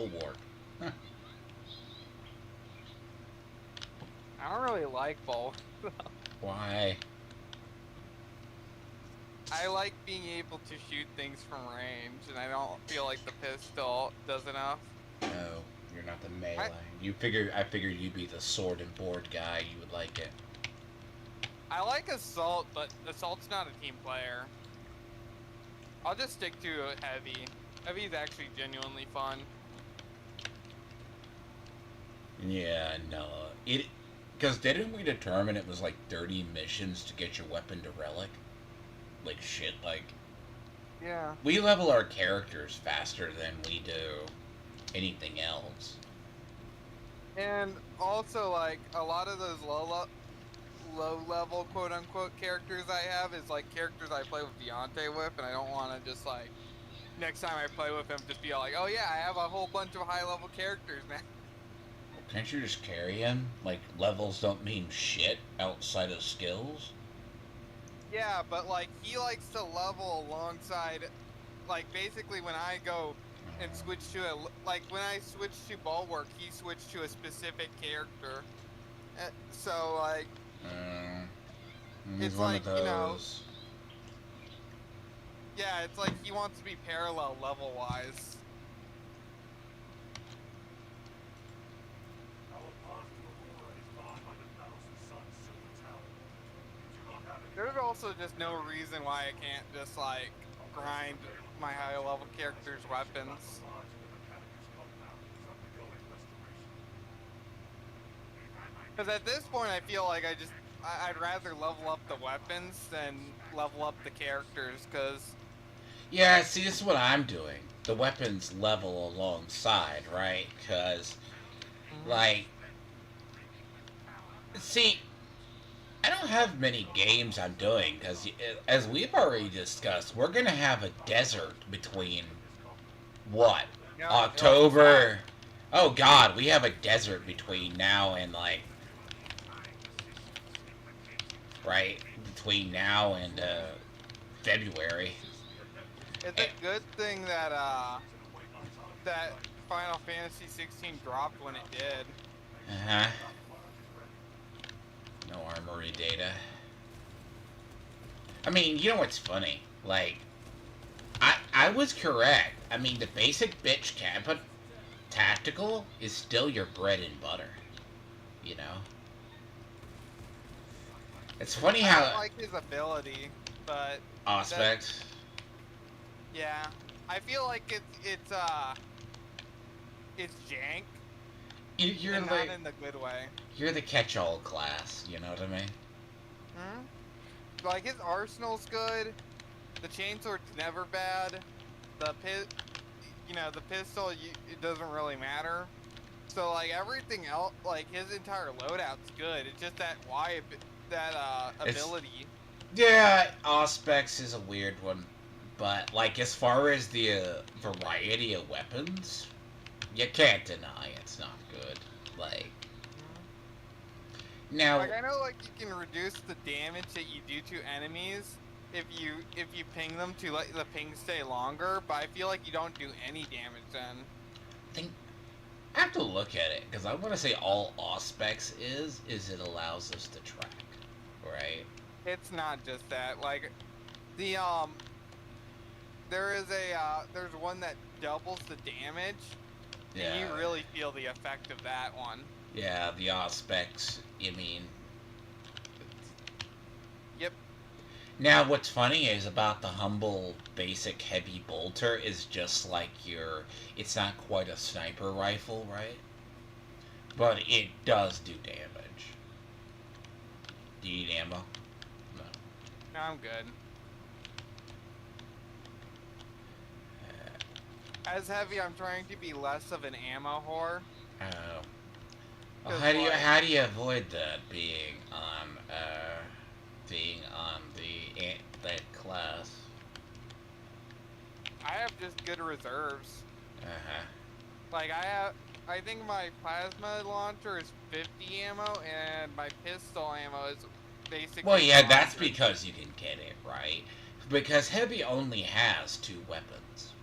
Bulwark. Huh. I don't really like both. Why? I like being able to shoot things from range, and I don't feel like the pistol does enough. No, you're not the I melee. You figure I figured you'd be the sword and board guy. You would like it. I like Assault, but Assault's not a team player. I'll just stick to Heavy. Heavy's actually genuinely fun. Yeah, no. It because didn't we determine it was like 30 missions to get your weapon to relic? Like shit, like Yeah. we level our characters faster than we do anything else. And also, like, a lot of those low level quote unquote characters I have is like characters I play with Deontay with, and I don't want to just like next time I play with him just be like, oh yeah, I have a whole bunch of high level characters now. Can't you just carry him? Like levels don't mean shit outside of skills. Yeah, but like he likes to level alongside, like basically when I go and switch to like when I switch to Bulwark, he switched to a specific character. So like Uh, he's it's one of like those. yeah, it's like he wants to be parallel level wise. There's also just no reason why I can't just like grind my higher level characters' weapons. Because at this point, I feel like I'd rather level up the weapons than level up the characters. Because Yeah, see, this is what I'm doing. The weapons level alongside, right? Because, like, see, I don't have many games I'm doing because, as we've already discussed, we're gonna have a desert between what yeah, like a fact. October. Oh God, we have a desert between now and like right between now and February. It's a good thing that that Final Fantasy 16 dropped when it did. Uh-huh. No armory data. I mean, you know what's funny? Like, I was correct. I mean, the basic bitch Kappa tactical is still your bread and butter. You know. It's funny I don't how like his ability, but that aspects. yeah, I feel like it's jank You're and not like in the good way. you're the catch-all class. You know what I mean? Hmm? Like his arsenal's good. The chainsword's never bad. The pistol, it doesn't really matter. So like everything else, like his entire loadout's good. It's just that It's ability. yeah, aspects is a weird one, but like as far as the variety of weapons, you can't deny it's not good. Like Mhm. now, Like I know, like you can reduce the damage that you do to enemies if you ping them to let the ping stay longer, but I feel like you don't do any damage then. I think I have to look at it because I want to say all aspects is it allows us to track, right? It's not just that. Like the there's one that doubles the damage, and Yeah, you really feel the effect of that one. yeah, the aspects. You mean Yep. now, what's funny is about the humble basic heavy bolter is just like your. It's not quite a sniper rifle, right? But it does do damage. Do you need ammo? No. No, I'm good. As heavy, I'm trying to be less of an ammo whore. Oh. Well, Cause like how do you avoid that being on that class? I have just good reserves. Uh huh. Like I think my plasma launcher is 50 ammo, and my pistol ammo is Well, basically yeah, that's 100. because you can get it right. Because heavy only has two weapons.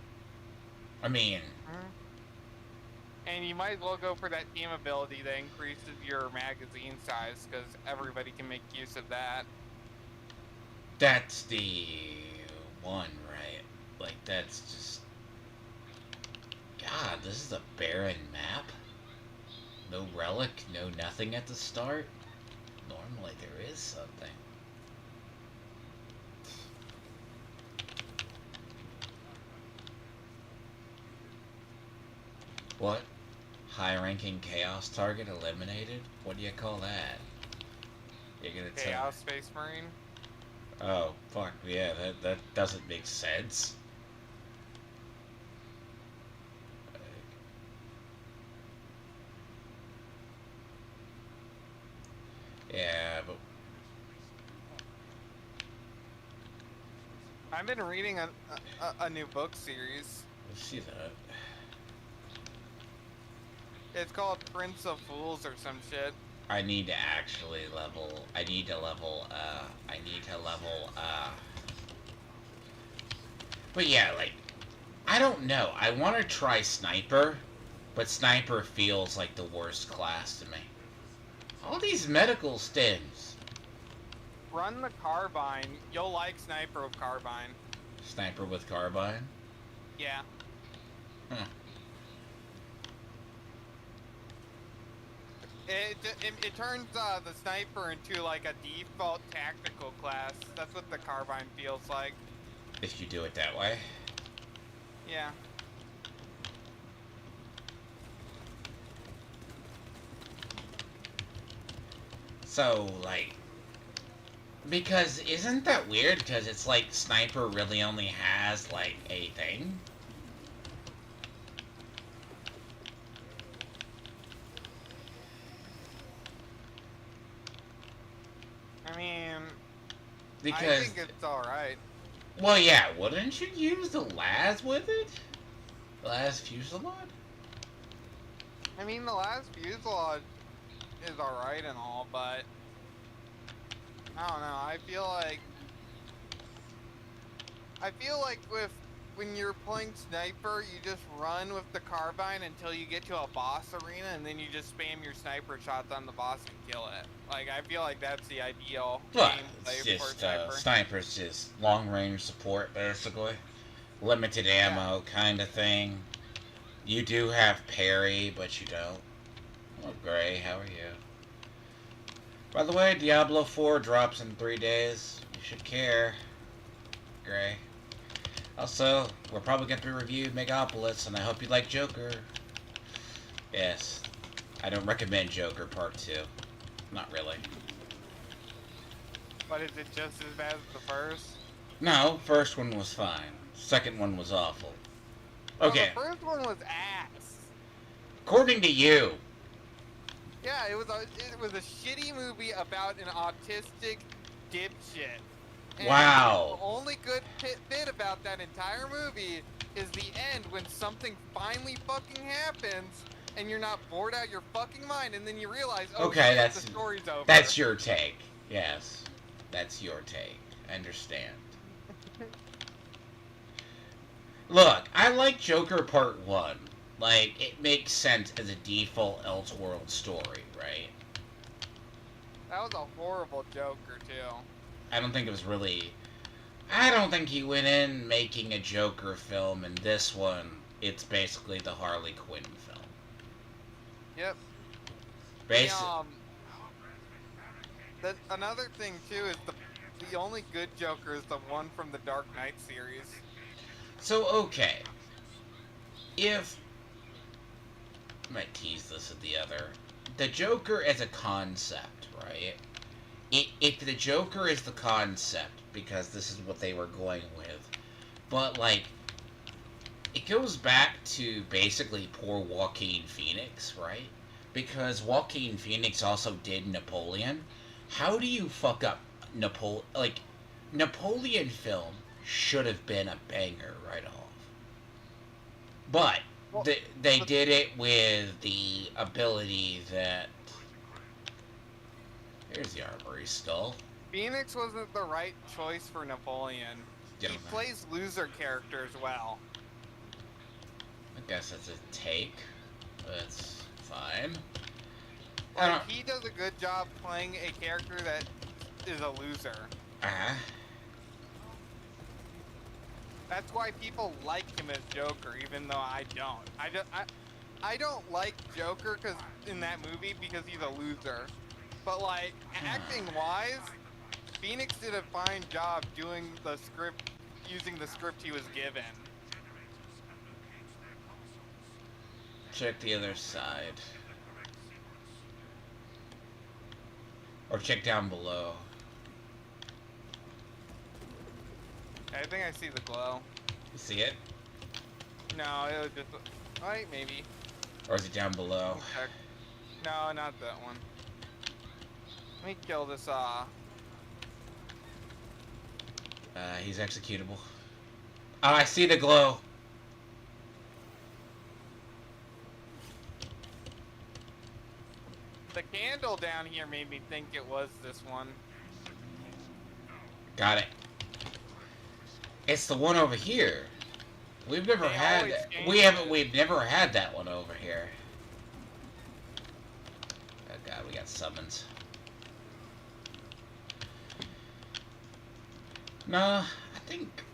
I mean, Mhm. And you might as well go for that team ability that increases your magazine size, because everybody can make use of that. That's the one, right? Like, that's just... God, this is a barren map? No relic, no nothing at the start? Normally there is something. What? High-ranking Chaos target eliminated? What do you call that? You're gonna tell me... Chaos Space Marine? Oh, fuck, yeah, that doesn't make sense. Yeah, but... I've been reading a new book series. Let's see that. It's called Prince of Fools or some shit. I need to actually level... I need to level... But yeah, like... I don't know. I want to try Sniper, but Sniper feels like the worst class to me. All these medical stims. Run the Carbine. You'll like Sniper with Carbine. Sniper with Carbine? Yeah. Huh. It turns the Sniper into like a default tactical class. That's what the Carbine feels like. If you do it that way. Yeah. So, like... Because, isn't that weird? Because it's like Sniper really only has, like, a thing? I mean... Because... I think it's alright. Well, yeah, wouldn't you use the Laz with it? The Laz Fuselage? I mean, the last Fuselage is alright and all, but... I don't know, I feel like when you're playing Sniper, you just run with the Carbine until you get to a boss arena, and then you just spam your Sniper shots on the boss and kill it. Like, I feel like that's the ideal Well, gameplay it's for just, Sniper. Sniper's just long-range support, basically. Limited ammo kind of thing. You do have parry, but you don't. Oh, Gray, how are you? By the way, Diablo 4 drops in 3 days. You should care. Gray. Also, we're probably going to review Megapolis, and I hope you like Joker. Yes. I don't recommend Joker Part 2. Not really. But is it just as bad as the first? No, first one was fine. Second one was awful. Okay. Well, the first one was ass. According to you. Yeah, it was a shitty movie about an autistic dipshit. And Wow. the only good bit about that entire movie is the end when something finally fucking happens and you're not bored out your fucking mind, and then you realize, oh Okay, shit, that's the story's over. That's your take. Yes. That's your take. I understand. Look, I like Joker Part 1. Like, it makes sense as a default Elseworld story, right? That was a horrible Joker, too. I don't think it was really... I don't think he went in making a Joker film, and this one, it's basically the Harley Quinn film. Yep. Another thing, too, is the only good Joker is the one from the Dark Knight series. So, okay. If... I might tease this at the other. The Joker as a concept, right? If the Joker is the concept, because this is what they were going with, but, like, it goes back to basically poor Joaquin Phoenix, right? Because Joaquin Phoenix also did Napoleon. How do you fuck up Napoleon? Like, Napoleon film should have been a banger right off. But they did it with the ability that... Here's the Armory Skull. Phoenix wasn't the right choice for Napoleon. Yeah, He plays loser characters well. I guess that's a take. That's fine. I Like, don't. he does a good job playing a character that is a loser. Uh-huh. That's why people like him as Joker, even though I don't. I don't like Joker in that movie because he's a loser. But like acting wise, Phoenix did a fine job doing the script, using the script he was given. Check the other side. Or check down below. I think I see the glow. You see it? No, it was just. Right, maybe. Or is it down below? Check. No, not that one. Let me kill this. He's executable. Oh, I see the glow. The candle down here made me think it was this one. Got it. It's the one over here. We've never They had always that. change We've never had that one over here. Oh god, we got summons. No, I think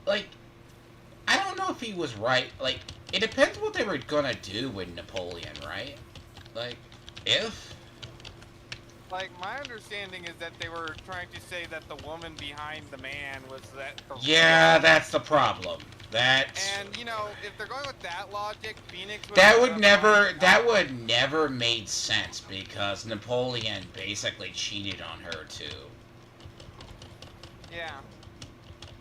like I don't know if he was right. Like it depends what they were gonna do with Napoleon, right? Like if Like, my understanding is that they were trying to say that the woman behind the man was that. yeah, that's the problem. That's And you know, if they're going with that logic, Phoenix would. that would never made sense because Napoleon basically cheated on her too. Yeah.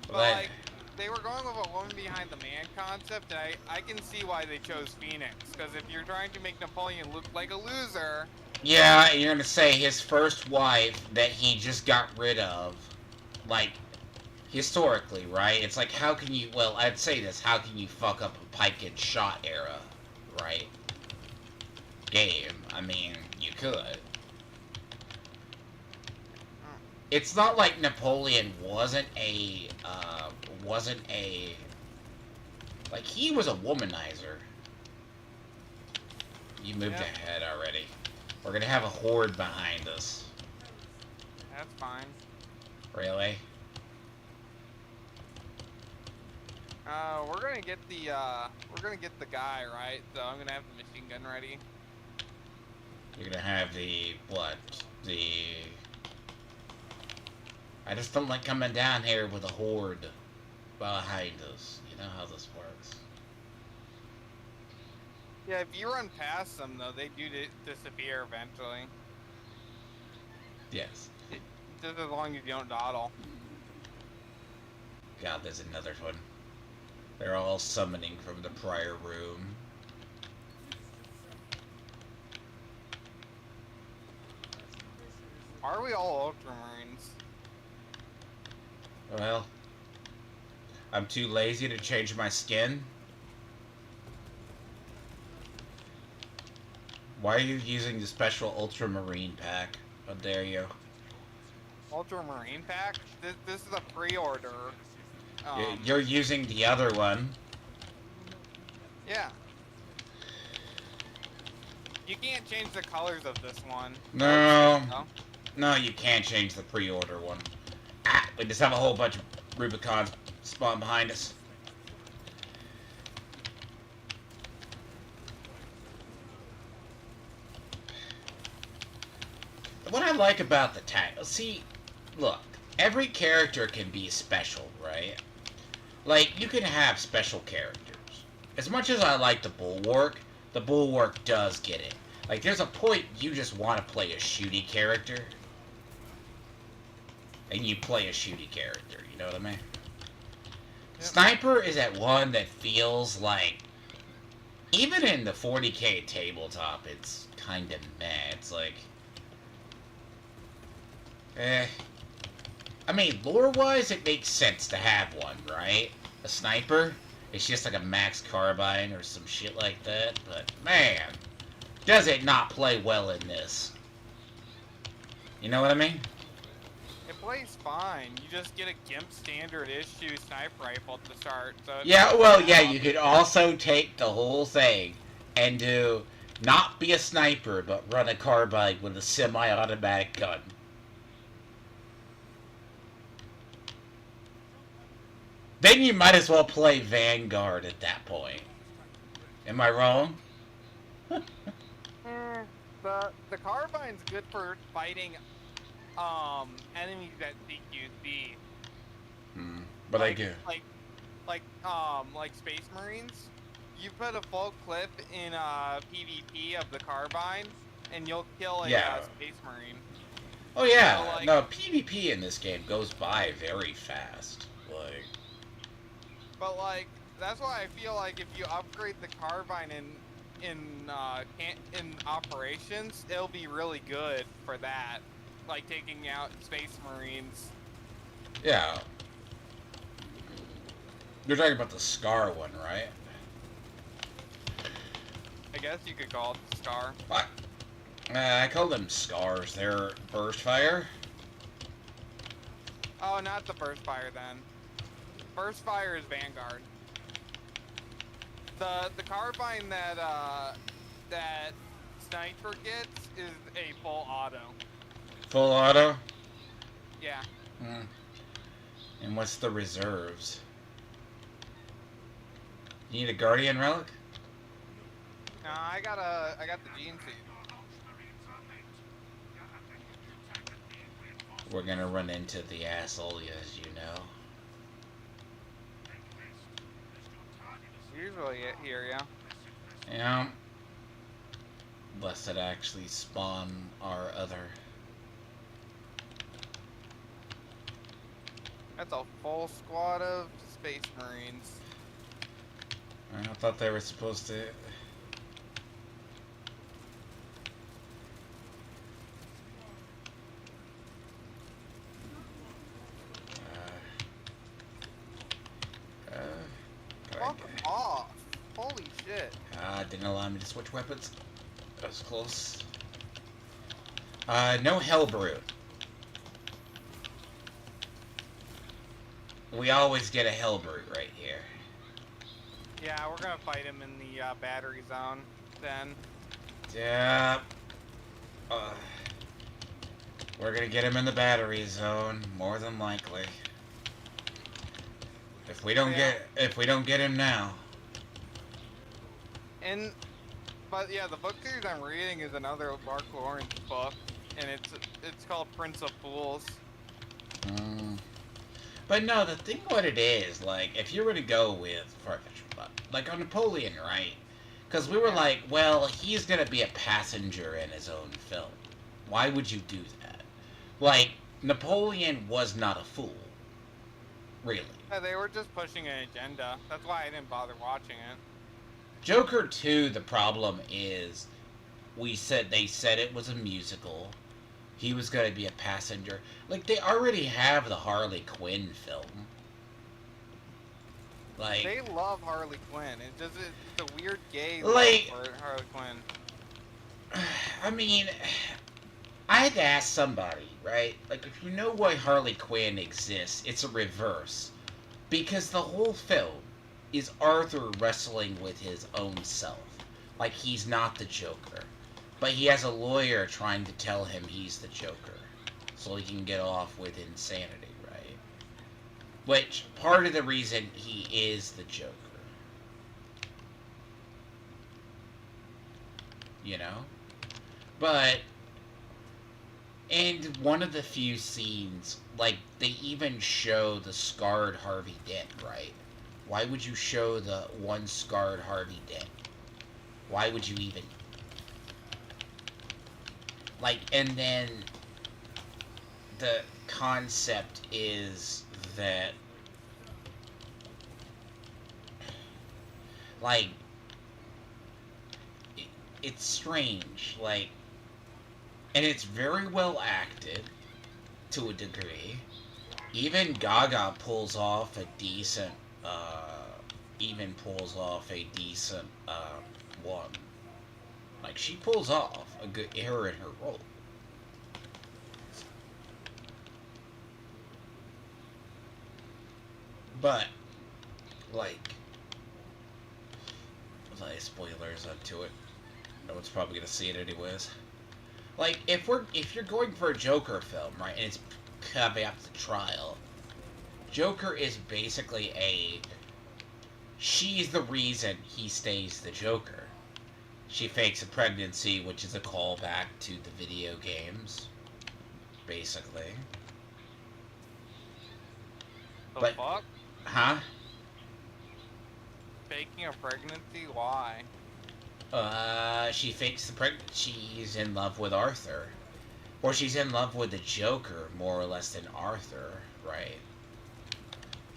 But Like, like, they were going with a woman behind the man concept, and I can see why they chose Phoenix. Because if you're trying to make Napoleon look like a loser. yeah, you're gonna say his first wife that he just got rid of, like, historically, right? It's like, how can you, well, I'd say this, how can you fuck up a pike and shot era, right? Game. I mean, you could. It's not like Napoleon wasn't a, like, he was a womanizer. You moved Yep. ahead already. We're gonna have a horde behind us. That's fine. Really? We're gonna get the guy, right? So I'm gonna have the machine gun ready. You're gonna have the, what? I just don't like coming down here with a horde behind us. You know how this works. Yeah, if you run past them though, they do disappear eventually. Yes. Just as long as you don't dawdle. God, there's another one. They're all summoning from the prior room. Are we all Ultramarines? Well, I'm too lazy to change my skin. Why are you using the special Ultramarine pack? How dare you? Ultramarine pack? This is a pre-order. You're using the other one. Yeah. You can't change the colors of this one. No. No? No, you can't change the pre-order one. Ah, we just have a whole bunch of Rubicons spawn behind us. What I like about the tag... See, look. Every character can be special, right? Like, you can have special characters. As much as I like the Bulwark does get it. Like, there's a point you just want to play a shooty character. And you play a shooty character, you know what I mean? Yep. Sniper is that one that feels like... Even in the 40k tabletop, it's kind of meh. It's like... I mean, lore-wise, it makes sense to have one, right? A sniper? It's just like a max carbine or some shit like that, but man, does it not play well in this? You know what I mean? It plays fine. You just get a GIMP standard issue sniper rifle to start. So Yeah, well, yeah, you could also take the whole thing and to not be a sniper, but run a carbine with a semi-automatic gun. Then you might as well play Vanguard at that point. Am I wrong? The carbine's good for fighting enemies at CQC. But like, I do. Like Space Marines. You put a full clip in PvP of the carbine, and you'll kill a Space Marine. Oh yeah, so, like, no, PvP in this game goes by very fast. Like, but like that's why I feel like if you upgrade the carbine in operations, it'll be really good for that, like taking out Space Marines. Yeah. You're talking about the Scar one, right? I guess you could call it the Scar. What? I call them Scars. They're burst fire. Oh, not the burst fire then. Burst fire is Vanguard. The carbine that Sniper gets is a full auto. Full auto? Yeah. And what's the reserves? You need a Guardian relic? No, I got the gene seed. We're gonna run into the asshole, as you know. Usually here, yeah. Yeah. Unless it actually spawn our other. That's a full squad of Space Marines. I thought they were supposed to. Fuck off! Holy shit! Didn't allow me to switch weapons. That was close. No Hellbrute. We always get a Hellbrute right here. Yeah, we're gonna fight him in the battery zone then. Yeah. We're gonna get him in the battery zone, more than likely. If we don't get him now. But yeah, the book series I'm reading is another Mark Lawrence book, and it's called Prince of Fools. But no, the thing what it is, like, if you were to go with, like, on Napoleon, right? Because we were like, well, he's gonna be a passenger in his own film. Why would you do that? Like, Napoleon was not a fool. Really. Yeah, they were just pushing an agenda. That's why I didn't bother watching it. Joker 2, the problem is, they said it was a musical. He was going to be a passenger. Like, they already have the Harley Quinn film. Like, they love Harley Quinn. It's a weird gay like, love for Harley Quinn. I mean, I had to ask somebody, right? Like, if you know why Harley Quinn exists, it's a reverse. Because the whole film is Arthur wrestling with his own self. Like, he's not the Joker. But he has a lawyer trying to tell him he's the Joker. So he can get off with insanity, right? Which, part of the reason he is the Joker. You know? But, and one of the few scenes, like, they even show the scarred Harvey Dent, right? Why would you show the one scarred Harvey Dent? Why would you even... Like, and then the concept is that, like, it's strange, like, and it's very well acted to a degree. Even Gaga pulls off a decent one. Like, she pulls off a good error in her role. But, like, what was I spoilers onto it. No one's probably gonna see it anyways. Like, if you're going for a Joker film, right, and it's caveat the trial, Joker is basically she's the reason he stays the Joker. She fakes a pregnancy, which is a callback to the video games, basically. The fuck? Huh? Faking a pregnancy? Why? She fakes the she's in love with Arthur. Or she's in love with the Joker, more or less, than Arthur, right?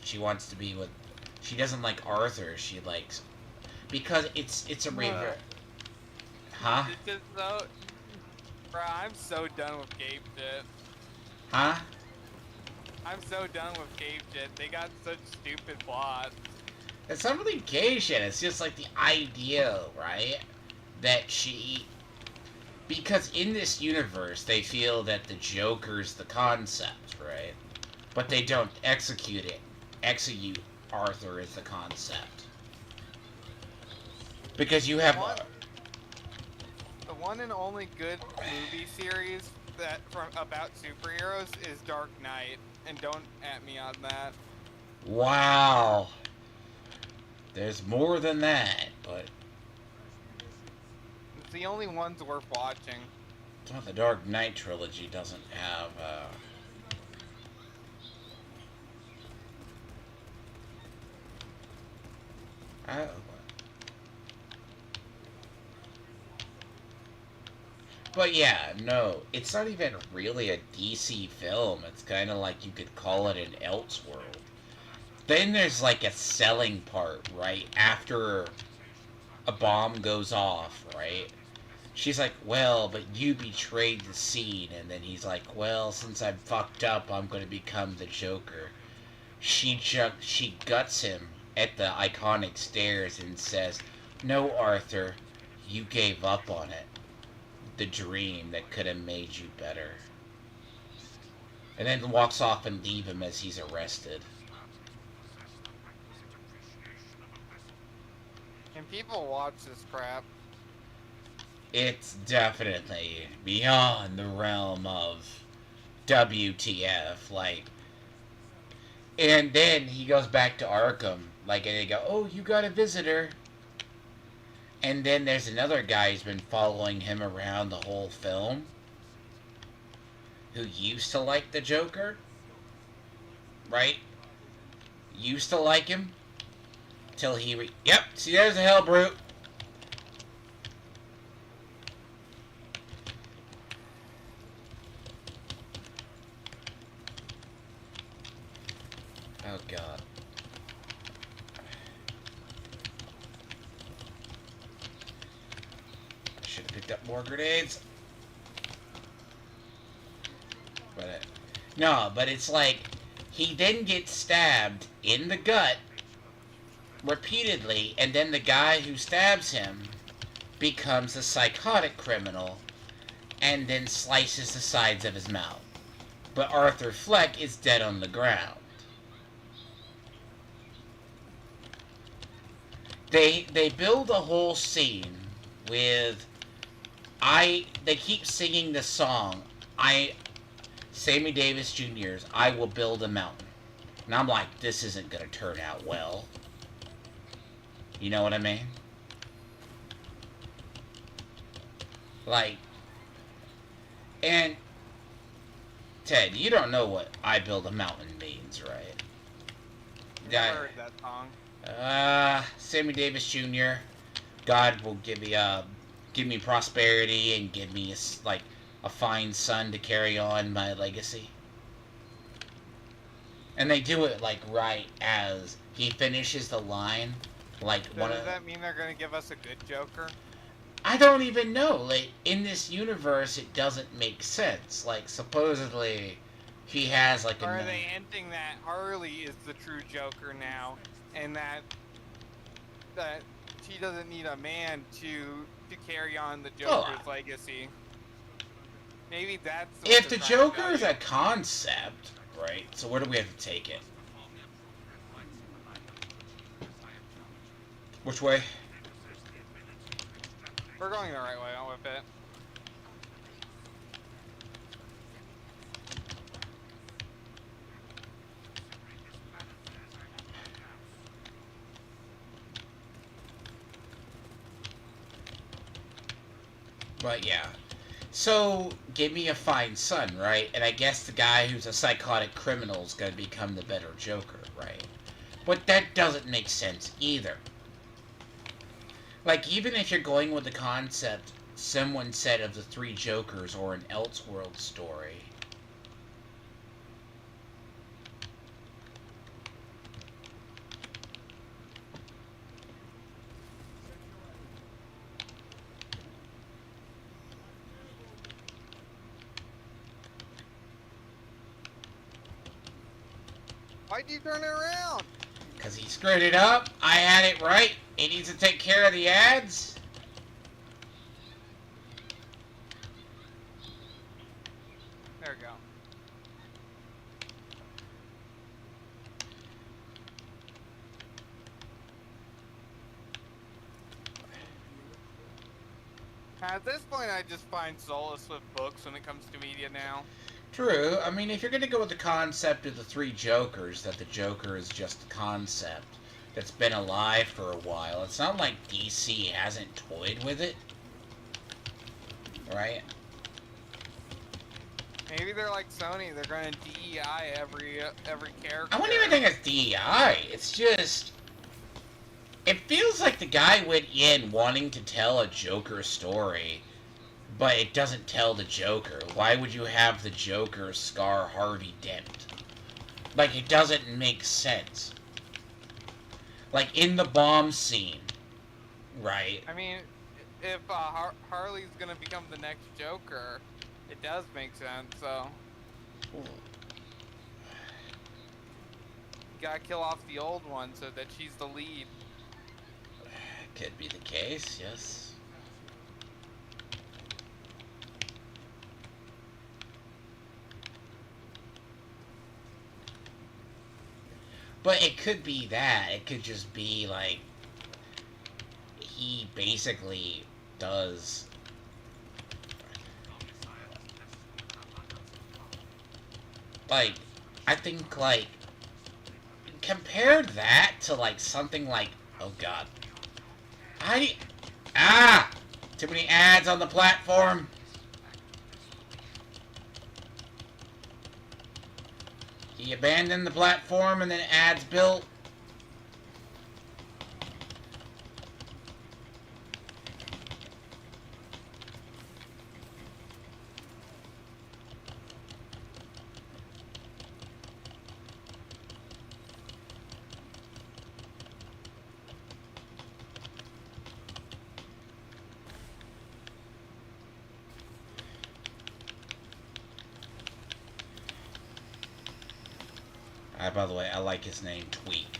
She wants to be with... She doesn't like Arthur, she likes... Because it's a reverse. Huh? It's just so... Bro, I'm so done with Gabe shit. Huh? I'm so done with Gabe shit. They got such stupid plots. It's not really gay shit, it's just like the idea, right? That she... Because in this universe, they feel that the Joker's the concept, right? But they don't execute it. Execute Arthur as the concept. Because you have... The one and only good movie series that about superheroes is Dark Knight. And don't at me on that. Wow. There's more than that, but... It's the only ones worth watching. Well, the Dark Knight trilogy doesn't have, Oh. But yeah, no, it's not even really a DC film. It's kind of like you could call it an Elseworld. Then there's like a selling part, right? After a bomb goes off, right? She's like, well, but you betrayed the scene. And then he's like, well, since I'm fucked up, I'm going to become the Joker. She guts him at the iconic stairs and says, no, Arthur, you gave up on it. The dream that could have made you better. And then walks off and leave him as he's arrested. Can people watch this crap? It's definitely beyond the realm of WTF, like... And then he goes back to Arkham, like, and they go, oh, you got a visitor. And then there's another guy who's been following him around the whole film, who used to like the Joker, right? Used to like him, till he yep, see, there's the hell brute. Oh, God. Should have picked up more grenades. But no, but it's like, he then gets stabbed in the gut repeatedly, and then the guy who stabs him becomes a psychotic criminal and then slices the sides of his mouth. But Arthur Fleck is dead on the ground. They build a whole scene with they keep singing the song Sammy Davis Jr.'s I Will Build a Mountain. And I'm like, this isn't gonna turn out well. You know what I mean? Like, and Ted, you don't know what I Build a Mountain means, right? Never heard that song. Sammy Davis Jr. God will give me prosperity and give me a fine son to carry on my legacy. And they do it like right as he finishes the line, like so does that mean they're gonna give us a good Joker? I don't even know. Like, in this universe, it doesn't make sense. Like, supposedly, he has like or are they hinting that Harley is the true Joker now, and that she doesn't need a man to carry on the Joker's legacy? Maybe that's if the Joker is a concept, right? So where do we have to take it? We're going the right way on with it. But yeah. So, give me a fine son, right? And I guess the guy who's a psychotic criminal is going to become the better Joker, right? But that doesn't make sense either. Like, even if you're going with the concept someone said of the three Jokers or an Elseworld story, Why'd you turn it around? because he screwed it up, I had it right. He needs to take care of the ads. There we go. At this point, I just find solace with books when it comes to media now. True. I mean, if you're going to go with the concept of the three Jokers, that the Joker is just a concept that's been alive for a while, it's not like DC hasn't toyed with it. Right? Maybe they're like Sony. They're going to DEI every character. I wouldn't even think it's DEI. It's just... It feels like the guy went in wanting to tell a Joker story, but it doesn't tell the Joker. Why would you have the Joker scar Harvey Dent? Like, it doesn't make sense. Like, in the bomb scene, right? I mean, if Harley's going to become the next Joker, it does make sense, so... You gotta kill off the old one so that she's the lead. Could be the case, yes. But it could be that. It could just be, like, he basically does... Like, I think, like, compare that to, like, something like... Oh, God. Too many ads on the platform. He abandoned the platform and then ads built. By the way, I like his name, Tweak.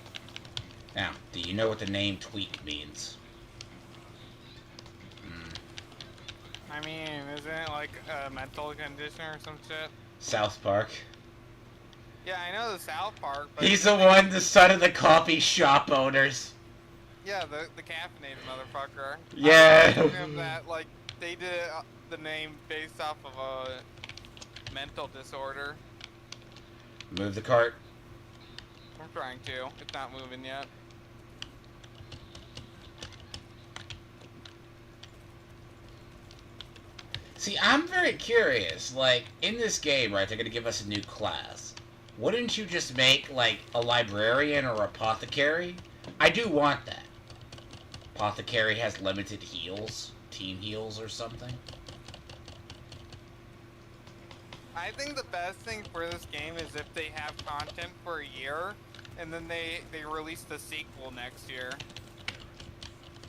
Now, do you know what the name Tweak means? I mean, isn't it like a mental condition or some shit? South Park. Yeah, I know the South Park, but... He's the one, the son of the coffee shop owners. Yeah, the caffeinated motherfucker. Yeah. I him that, like, they did the name based off of a mental disorder. Move the cart. I'm trying to. It's not moving yet. See, I'm very curious. Like, in this game, right, they're going to give us a new class. Wouldn't you just make, like, a librarian or apothecary? I do want that. Apothecary has limited heals. Team heals or something. I think the best thing for this game is if they have content for a year, and then they release the sequel next year.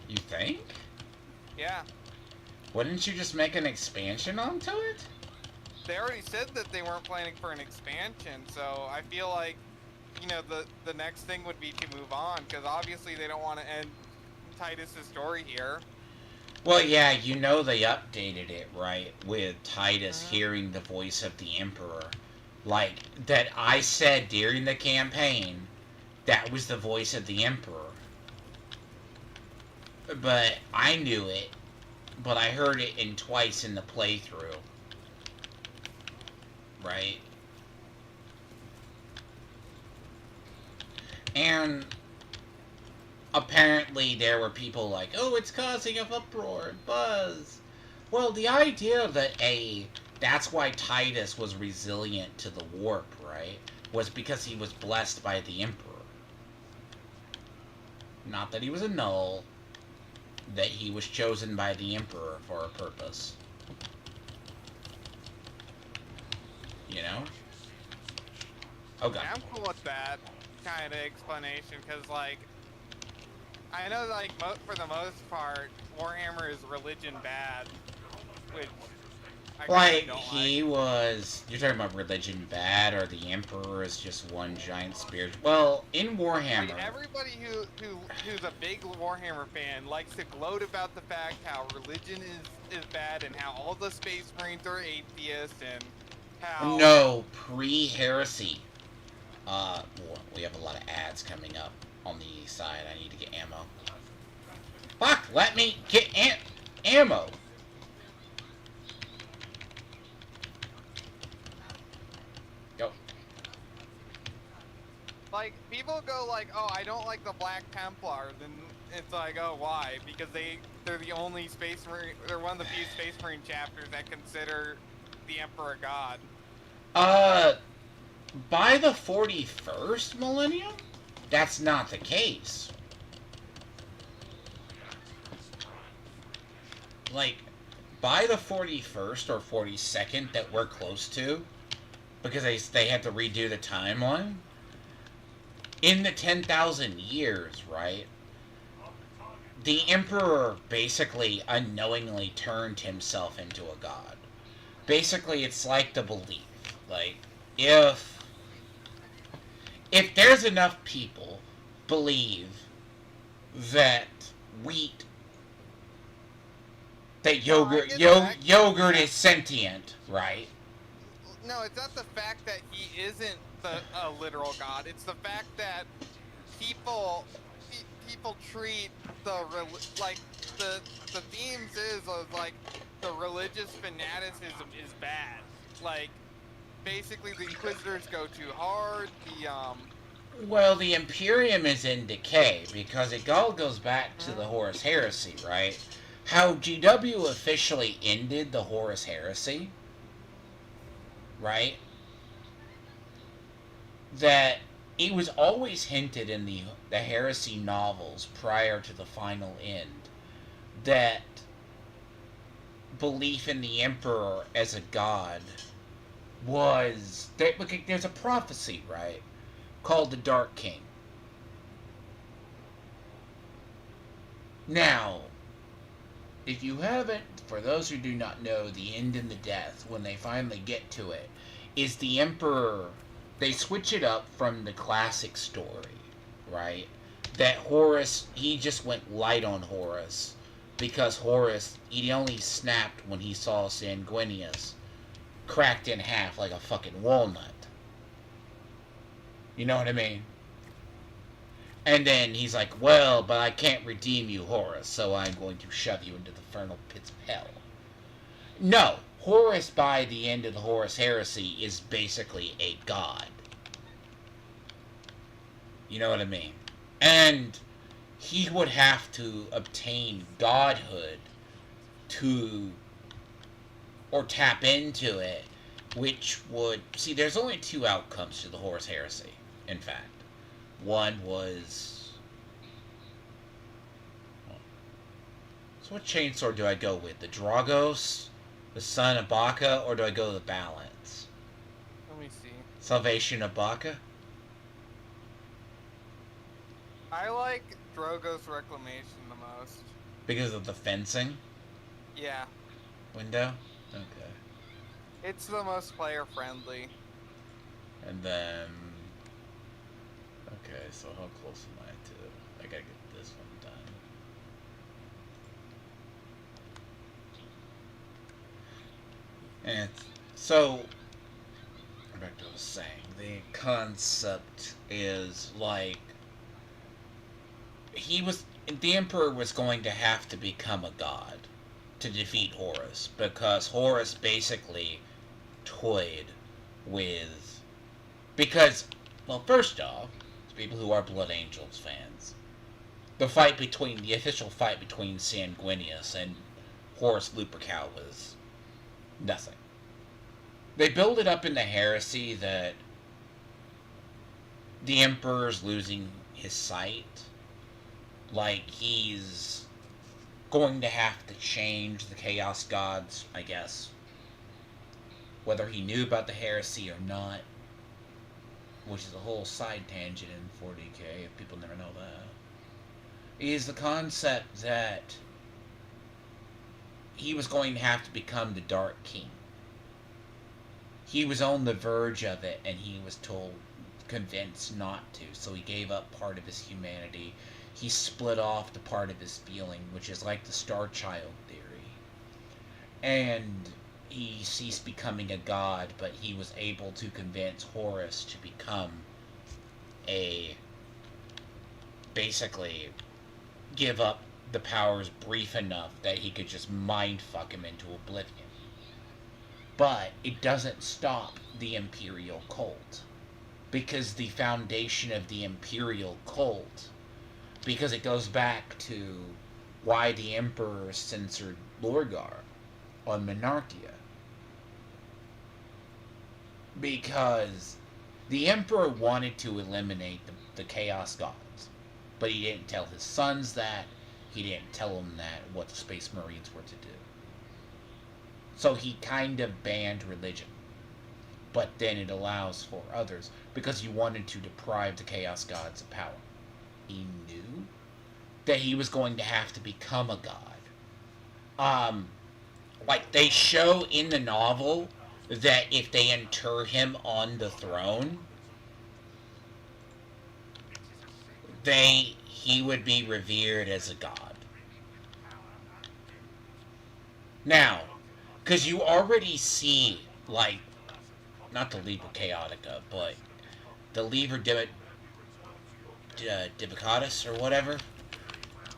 You think? Yeah. Wouldn't you just make an expansion onto it? They already said that they weren't planning for an expansion, so I feel like, you know, the next thing would be to move on, because obviously they don't want to end Titus's story here. Well, yeah, you know they updated it, right? With Titus hearing the voice of the Emperor. Like, that I said during the campaign, that was the voice of the Emperor. But I knew it but I heard it in twice in the playthrough. Right? And apparently there were people like, oh, it's causing an uproar and buzz. Well, the idea that that's why Titus was resilient to the warp, right? Was because he was blessed by the Emperor. Not that he was a null, that he was chosen by the Emperor for a purpose. You know? Oh god. I'm cool with that kind of explanation, because, like, I know, like, for the most part, Warhammer is religion bad, which I Like, don't he was... You're talking about religion bad, or the Emperor is just one giant spirit... Well, in Warhammer... Like, everybody who's a big Warhammer fan likes to gloat about the fact how religion is bad, and how all the Space Marines are atheists, and how... No, pre-heresy. We have a lot of ads coming up on the east side. I need to get ammo. Fuck! Let me get ammo! Go. Like, people go like, oh, I don't like the Black Templars, and it's like, oh, why? Because they're the only Space Marine, they're one of the few Space Marine chapters that consider the Emperor God. By the 41st millennium? That's not the case. Like, by the 41st or 42nd that we're close to, because they had to redo the timeline, in the 10,000 years, right, the Emperor basically unknowingly turned himself into a god. Basically, it's like the belief. Like, if there's enough people believe that yogurt is sentient, right? No, it's not the fact that he isn't a literal god. It's the fact that people treat the themes of like the religious fanaticism is bad. Like, basically the Inquisitors go too hard. Well, the Imperium is in decay because it all goes back to the Horus Heresy, right? How GW officially ended the Horus Heresy, right? That it was always hinted in the Heresy novels prior to the final end that belief in the Emperor as a god was... There's a prophecy, right? Called the Dark King. Now, if you haven't, for those who do not know, the end and the death, when they finally get to it, is the Emperor... They switch it up from the classic story, right? That Horus, he just went light on Horus, because Horus, he only snapped when he saw Sanguinius cracked in half like a fucking walnut. You know what I mean? And then he's like, well, but I can't redeem you, Horus, so I'm going to shove you into the infernal pits of hell. No, Horus, by the end of the Horus Heresy, is basically a god. You know what I mean? And he would have to obtain godhood to... or tap into it, which would... See, there's only two outcomes to the Horus Heresy, in fact. One was... So what chainsword do I go with? The Dragos? The Son of Baka? Or do I go the Balance? Let me see. Salvation of Baka? I like Drogo's Reclamation the most. Because of the fencing Yeah. window? Okay. It's the most player friendly. And then... Okay, so how close am I to... I gotta get this one done. And so... Back to what I was saying. The concept is like... The Emperor was going to have to become a god, to defeat Horus, because Horus basically toyed with... Because, well, first off, people who are Blood Angels fans, the official fight between Sanguinius and Horus Lupercal was nothing. They build it up in the heresy that the Emperor's losing his sight, like he's going to have to change the Chaos Gods, I guess, whether he knew about the heresy or not, which is a whole side tangent in 40k if people never know that, is the concept that he was going to have to become the Dark King. He was on the verge of it, and he was convinced not to, so he gave up part of his humanity. He split off the part of his feeling, which is like the Star Child theory. And he ceased becoming a god, but he was able to convince Horus to become basically give up the powers brief enough that he could just mindfuck him into oblivion. But it doesn't stop the Imperial cult, because the foundation of the Imperial cult, because it goes back to why the Emperor censored Lorgar on Monarchia. Because the Emperor wanted to eliminate the Chaos Gods, but he didn't tell his sons that. He didn't tell them that, what the Space Marines were to do. So he kind of banned religion. But then it allows for others, because he wanted to deprive the Chaos Gods of power. He knew that he was going to have to become a god. Like, they show in the novel that if they inter him on the throne, he would be revered as a god. Now, because you already see, like, not the Liber Chaotica, but the Liber Divinatus or whatever,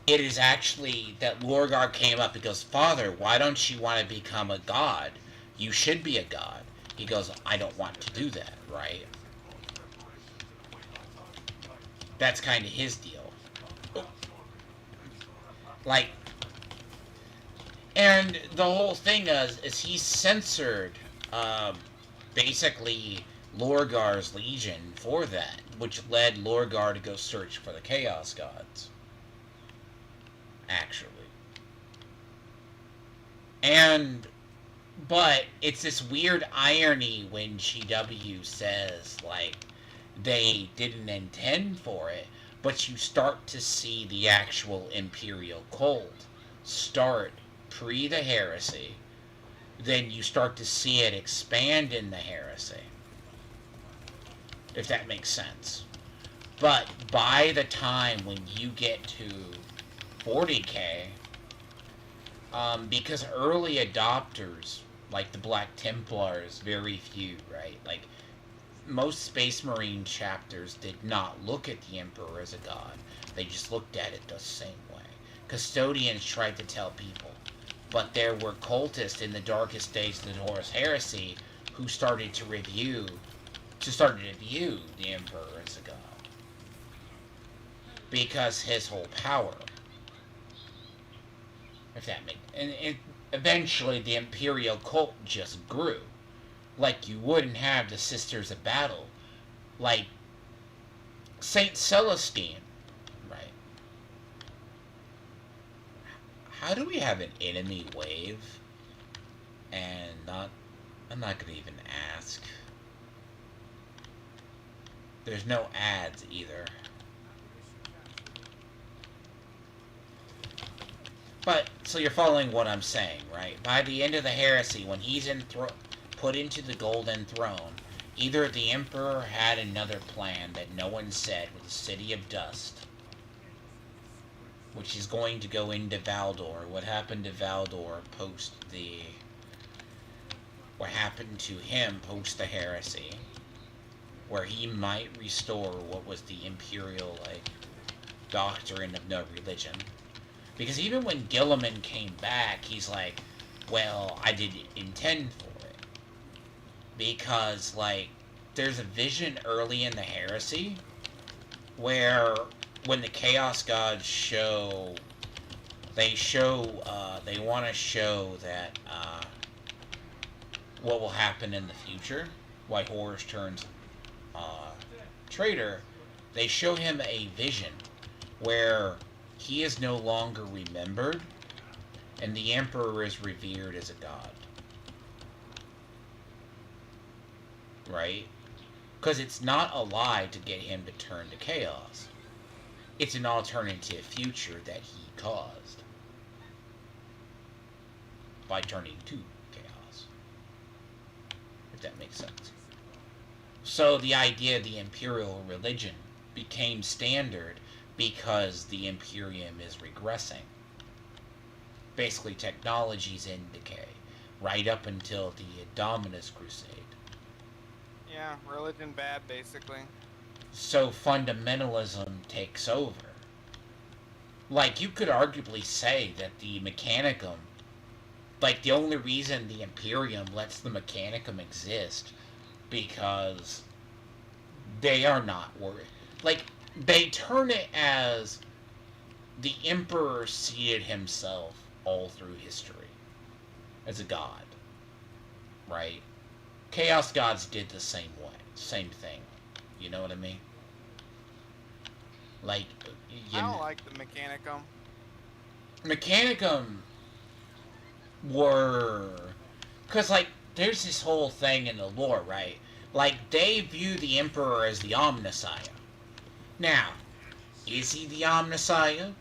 it is actually that Lorgar came up and goes, "Father, why don't you want to become a god? You should be a god." He goes, "I don't want to do that," right? That's kind of his deal. Like, and the whole thing is he censored, basically, Lorgar's Legion for that, which led Lorgar to go search for the Chaos Gods. Actually. But it's this weird irony when GW says, like, they didn't intend for it, but you start to see the actual Imperial cult start pre the heresy, then you start to see it expand in the heresy, if that makes sense. But by the time when you get to 40k, because early adopters, like the Black Templars, very few, right? Like, most Space Marine chapters did not look at the Emperor as a god. They just looked at it the same way. Custodians tried to tell people, but there were cultists in the darkest days of the Horus Heresy who started to view the Emperor as a god. Because his whole power. If that makes... And eventually the Imperial cult just grew. Like, you wouldn't have the Sisters of Battle. Like, Saint Celestine. Right. How do we have an enemy wave? And I'm not gonna even ask. There's no ads either. But, so you're following what I'm saying, right? By the end of the heresy, when he's put into the Golden Throne, either the Emperor had another plan that no one said with the City of Dust, which is going to go into Valdor. What happened to Valdor what happened to him post the heresy, where he might restore what was the Imperial, like, doctrine of no religion. Because even when Gilliman came back, he's like, well, I didn't intend for it. Because, like, there's a vision early in the Heresy where when the Chaos Gods they want to show that, what will happen in the future, why Horus turns, traitor. They show him a vision where he is no longer remembered, and the Emperor is revered as a god. Right? Because it's not a lie to get him to turn to chaos. It's an alternative future that he caused by turning to chaos. If that makes sense. So the idea of the imperial religion became standard because the Imperium is regressing. Basically, technology's in decay, right up until the Dominus Crusade. Yeah, religion bad, basically. So fundamentalism takes over. Like, you could arguably say that the Mechanicum, like, the only reason the Imperium lets the Mechanicum exist, because they are not worried. Like, they turn it as the Emperor seated himself all through history as a god, right? Chaos Gods did the same way, same thing. You know what I mean? Like, I don't like the Mechanicum. Mechanicum were, because, like, there's this whole thing in the lore, right? Like, they view the Emperor as the Omnissiah. Now, is he the Omnissiah?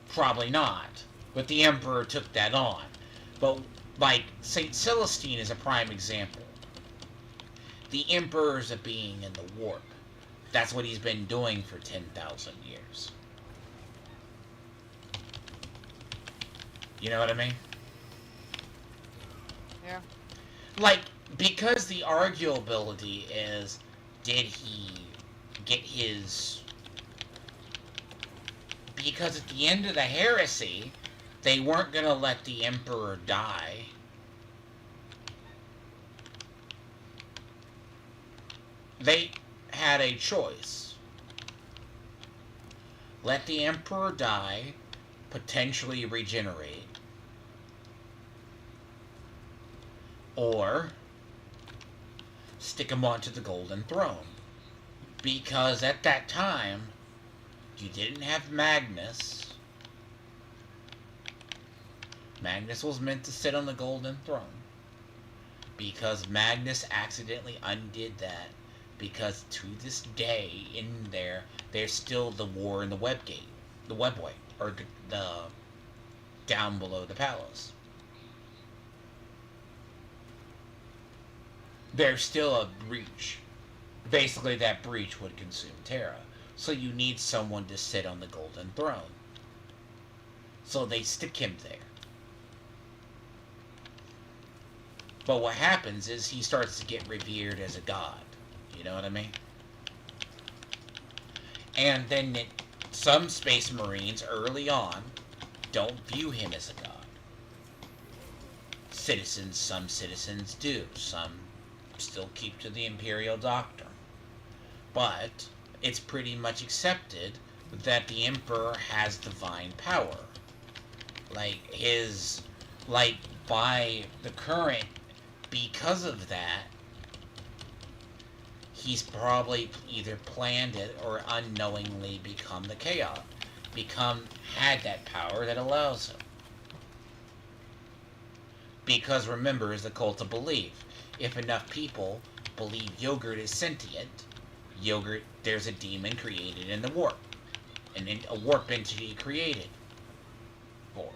Probably not. But the Emperor took that on. But, like, St. Celestine is a prime example. The Emperor is a being in the warp. That's what he's been doing for 10,000 years. You know what I mean? Yeah. Like, because the arguability is, did he get his... Because at the end of the heresy, they weren't going to let the Emperor die. They had a choice. Let the Emperor die, potentially regenerate, or stick him onto the Golden Throne. Because at that time, you didn't have Magnus. Magnus was meant to sit on the Golden Throne. Because Magnus accidentally undid that. Because to this day, in there, there's still the war in the Webgate. The Webway. Or the down below the palace. There's still a breach. Basically, that breach would consume Terra. So you need someone to sit on the Golden Throne. So they stick him there. But what happens is he starts to get revered as a god. You know what I mean? And then some Space Marines early on don't view him as a god. Some citizens do. Some still keep to the Imperial Doctrine. But it's pretty much accepted that the Emperor has divine power. By the current, because of that, he's probably either planned it or unknowingly become the Chaos. Had that power that allows him. Because remember, it's the cult of belief. If enough people believe yogurt is sentient, there's a demon created in the warp. And a warp entity created for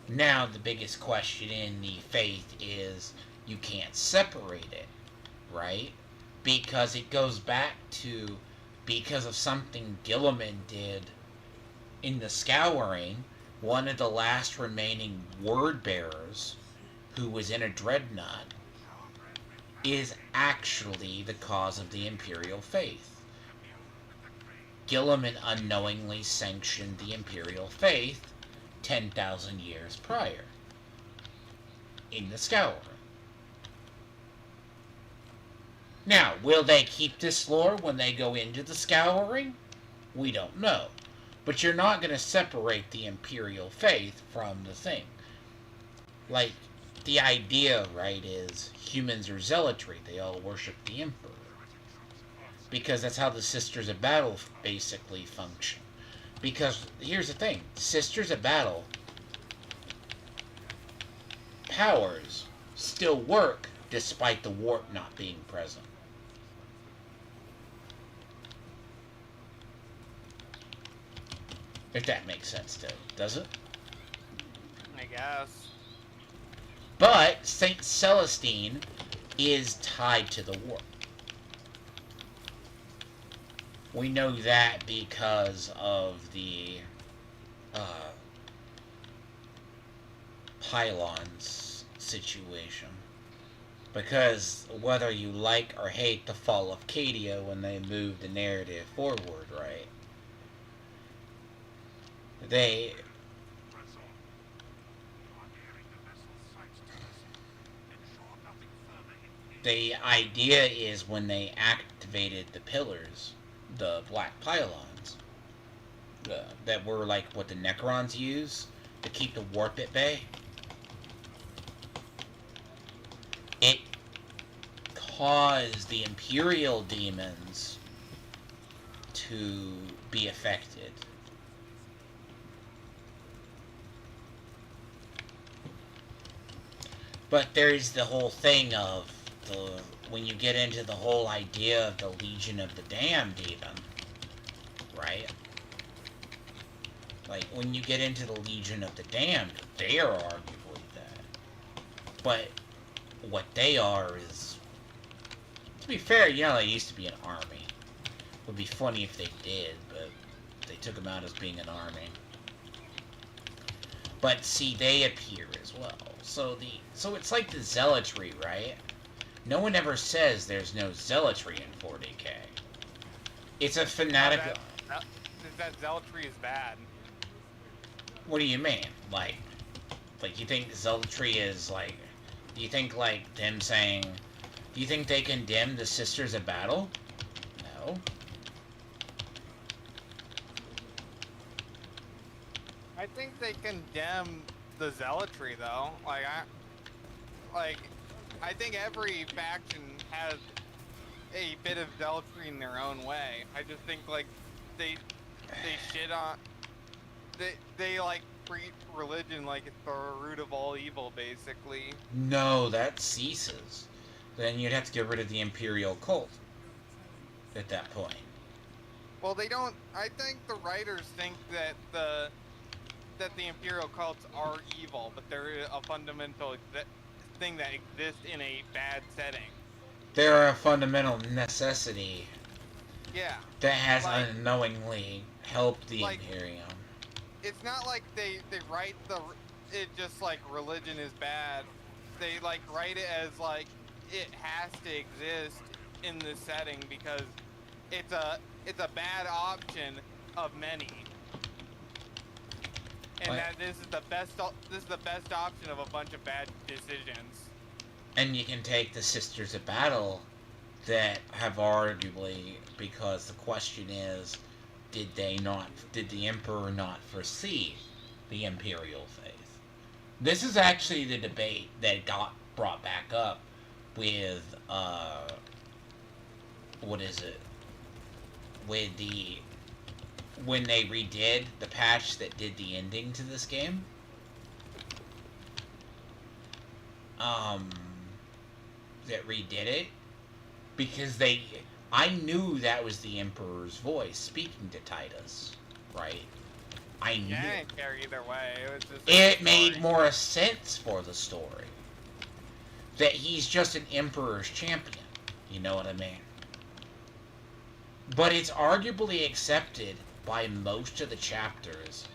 it. Now, the biggest question in the faith is, you can't separate it, right? Because it goes back to, because of something Gilliman did in the Scouring, one of the last remaining word bearers, who was in a dreadnought, is actually the cause of the Imperial faith. Guilliman unknowingly sanctioned the Imperial faith 10,000 years prior in the Scouring. Now, will they keep this lore when they go into the Scouring? We don't know. But you're not going to separate the Imperial faith from the thing. Like, the idea, right, is humans are zealotry. They all worship the Emperor. Because that's how the Sisters of Battle basically function. Because, here's the thing. Sisters of Battle powers still work despite the warp not being present. If that makes sense, does it? I guess. But Saint Celestine is tied to the warp. We know that because of the pylons situation. Because whether you like or hate the fall of Cadia when they move the narrative forward, right? The idea is when they activated the pillars, the black pylons, that were like what the Necrons use to keep the warp at bay, it caused the Imperial demons to be affected. But there's the whole thing of when you get into the whole idea of the Legion of the Damned, even, right? Like, when you get into the Legion of the Damned, they are arguably that. But what they are is, to be fair, they used to be an army. Would be funny if they did, but they took them out as being an army. But see, they appear as well. So it's like the zealotry, right? No one ever says there's no zealotry in 40k. It's a fanatical. That zealotry is bad. What do you mean? Like you think zealotry is like? Do you think like them saying? Do you think they condemn the Sisters of Battle? No. I think they condemn the zealotry, though. I think every faction has a bit of zealotry in their own way. I just think they shit on they treat religion like it's the root of all evil, basically. No, that ceases. Then you'd have to get rid of the Imperial cult at that point. Well, they don't. I think the writers think that the Imperial cults are evil, but they're a fundamental thing that exists in a bad setting. They're a fundamental necessity. Yeah. That has unknowingly helped the Imperium. It's not like they write it just like religion is bad. They write it as it has to exist in this setting because it's a bad option of many. And that this is the best option of a bunch of bad decisions. And you can take the Sisters of Battle that have arguably, because the question is, did the Emperor not foresee the Imperial faith? This is actually the debate that got brought back up with, when they redid the patch that did the ending to this game. That redid it. Because I knew that was the Emperor's voice speaking to Titus, right? I knew. Yeah, I didn't care either way. It made more sense for the story. That he's just an Emperor's champion. You know what I mean? But it's arguably accepted by most of the chapters,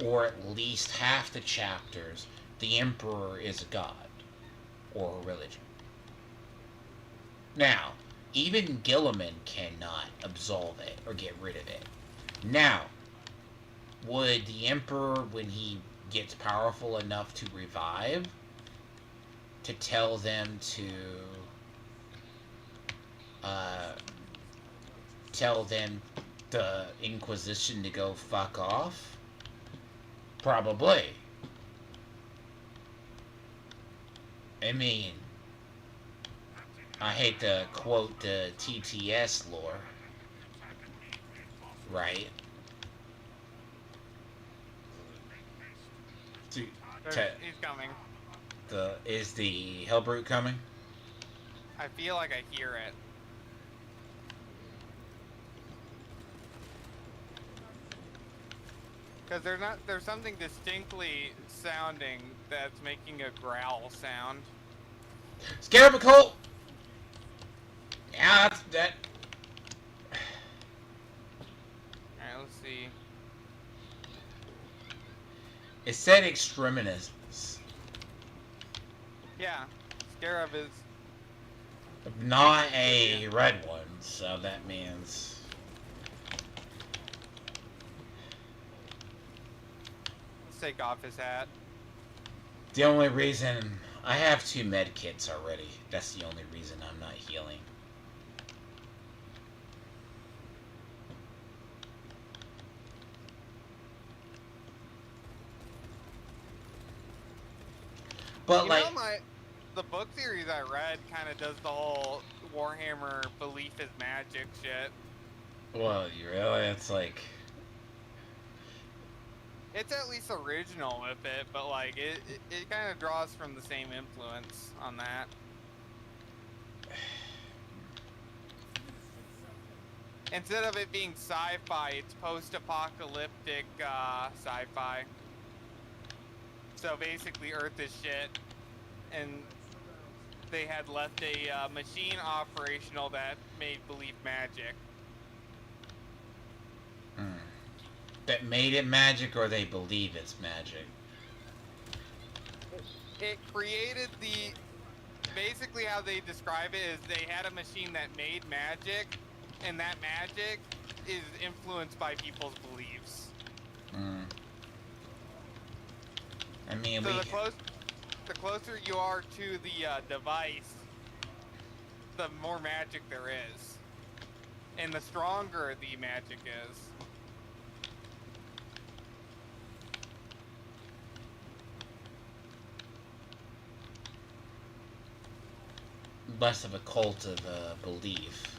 or at least half the chapters, the Emperor is a god, or a religion. Now, even Guilliman cannot absolve it, or get rid of it. Now, would the Emperor, when he gets powerful enough to revive, to tell them to uh, tell them the Inquisition to go fuck off? Probably. I mean, I hate to quote the TTS lore, right? To, He's coming. is the Hellbrute coming? I feel like I hear it. Because there's something distinctly sounding that's making a growl sound. Scarabacult! Yeah, that's that. Alright, let's see. It said extremis. Yeah, Scarab is... Not a red one, so that means... Let's take off his hat. The only reason... I have 2 med kits already. That's the only reason I'm not healing. But you like... know, the book series I read kind of does the whole Warhammer belief is magic shit. Well, you really? It's like... It's at least original with it, but like it kind of draws from the same influence on that. Instead of it being sci-fi, it's post-apocalyptic sci-fi. So basically, Earth is shit, and they had left a machine operational that made believe magic. That made it magic, or they believe it's magic? It created the... Basically how they describe it is they had a machine that made magic, and that magic is influenced by people's beliefs. I mean, so the closer you are to the device, the more magic there is. And the stronger the magic is. Less of a cult of belief.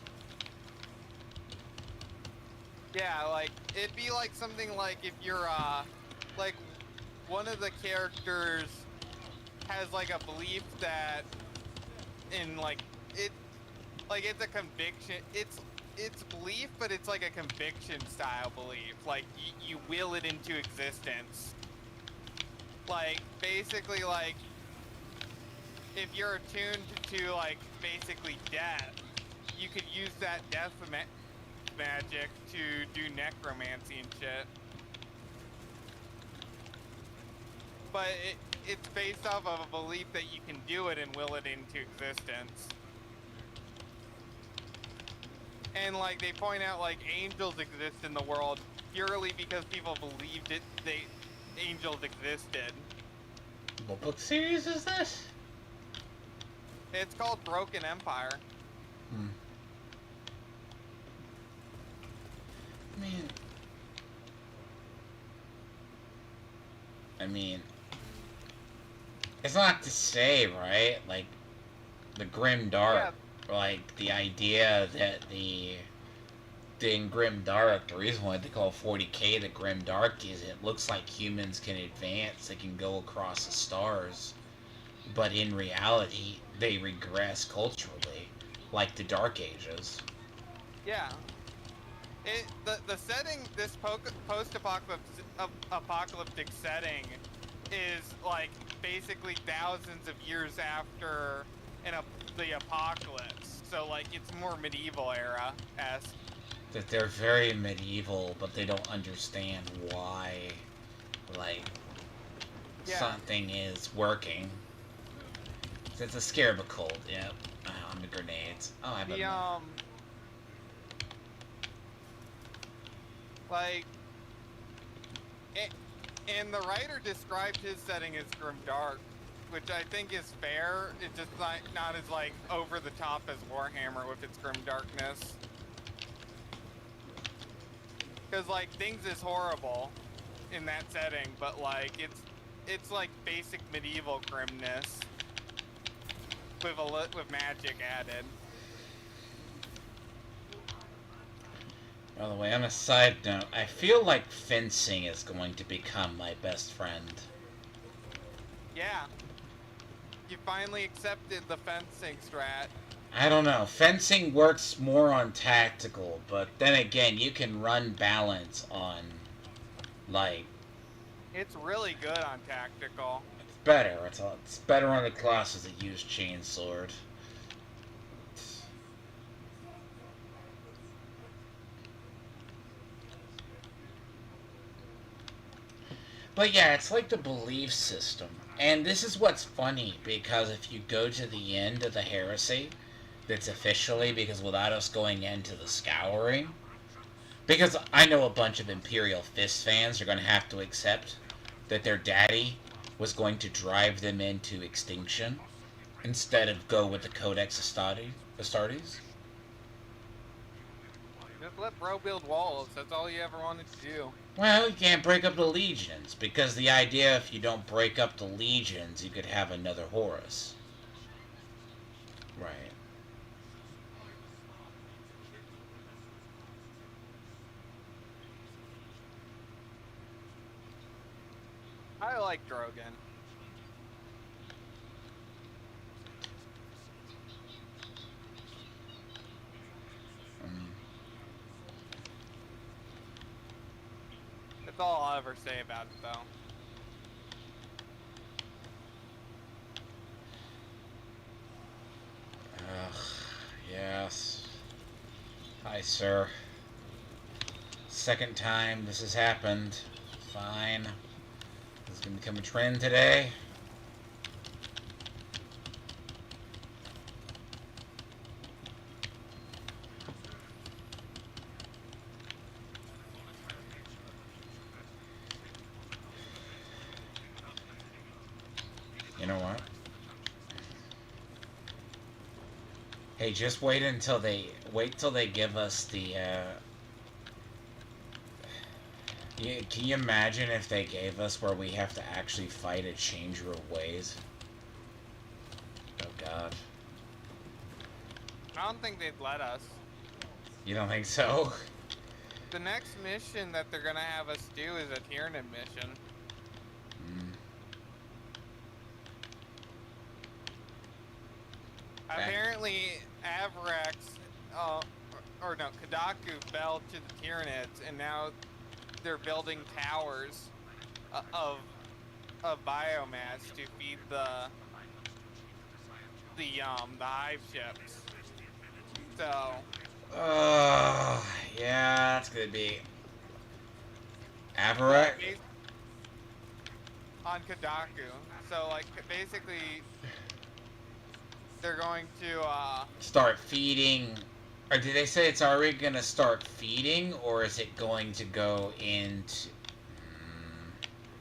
Yeah, like, it'd be like something like if you're, like, one of the characters has, like, a belief that, in, like, it's a conviction, it's belief, but it's like a conviction-style belief. Like, you will it into existence. Like, basically, like, if you're attuned to, like, basically death, you could use that death magic to do necromancy and shit. But it's based off of a belief that you can do it and will it into existence. And, like, they point out, like, angels exist in the world purely because people believed angels existed. What book series is this? It's called Broken Empire. I mean, it's not to say, right? Like, the Grim Dark, like, the idea that in Grim Dark, the reason why they call 40K the Grim Dark is it looks like humans can advance, they can go across the stars, but in reality, they regress culturally, like the Dark Ages. Yeah. The setting, this post-apocalyptic setting, is like basically thousands of years after the apocalypse. So like it's more medieval era-esque. That they're very medieval, but they don't understand why, like, something is working. It's a Scarabacult, yep. The grenades. Oh, I bet. Like, and the writer described his setting as grimdark, which I think is fair. It's just not as like over the top as Warhammer with its grimdarkness. Because like things is horrible in that setting, but like it's like basic medieval grimness with magic added. By the way, on a side note, I feel like fencing is going to become my best friend. Yeah. You finally accepted the fencing strat. I don't know. Fencing works more on tactical, but then again, you can run balance on, like... It's really good on tactical. It's better. It's better on the classes that use Chainsword. But yeah, it's like the belief system. And this is what's funny, because if you go to the end of the heresy, that's officially, because without us going into the scouring, because I know a bunch of Imperial Fist fans are going to have to accept that their daddy was going to drive them into extinction, instead of go with the Codex Astartes. Just let bro build walls. That's all you ever wanted to do. Well, you can't break up the legions, because the idea if you don't break up the legions, you could have another Horus. Right. I like Drogon. That's all I'll ever say about it, though. Ugh, yes. Hi, sir. Second time this has happened. Fine. This is going to become a trend today. You know what? Hey, just wait till they give us the can you imagine if they gave us where we have to actually fight a changer of ways? Oh god. I don't think they'd let us. You don't think so? The next mission that they're gonna have us do is a Tyrannid mission. Apparently, Avrax, or no, Kadaku fell to the Tyranids, and now they're building towers of biomass to feed the hive ships. So. Yeah, that's gonna be Avarax on Kadaku. So like basically. They're going to start feeding, or did they say it's already going to start feeding, or is it going to go into...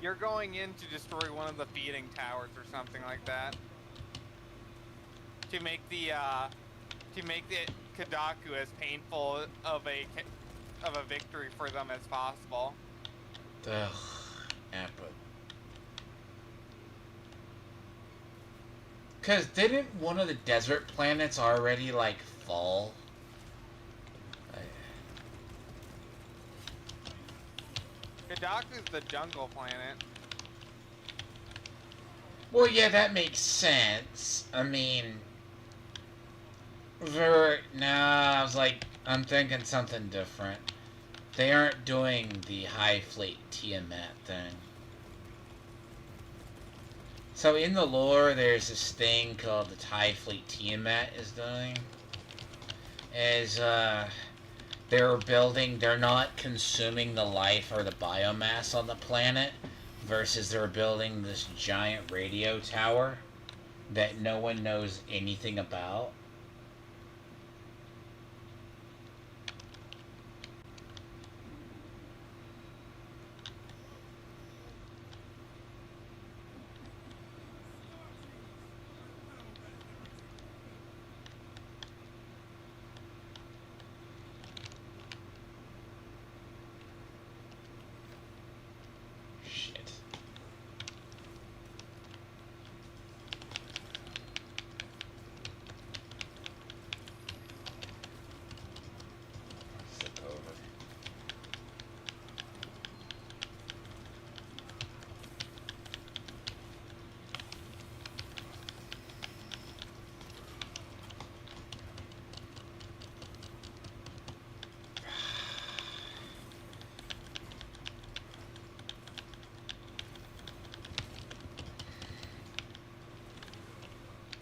You're going in to destroy one of the feeding towers or something like that. To make the Kadaku as painful of a victory for them as possible. Ugh, Appa. Because didn't one of the desert planets already, like, fall? Kadaku's the jungle planet. Well, yeah, that makes sense. I mean... I was like, I'm thinking something different. They aren't doing the High Fleet Tiamat thing. So in the lore, there's this thing called the TIE Fleet Tiamat is doing. They're not consuming the life or the biomass on the planet, versus they're building this giant radio tower that no one knows anything about.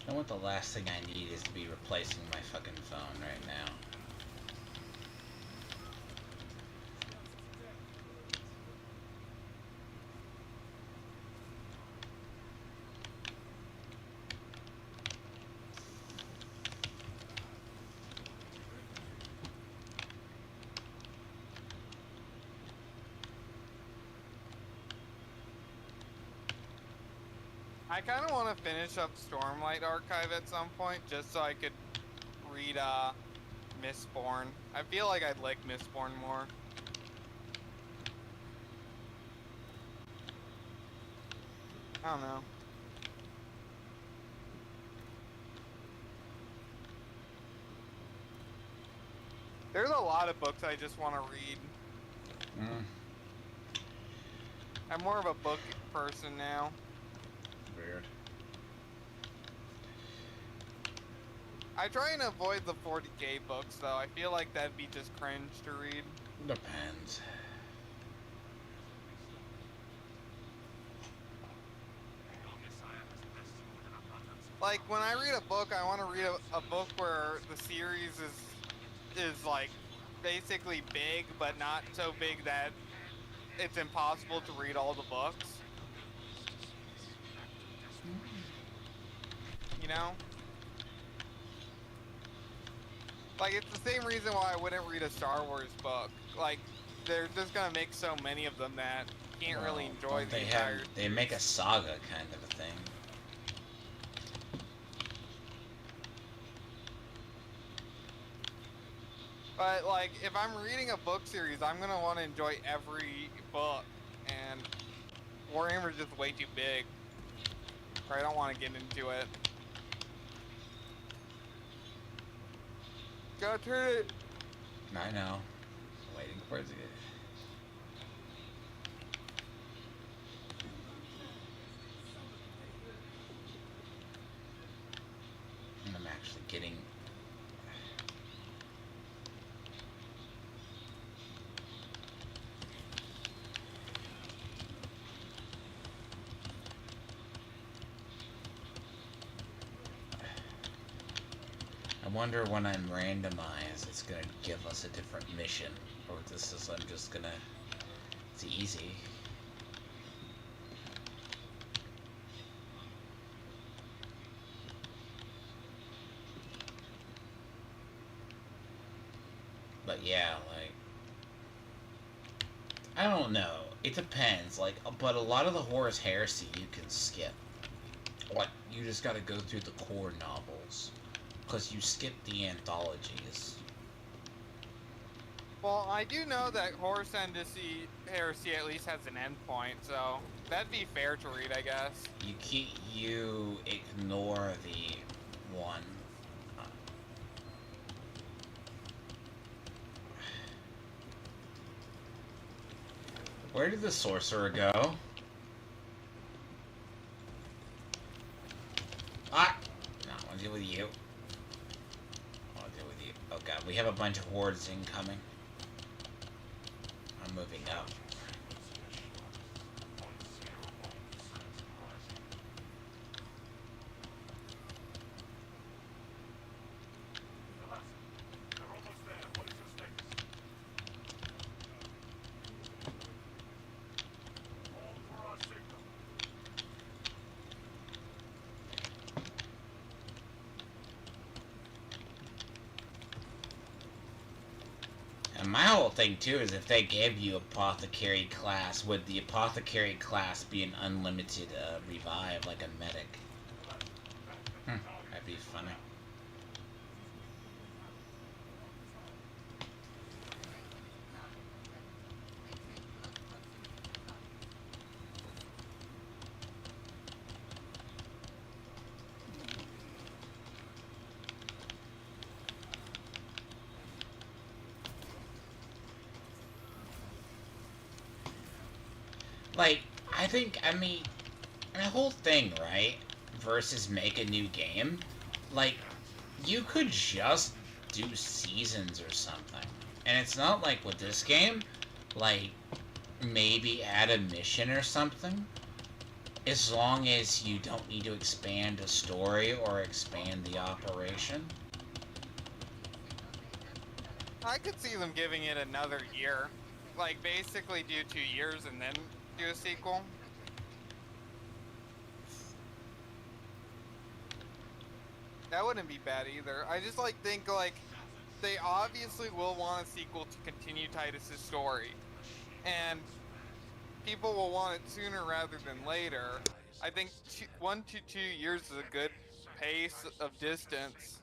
know what the last thing I need is to be replacing my fucking phone right now. I kind of want to finish up Stormlight Archive at some point, just so I could read Mistborn. I feel like I'd like Mistborn more. I don't know. There's a lot of books I just want to read. I'm more of a book person now. Weird. I try and avoid the 40k books, though. I feel like that'd be just cringe to read. Depends. Like, when I read a book, I want to read a book where the series is like basically big, but not so big that it's impossible to read all the books. You know? Like, it's the same reason why I wouldn't read a Star Wars book. Like, they're just gonna make so many of them that you can't really enjoy the entire... They make a saga kind of a thing. But, like, if I'm reading a book series, I'm gonna want to enjoy every book, and Warhammer's just way too big. Or I don't want to get into it. Gotta turn it! I know. Waiting for it to get... I'm actually getting... I wonder when I'm randomized, it's gonna give us a different mission, or this is I'm just gonna. It's easy. But yeah, like I don't know. It depends. Like, but a lot of the Horus Heresy you can skip. Like, you just gotta go through the core novels. Because you skip the anthologies. Well, I do know that Horus Heresy at least has an endpoint, so that'd be fair to read, I guess. You ignore the one. Where did the sorcerer go? Ah! No, I want to deal with you. Oh god, we have a bunch of hordes incoming. I'm moving up. And my whole thing too is if they gave you apothecary class, would the apothecary class be an unlimited revive like a medic? That'd be funny. Like, I mean, the whole thing, right, versus make a new game, like, you could just do seasons or something. And it's not like with this game, like, maybe add a mission or something. As long as you don't need to expand a story or expand the operation. I could see them giving it another year. Like, basically do 2 years and then do a sequel. That wouldn't be bad either. I just, like, think, like, they obviously will want a sequel to continue Titus's story. And people will want it sooner rather than later. I think 1 to 2 years is a good pace of distance.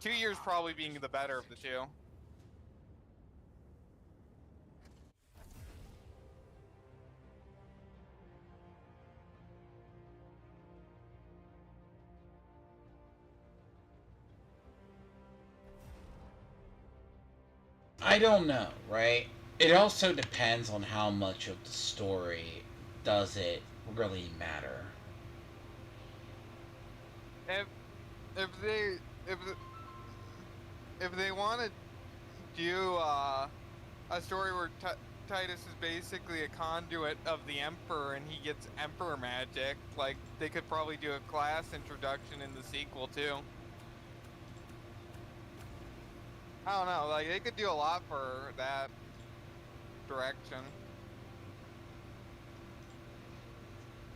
2 years probably being the better of the two. I don't know, right? It also depends on how much of the story does it really matter. If if they if if they want to do a story where Titus is basically a conduit of the Emperor and he gets Emperor magic, like, they could probably do a class introduction in the sequel too. I don't know, like, they could do a lot for that direction.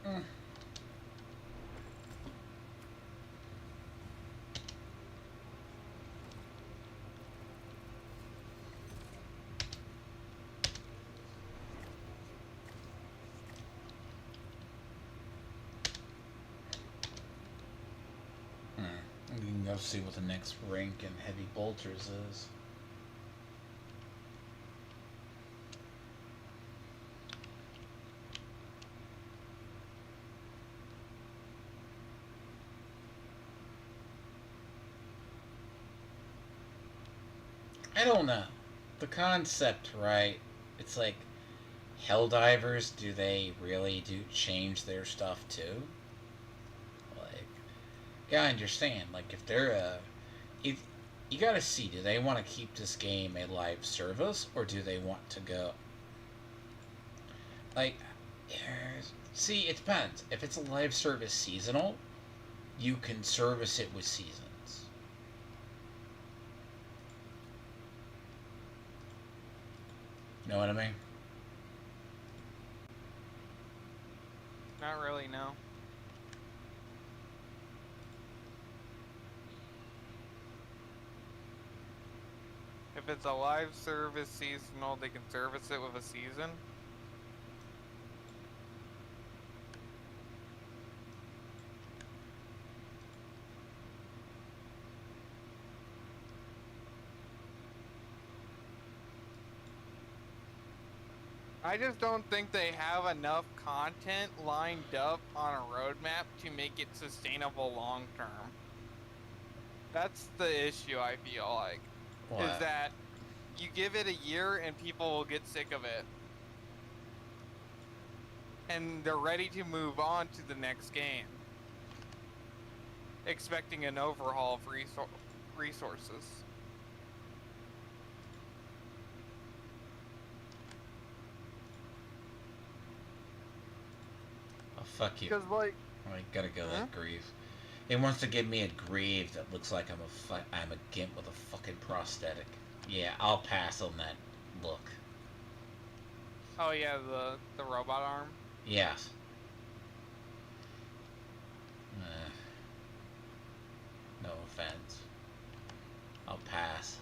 Mm. We can go see what the next rank in heavy bolters is. I don't know. The concept, right? It's like Helldivers, do they really do change their stuff too? Like, yeah, I understand. Like, if they're if you gotta see, do they want to keep this game a live service or do they want to go like? See, it depends. If it's a live service seasonal, you can service it with seasons. You know what I mean? Not really, no. If it's a live service seasonal, they can service it with a season. I just don't think they have enough content lined up on a roadmap to make it sustainable long term. That's the issue, I feel like. What? Is that you give it a year and people will get sick of it. And they're ready to move on to the next game, expecting an overhaul of resources. Oh, fuck you. Because, like, I gotta go that grieve. It wants to give me a grieve that looks like I'm a gimp with a fucking prosthetic. Yeah, I'll pass on that look. oh yeah, the robot arm. Yes. No offense. I'll pass.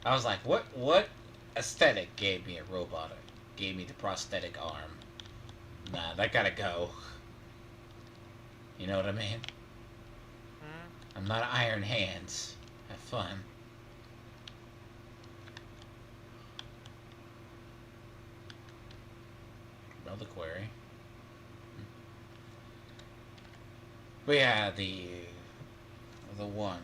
I was like, what aesthetic gave me a robot? Gave me the prosthetic arm. Nah, that gotta go. You know what I mean? I'm not Iron Hands. Have fun. Reliquary. But yeah, the one.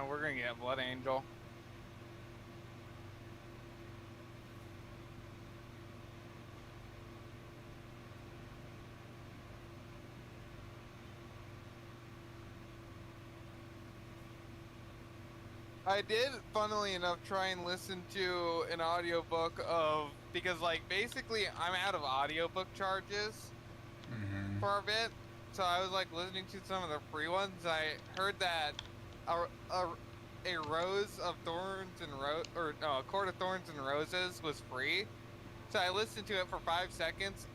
we're gonna get Blood Angel. I did, funnily enough, try and listen to an audiobook of, because like basically I'm out of audiobook charges Mm-hmm. for a bit, so I was like listening to some of the free ones. I heard that a rose of thorns and a court of thorns and roses was free, so I listened to it for 5 seconds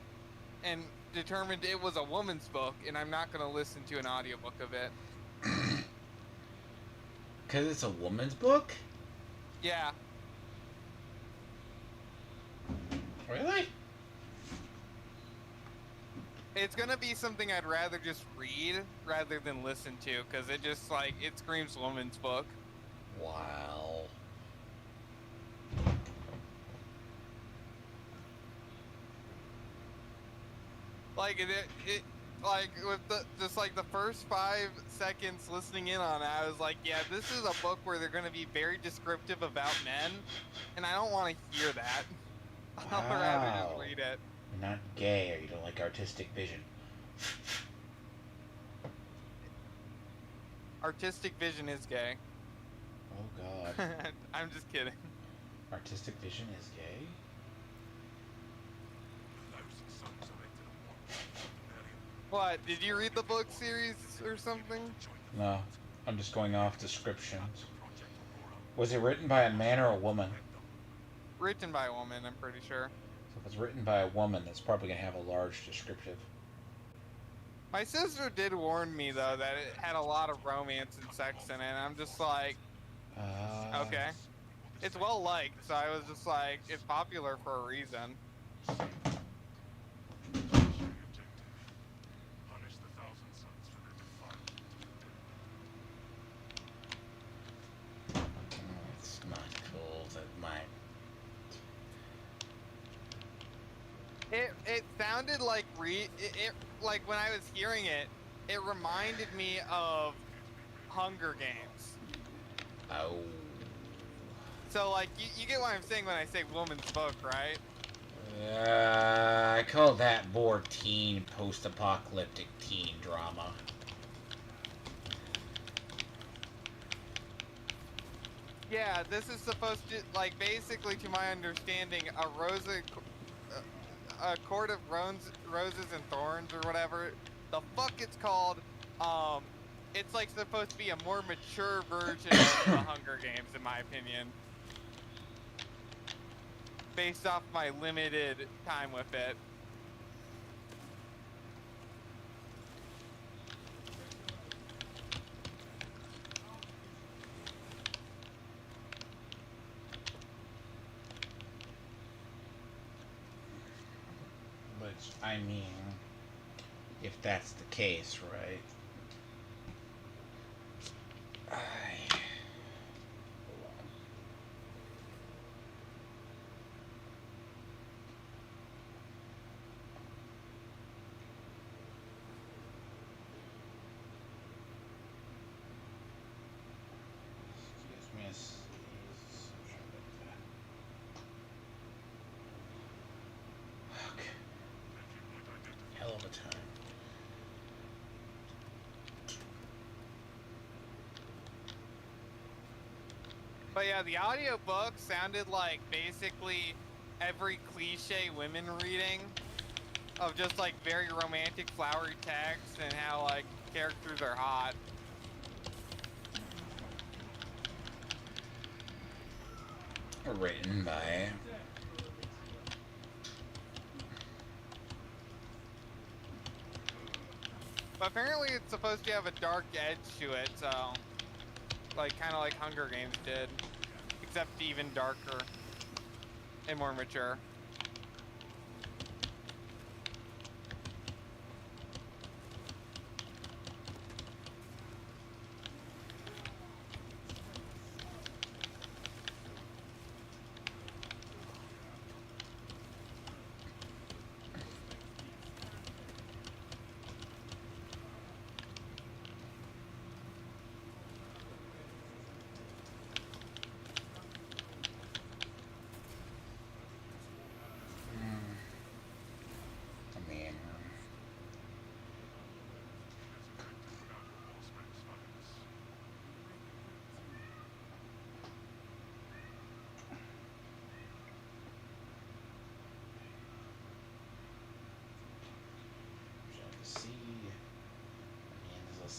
and determined it was a woman's book, and I'm not gonna listen to an audiobook of it. Because it's a woman's book? Yeah. Really? It's gonna be something I'd rather just read rather than listen to, because it just like it screams woman's book. Wow. Like it like with just like the first 5 seconds listening in on it, I was like, yeah, this is a book where they're gonna be very descriptive about men, and I don't want to hear that. I'd rather just read it. You're not gay, or you don't like artistic vision. Artistic vision is gay. Oh god. I'm just kidding. Artistic vision is gay? What? Did you read the book series or something? No. I'm just going off descriptions. Was it written by a man or a woman? Written by a woman, I'm pretty sure. So if it's written by a woman, it's probably going to have a large descriptive. My sister did warn me, though, that it had a lot of romance and sex in it, and I'm just like, okay. It's well liked, so I was just like, it's popular for a reason. It's not cool. That might. It sounded like like when I was hearing it, it reminded me of Hunger Games. Oh. So like you get what I'm saying when I say woman's book, right? I call that more teen, post-apocalyptic teen drama. Yeah, this is supposed to, like, basically, to my understanding, a court of roses and thorns or whatever the fuck it's called. It's like supposed to be a more mature version of the Hunger Games, in my opinion, based off my limited time with it. Which, I mean, if that's the case, right? Excuse me a sneeze. Okay. Hell of a time. But yeah, the audiobook sounded like basically every cliche women reading of just like very romantic flowery text and how like characters are hot. Written by. But apparently it's supposed to have a dark edge to it, so like kind of like Hunger Games did, except even darker and more mature.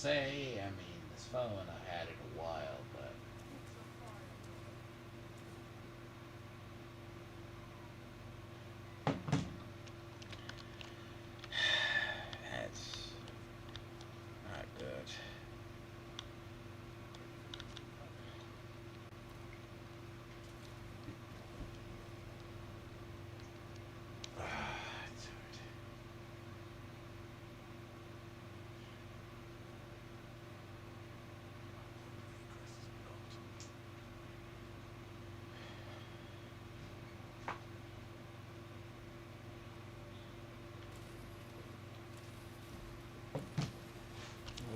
say, I mean, this phone, I've had it a while, but that's not good. It's hard.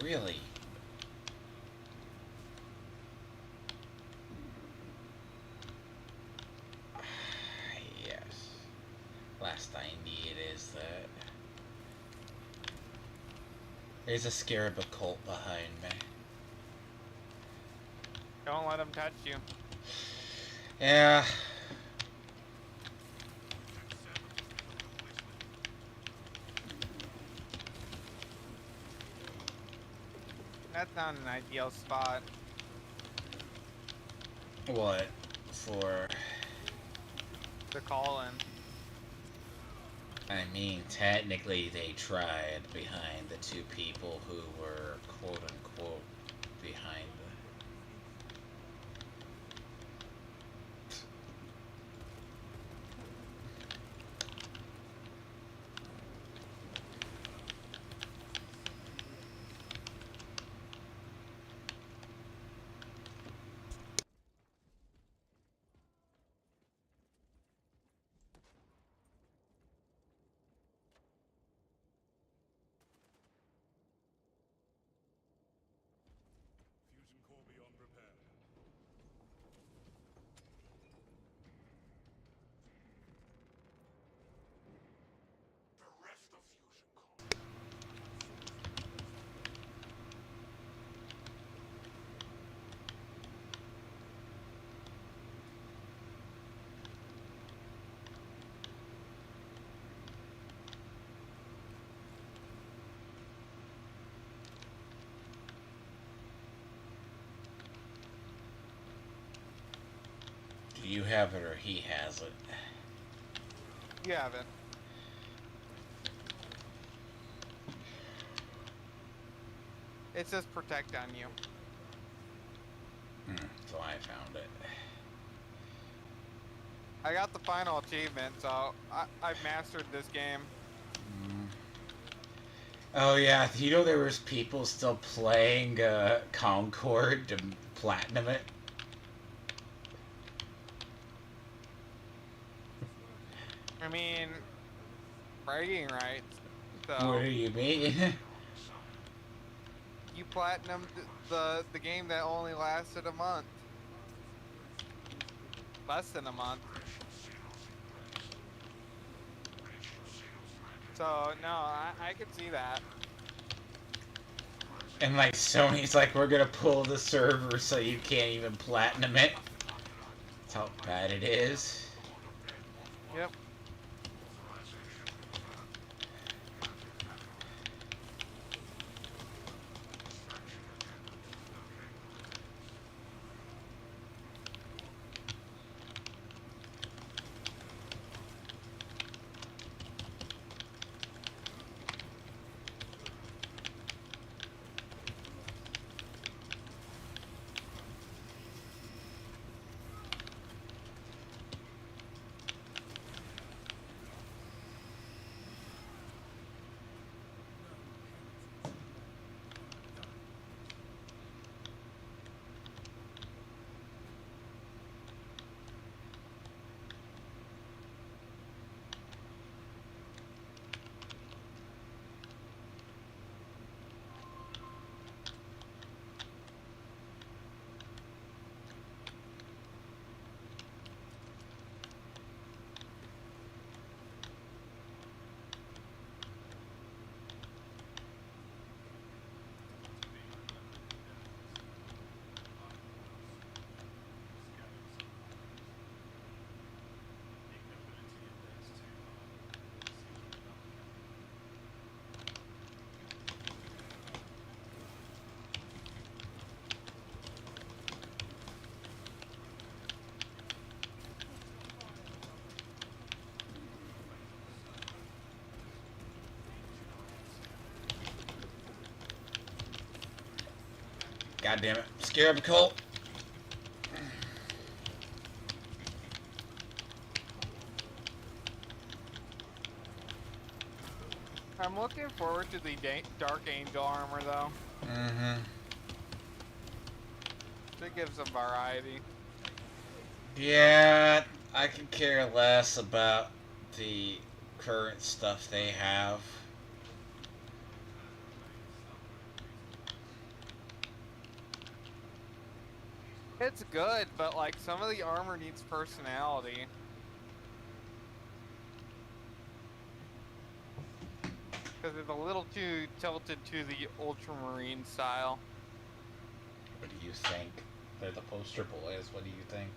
Really? Yes. Last I need is that there's a scarab occult behind me. Don't let him touch you. Yeah. That's not an ideal spot. What? For. To call in. I mean, technically they tried behind the two people who were quote unquote behind the. Fusion core beyond repair. Bereft of fusion core. Do you have it or he has it? You have it. It says protect on you. So I found it. I got the final achievement, so I've mastered this game. Oh yeah, you know there was people still playing Concord to platinum it? I mean, bragging rights. What So do you mean? you platinumed the game that only lasted a month. Less than a month. So no, I could see that. And like Sony's like, we're gonna pull the server so you can't even platinum it. That's how bad it is. Yep. God damn it. Scarab Colt. I'm looking forward to the Dark Angel armor though. Mm-hmm. To give some variety. Yeah, I could care less about the current stuff they have. It's good, but like some of the armor needs personality. Because it's a little too tilted to the ultramarine style. What do you think? They're the poster boys. What do you think?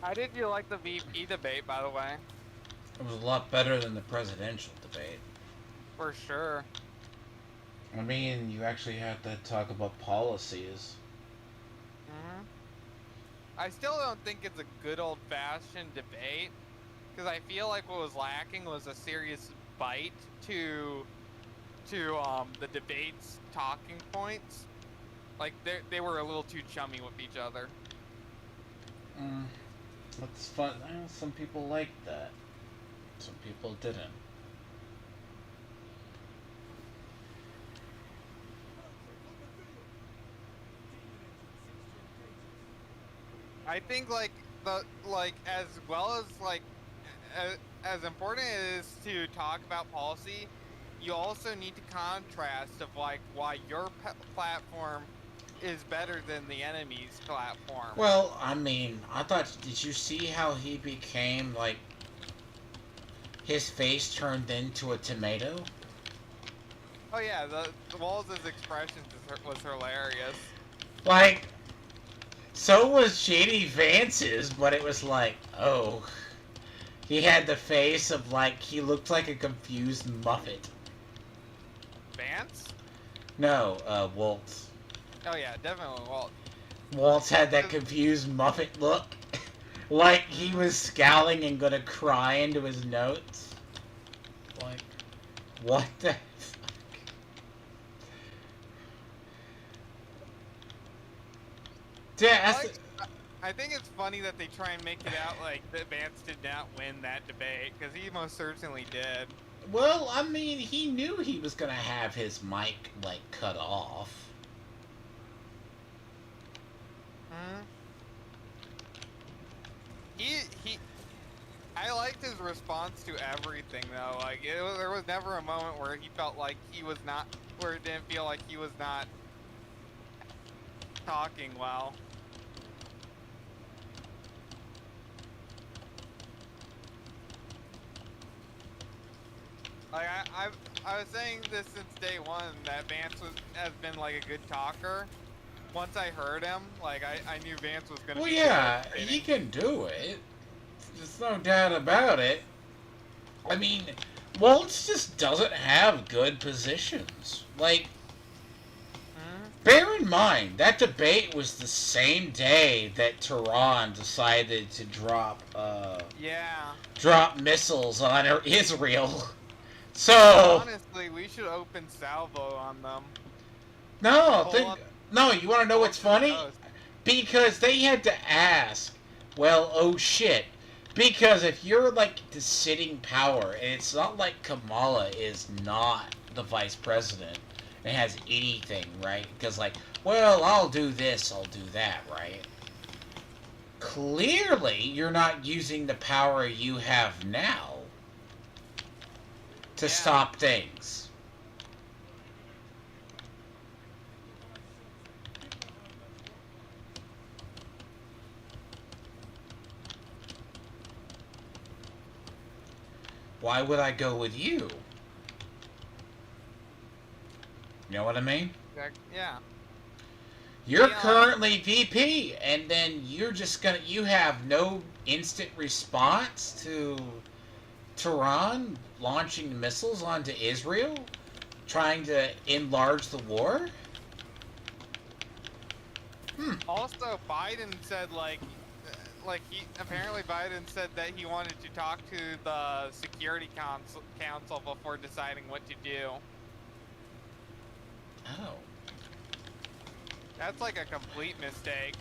How did you like the VP debate, by the way? It was a lot better than the presidential debate. For sure. I mean, you actually had to talk about policies. Hmm. I still don't think it's a good old-fashioned debate, because I feel like what was lacking was a serious bite to the debate's talking points. Like they were a little too chummy with each other. That's fun. Some people liked that. Some people didn't. I think like as well as as important it is to talk about policy, you also need to contrast of like why your platform is better than the enemy's platform. Well, I mean, I thought. Did you see how he became like? His face turned into a tomato. Oh yeah, the Walls' expressions was hilarious. Like, so was JD Vance's, but it was like, oh, he had the face of like he looked like a confused Muppet. Vance? No, Waltz. Oh yeah, definitely Walt. Waltz had that confused Muppet look. Like he was scowling and gonna cry into his notes. Like, what the fuck? Yeah, I think it's funny that they try and make it out like that Vance did not win that debate, because he most certainly did. well, I mean, he knew he was gonna have his mic, like, cut off. Hmm. I liked his response to everything though. Like there was never a moment where he felt like he was not, where it didn't feel like he was not talking well. Like I was saying this since day one that Vance has been like a good talker. Once I heard him, like I knew Vance was gonna Well, be yeah, good at he debating. can do it. There's no doubt about it. I mean, Waltz just doesn't have good positions. Like, Mhm. Bear in mind, that debate was the same day that Tehran decided to Yeah. drop missiles on Israel. So, Honestly, we should open salvo on them. no, Pull up no, you want to know what's to the funny? coast. Because they had to ask, well, oh shit. Because if you're like the sitting power, and it's not like Kamala is not the vice president and has anything, right? Because, like, well, I'll do this, I'll do that, right? Clearly, you're not using the power you have now to Yeah. stop things. Why would I go with you? You know what I mean? Yeah. You're Yeah. currently VP, and then you have no instant response to Tehran launching missiles onto Israel, trying to enlarge the war? Also, Biden said apparently Biden said that he wanted to talk to the Security Council before deciding what to do. Oh. That's like a complete mistake.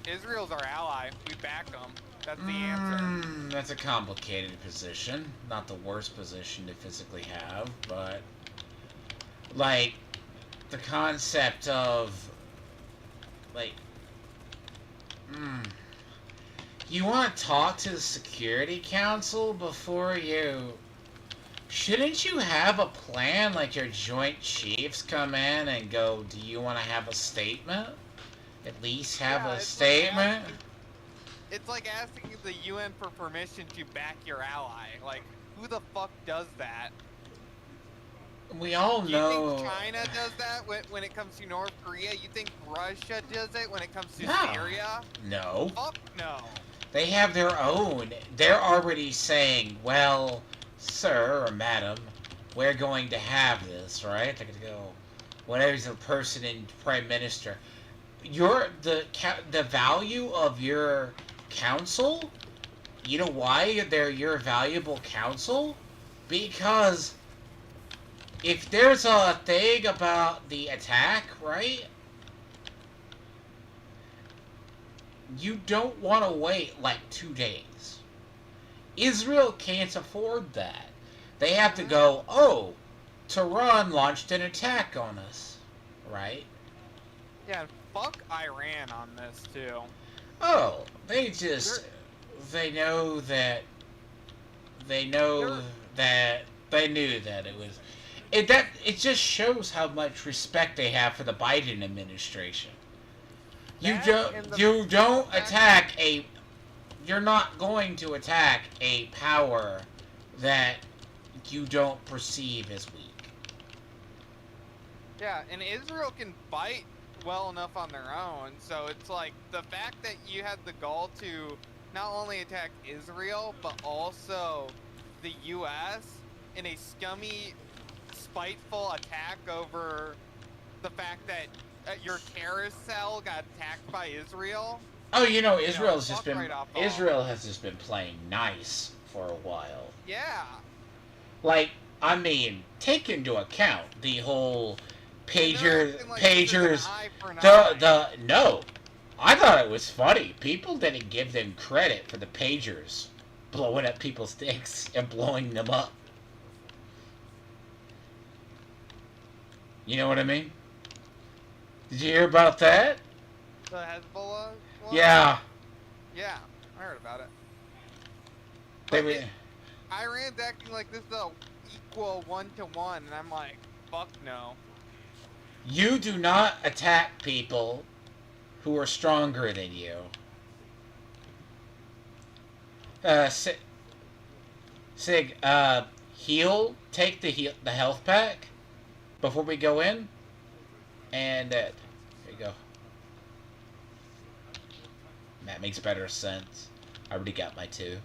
Israel's our ally. We back them. That's the answer. That's a complicated position. Not the worst position to physically have, but like the concept of like you want to talk to the Security Council before you. Shouldn't you have a plan, like your Joint Chiefs come in and go, do you want to have a statement? At least have Yeah, a it's statement? It's like asking the UN for permission to back your ally. Like, who the fuck does that? We all You know. think China does that when it comes to North Korea? You think Russia does it when it comes to No. Syria? No. Fuck no. They have their own. They're already saying, well, sir or madam, we're going to have this, right? They're going to go, whatever's the person in prime minister. The value of your council, you know why they're your valuable council? Because if there's a thing about the attack, right? You don't want to wait like 2 days. Israel can't afford that. They have to go, oh, Tehran launched an attack on us, right? Yeah, fuck Iran on this too. Oh, they just, they know that, they know that, they knew that it was, it just shows how much respect they have for the Biden administration. You don't attack a, you're not going to attack a power that you don't perceive as weak. Yeah, and Israel can fight well enough on their own, so it's like the fact that you had the gall to not only attack Israel, but also the US in a scummy, spiteful attack over the fact that your terrorist cell got attacked by Israel. Oh, you know, Israel has just been playing nice for a while. Yeah. Like, I mean, take into account the whole pagers. No, I thought it was funny. People didn't give them credit for the pagers blowing up people's dicks and blowing them up. You know what I mean? Did you hear about that? The Hezbollah one? Yeah. Yeah, I heard about it. Iran's acting like this is a equal 1-to-1, and I'm like, fuck no. You do not attack people who are stronger than you. Sig, heal. Take the health pack before we go in, and there you go. That makes better sense. I already got my 2.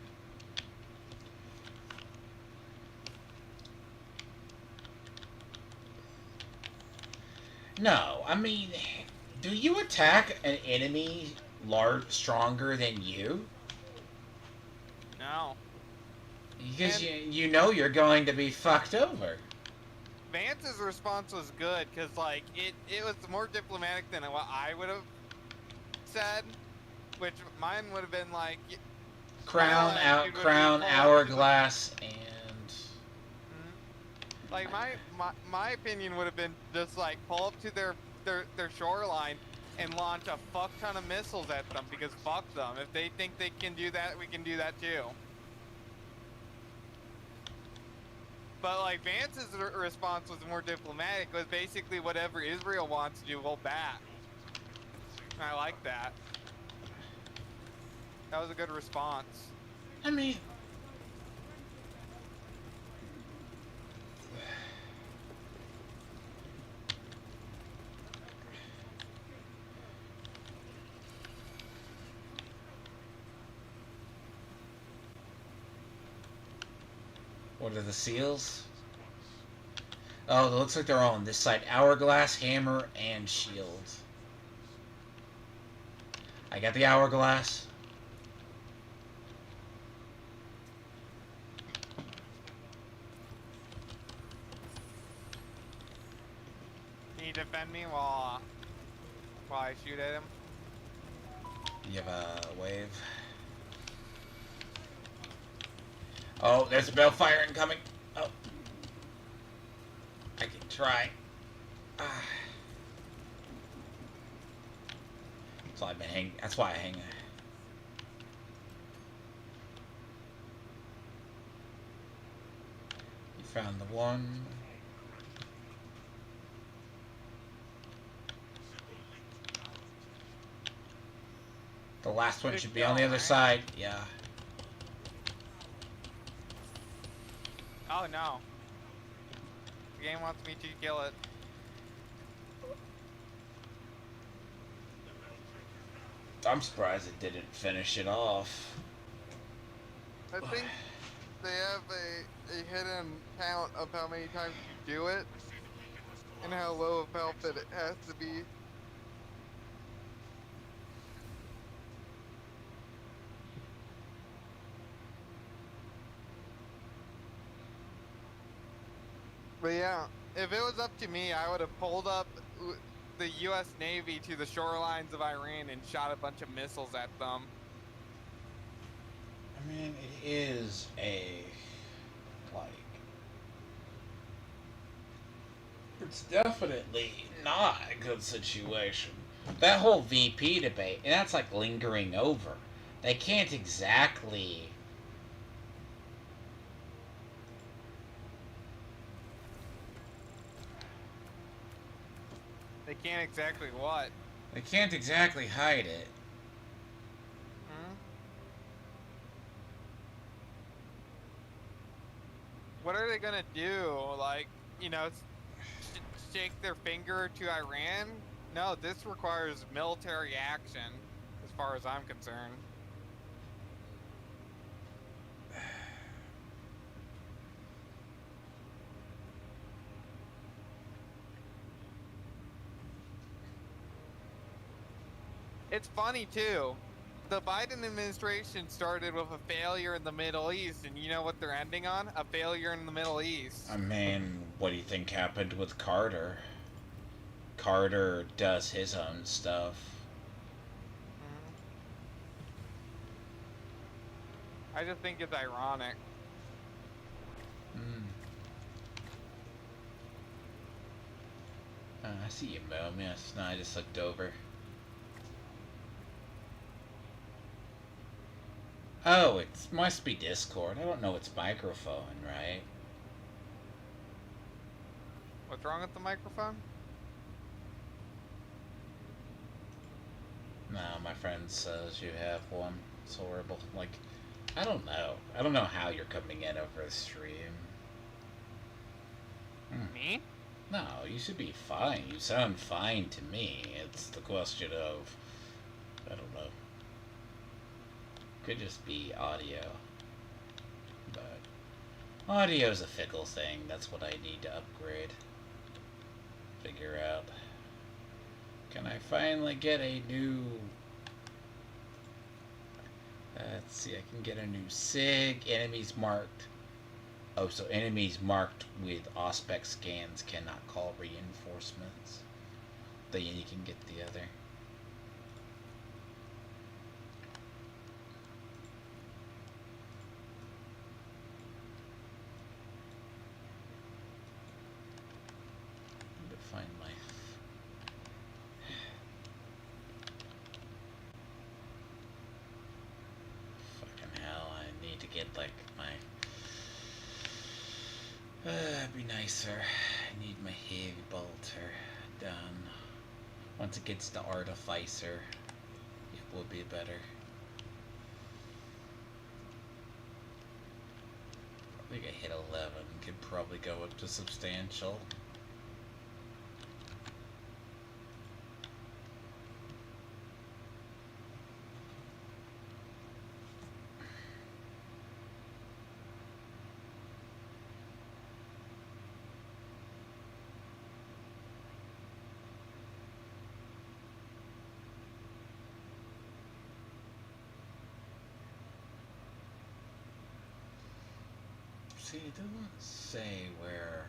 No, I mean, do you attack an enemy stronger than you? No. Because And you know you're going to be fucked over. Vance's response was good because like it was more diplomatic than what I would have said, which mine would have been like, my whole attitude would be Crown, pull up to the. hourglass, and Mhm. Like my opinion would have been just like pull up to their shoreline and launch a fuck ton of missiles at them because fuck them. If they think they can do that, we can do that too. But like Vance's response was more diplomatic. It was basically whatever Israel wants to do, we'll back. And I like that. That was a good response. I mean, what are the seals? Oh, it looks like they're all on this side. Hourglass, hammer, and shield. I got the hourglass. Can you defend me while I shoot at him? You have a wave. Oh, there's a bellfire incoming. Oh. I can try. So I've been hanging. That's why I hang. You found the one. The last one should be on the other side. Yeah. Oh no. The game wants me to kill it. I'm surprised it didn't finish it off. I think they have a hidden count of how many times you do it and how low of health that it has to be. But yeah, if it was up to me, I would have pulled up the U.S. Navy to the shorelines of Iran and shot a bunch of missiles at them. I mean, it is a, like, it's definitely not a good situation. That whole VP debate, and that's like lingering over. They can't exactly. They can't exactly what? They can't exactly hide it. Hmm? What are they gonna do? Like, you know, shake their finger to Iran? No, this requires military action, as far as I'm concerned. It's funny too. The Biden administration started with a failure in the Middle East, and you know what they're ending on? A failure in the Middle East. I mean, what do you think happened with Carter? Carter does his own stuff. I just think it's ironic. I see you, Mo. Yes, no, I just looked over. Oh, it must be Discord. I don't know it's microphone, right? What's wrong with the microphone? No, my friend says you have one. It's horrible. Like, I don't know. I don't know how you're coming in over the stream. Me? No, you should be fine. You sound fine to me. It's the question of, I don't know. Could just be audio. But audio's a fickle thing. That's what I need to upgrade. Figure out. Can I finally get a new... let's see, I can get a new SIG. Enemies marked... Oh, so enemies marked with Auspex scans cannot call reinforcements. Then you can get the other. Need to find my... Fucking hell, I need to get like my... that'd be nicer. I need my heavy bolter done. Once it gets to Artificer, it will be better. I think I hit 11. Could probably go up to Substantial. See, it doesn't say where.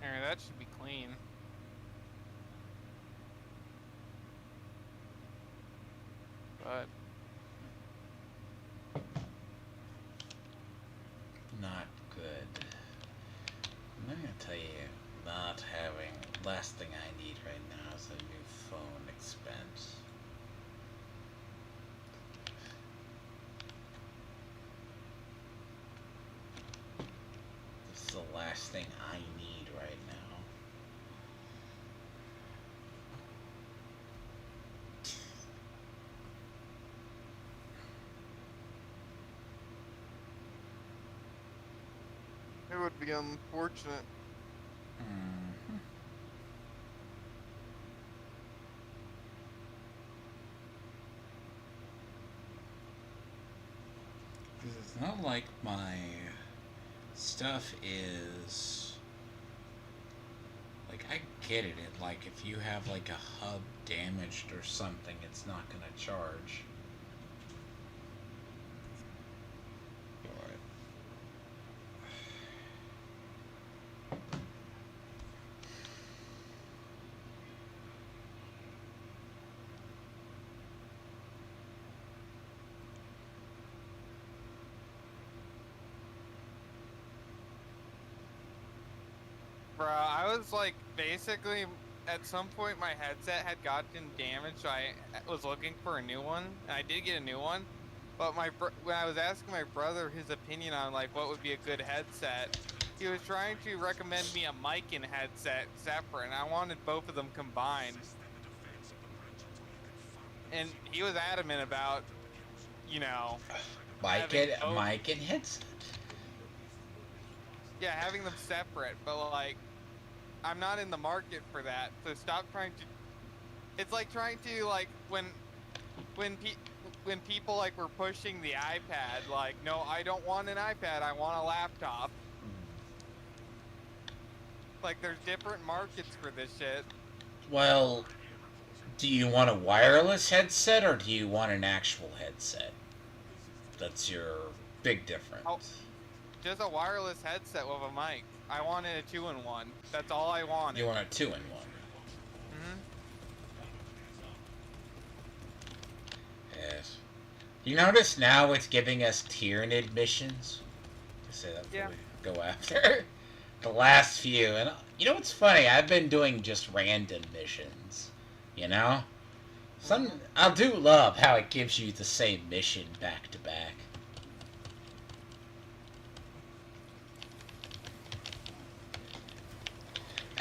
Alright, that should be clean. But Not good. I'm gonna tell you, not having... Last thing I need right now is a new phone expense. This is the last thing I need right now. it would be unfortunate. Mm-hmm. It's not like my stuff is like, I get it. Like if you have like a hub damaged or something, it's not gonna charge. Alright. Bro, I was like, basically, at some point my headset had gotten damaged, so I was looking for a new one, and I did get a new one. But when I was asking my brother his opinion on like what would be a good headset, he was trying to recommend me a mic and headset separate, and I wanted both of them combined. And he was adamant about, you know, Mic and headset. yeah, having them separate, but like, I'm not in the market for that, so stop trying to... It's like trying to, like, when people, like, were pushing the iPad, like, no, I don't want an iPad, I want a laptop. Like, there's different markets for this shit. Well, do you want a wireless headset or do you want an actual headset? That's your big difference. Oh, just a wireless headset with a mic. I wanted a 2-in-1. That's all I wanted. You want a 2-in-1. Mm-hmm. Yes. You notice now it's giving us Tyranid missions? To say that Yeah. we go after. The last few. And you know what's funny? I've been doing just random missions. You know? I do love how it gives you the same mission back to back.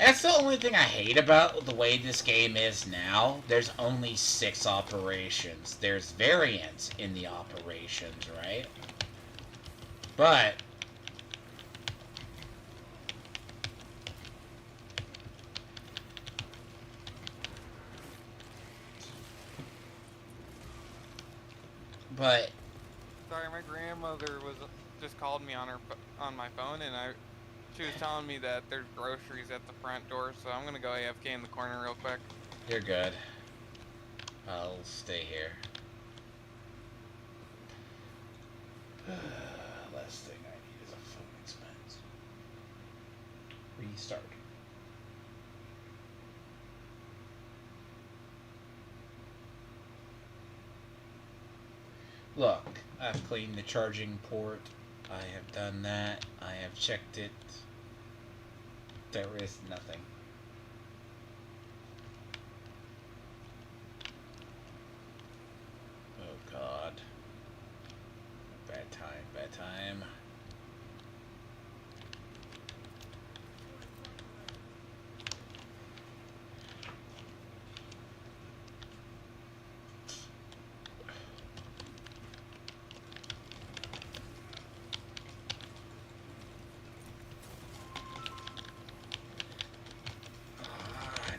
That's the only thing I hate about the way this game is now. There's only 6 operations. There's variants in the operations, right? But but Sorry, my grandmother was just called me on on my phone, and she was telling me that there's groceries at the front door, so I'm gonna go AFK in the corner real quick. you're good. I'll stay here. Last thing I need is a phone expense. Restart. Look, I've cleaned the charging port. I have done that. I have checked it. There is nothing. Oh God. Bad time, bad time.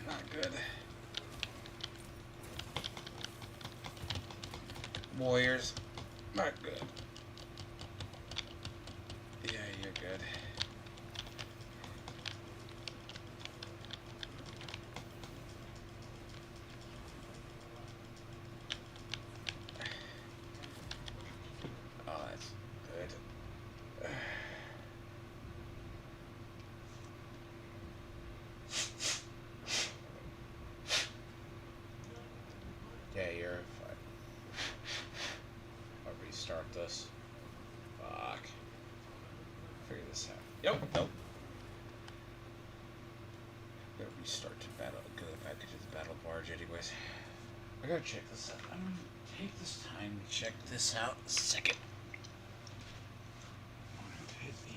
Not good. Warriors, not good. Yeah, you're good. Oh, that's good. Yeah, you're fine. I'll restart this. Fuck. Figure this out. Nope. Gotta restart to battle. Go back to the battle barge, anyways. I gotta check this out. I'm gonna take this time to check this out a second. Hit the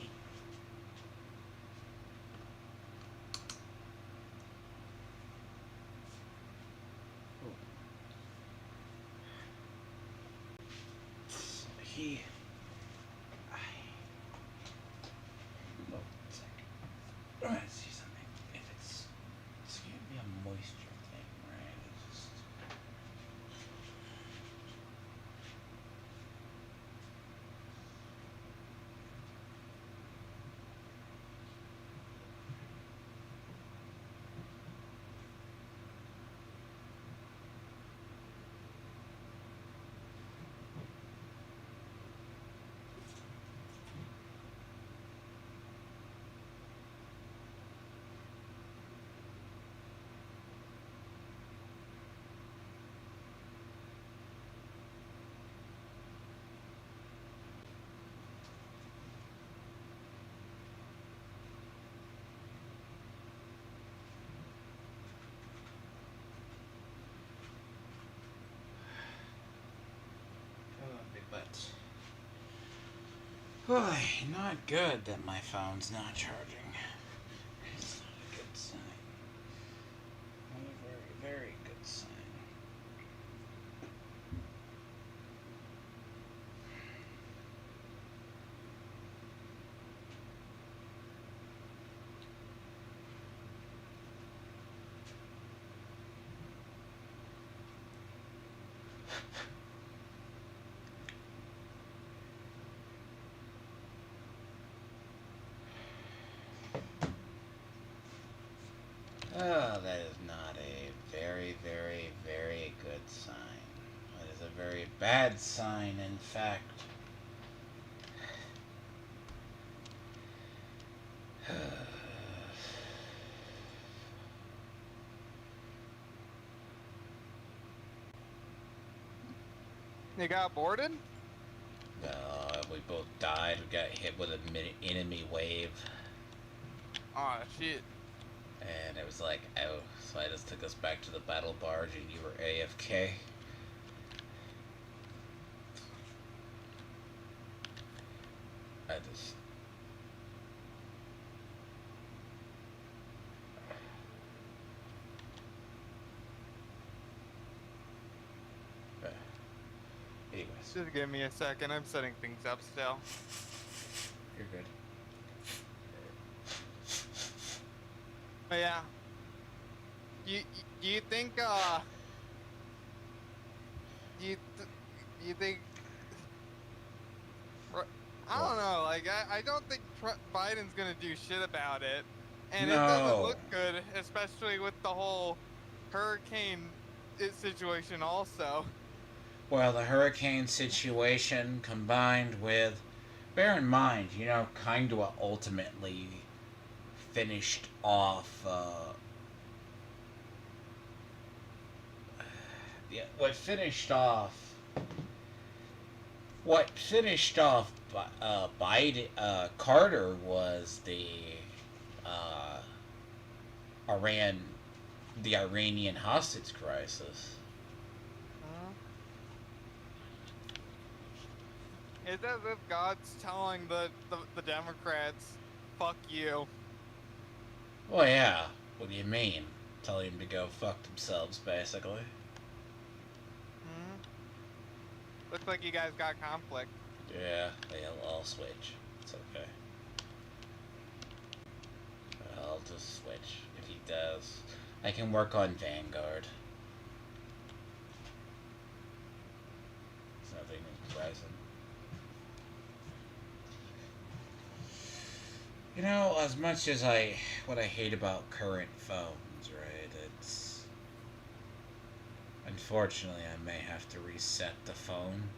he. Well, it's like, alright, see something. If it's gonna be a moisture thing, right? It's just. Boy, not good that my phone's not charging. It's not a good sign. Not a very, very good sign. Oh, that is not a very, very, very good sign. That is a very bad sign, in fact. They got boarded? We both died. We got hit with an enemy wave. Aw, shit. And it was like, oh, so I just took us back to the battle barge and you were AFK. I just... Just give me a second. I'm setting things up still. You're good. But yeah. Do you think do you think I don't know, like I don't think Biden's gonna do shit about it, and it doesn't look No. good, especially with the whole hurricane situation also. Well, the hurricane situation combined with, bear in mind, kind of what ultimately finished off. Yeah, What finished off Biden, Carter was uh, Iran, the Iranian hostage crisis. Mhm. It's as if God's telling the Democrats, "Fuck you." Well, yeah. What do you mean? Telling them to go fuck themselves, basically. Mhm. Looks like you guys got conflict. Yeah, I'll switch. It's okay. I'll just switch if he does. I can work on Vanguard. It's nothing present. As much as what I hate about current phones, right? It's unfortunately I may have to reset the phone.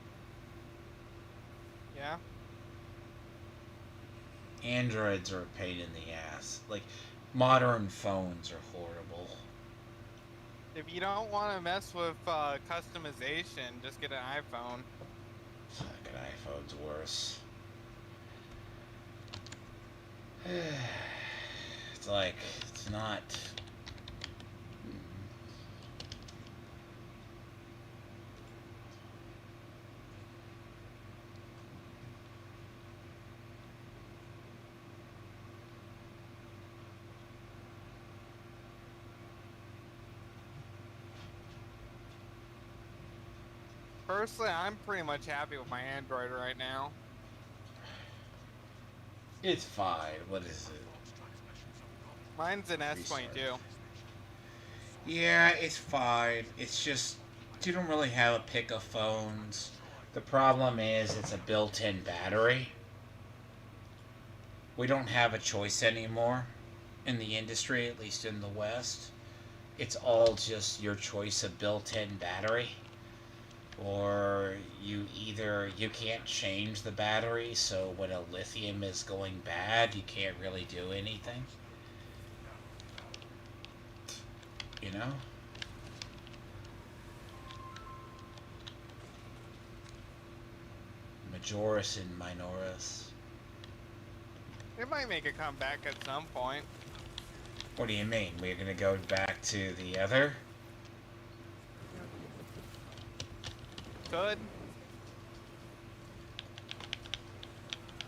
Yeah. Androids are a pain in the ass. Like, modern phones are horrible. If you don't want to mess with customization, just get an iPhone. Fucking iPhone's worse. It's like, it's not. Personally, I'm pretty much happy with my Android right now. It's fine. What is it? Mine's an Restart. S22. Yeah, it's fine. It's just you don't really have a pick of phones. The problem is it's a built-in battery. We don't have a choice anymore in the industry, at least in the West. It's all just your choice of built-in battery, or you can't change the battery, so when a lithium is going bad, you can't really do anything. You know? Majoris and Minoris. It might make a comeback at some point. What do you mean? We're gonna go back to the other? Could.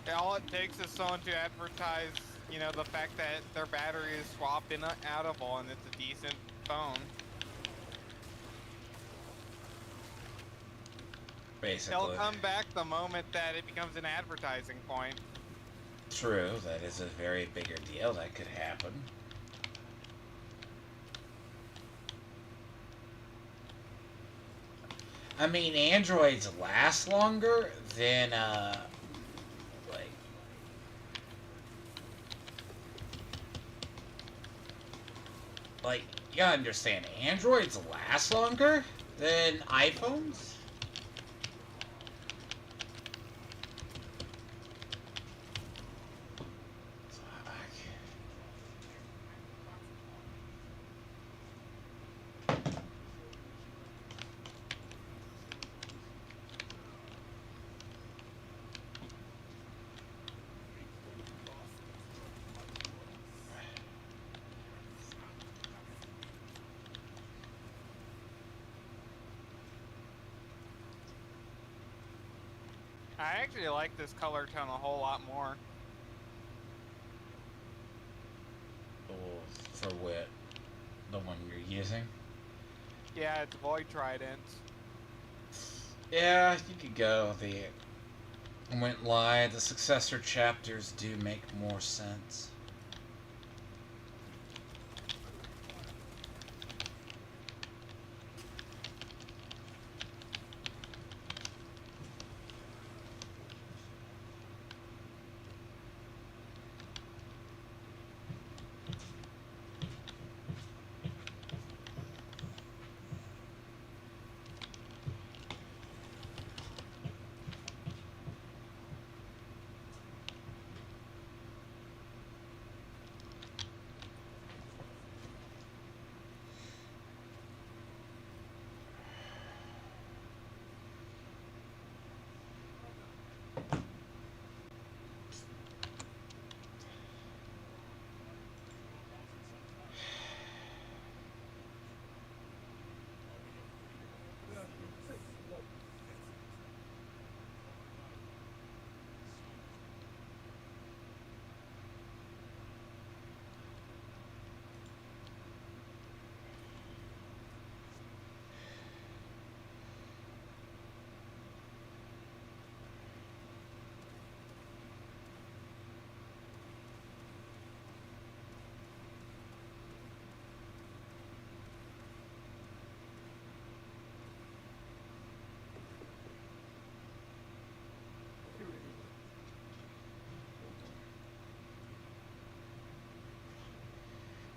Yeah, all it takes is someone to advertise, the fact that their battery is swap outable and it's a decent phone. Basically. They'll come back the moment that it becomes an advertising point. True, that is a very bigger deal. That could happen. I mean, androids last longer than, like, you understand, androids last longer than iPhones? I actually like this color tone a whole lot more. Oh, for what? The one you're using? Yeah, it's Void Trident. Yeah, you could go. The went live. The successor chapters do make more sense.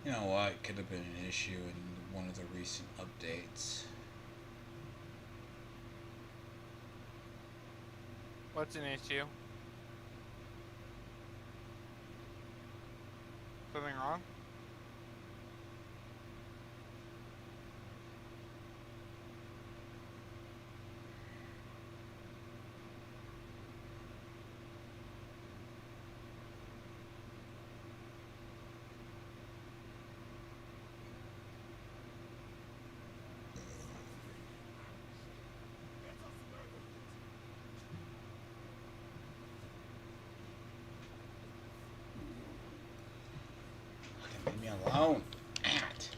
You know what? Could have been an issue in one of the recent updates. What's an issue? Something wrong? Fucking leave me alone. At.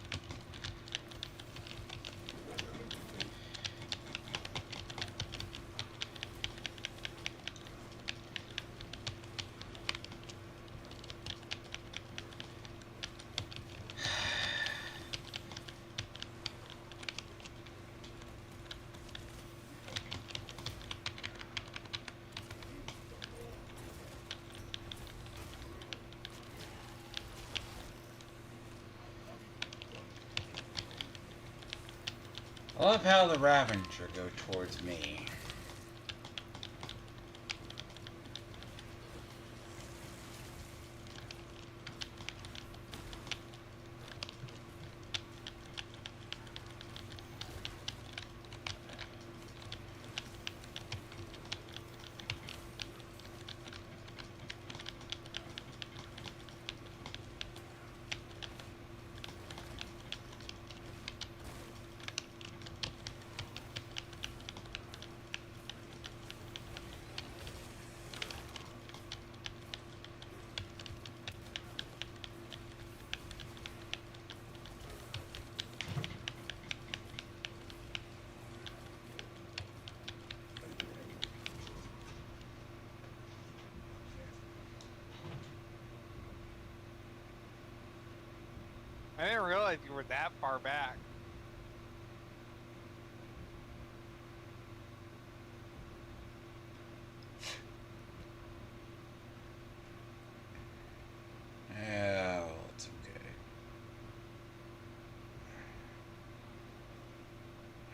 I love how the Ravager go towards me. I didn't realize you were that far back. Yeah, well, it's okay.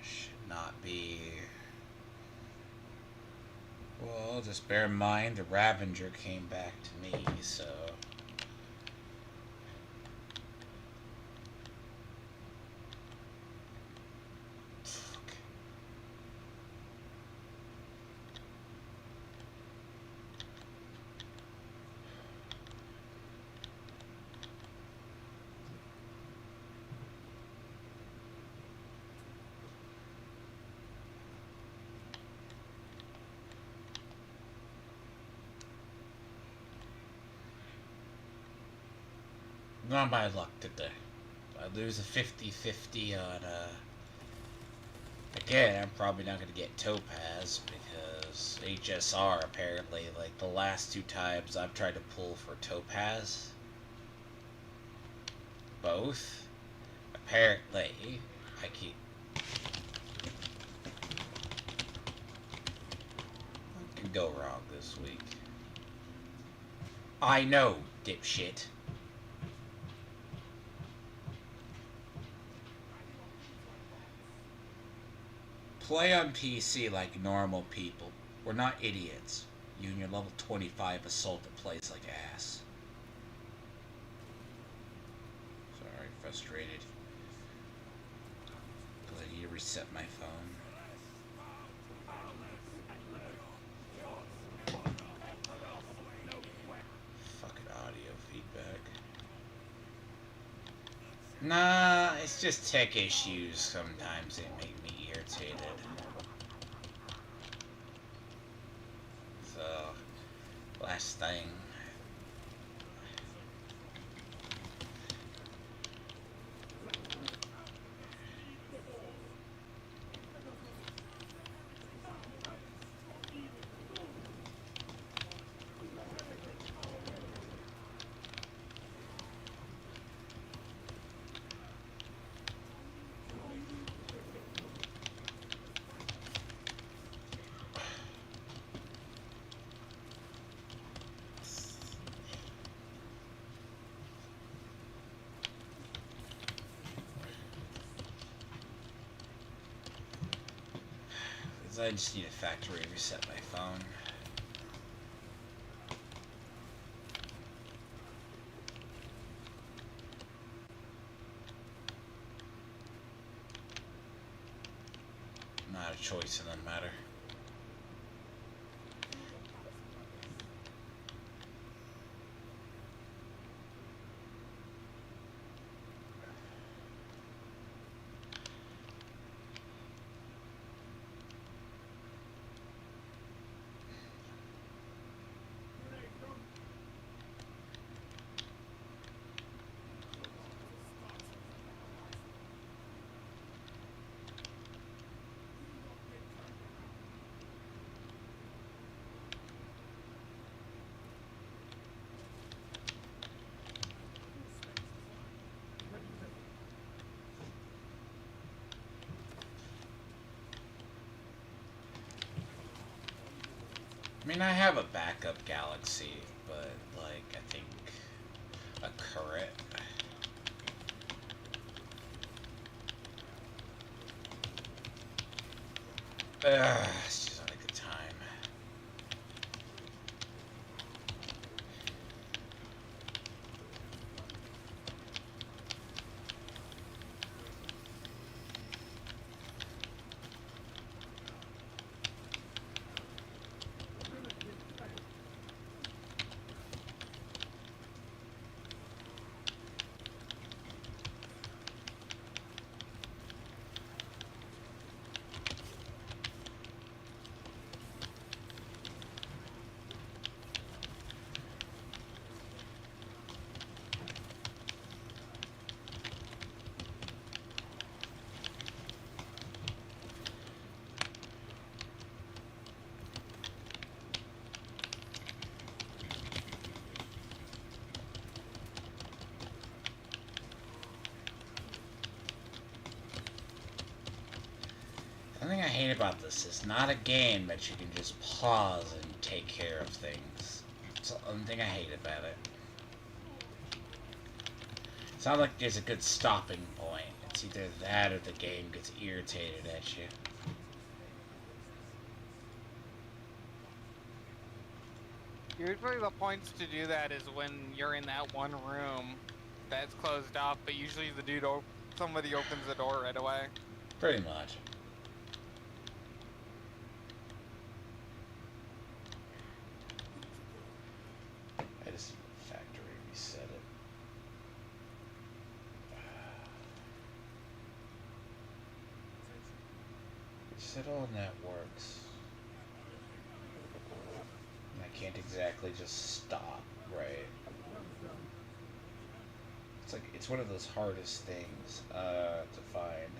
Should not be. Well, just bear in mind the Ravager came back to me, so. Fuck. Not my luck today. I lose a 50-50 on Again, I'm probably not going to get Topaz because HSR apparently, like the last two times I've tried to pull for Topaz, both, apparently, I keep. What could go wrong this week? I know, dipshit. Play on PC like normal people. We're not idiots. You and your level 25 assault that plays like ass. Sorry, frustrated. Because I need to reset my phone. Fucking audio feedback. Nah, it's just tech issues. Sometimes they make me irritated. So, last thing. I just need a factory reset my phone. Not a choice in that matter. I mean, I have a backup Galaxy, but, like, I think a current. It's just not a good time. The thing I hate about this is not a game that you can just pause and take care of things. It's the only thing I hate about it. It's not like there's a good stopping point. It's either that or the game gets irritated at you. Usually the points to do that is when you're in that one room that's closed off, but usually somebody opens the door right away. Pretty much. I just factory reset it. Reset all networks. I can't exactly just stop, right? It's like, it's one of those hardest things to find.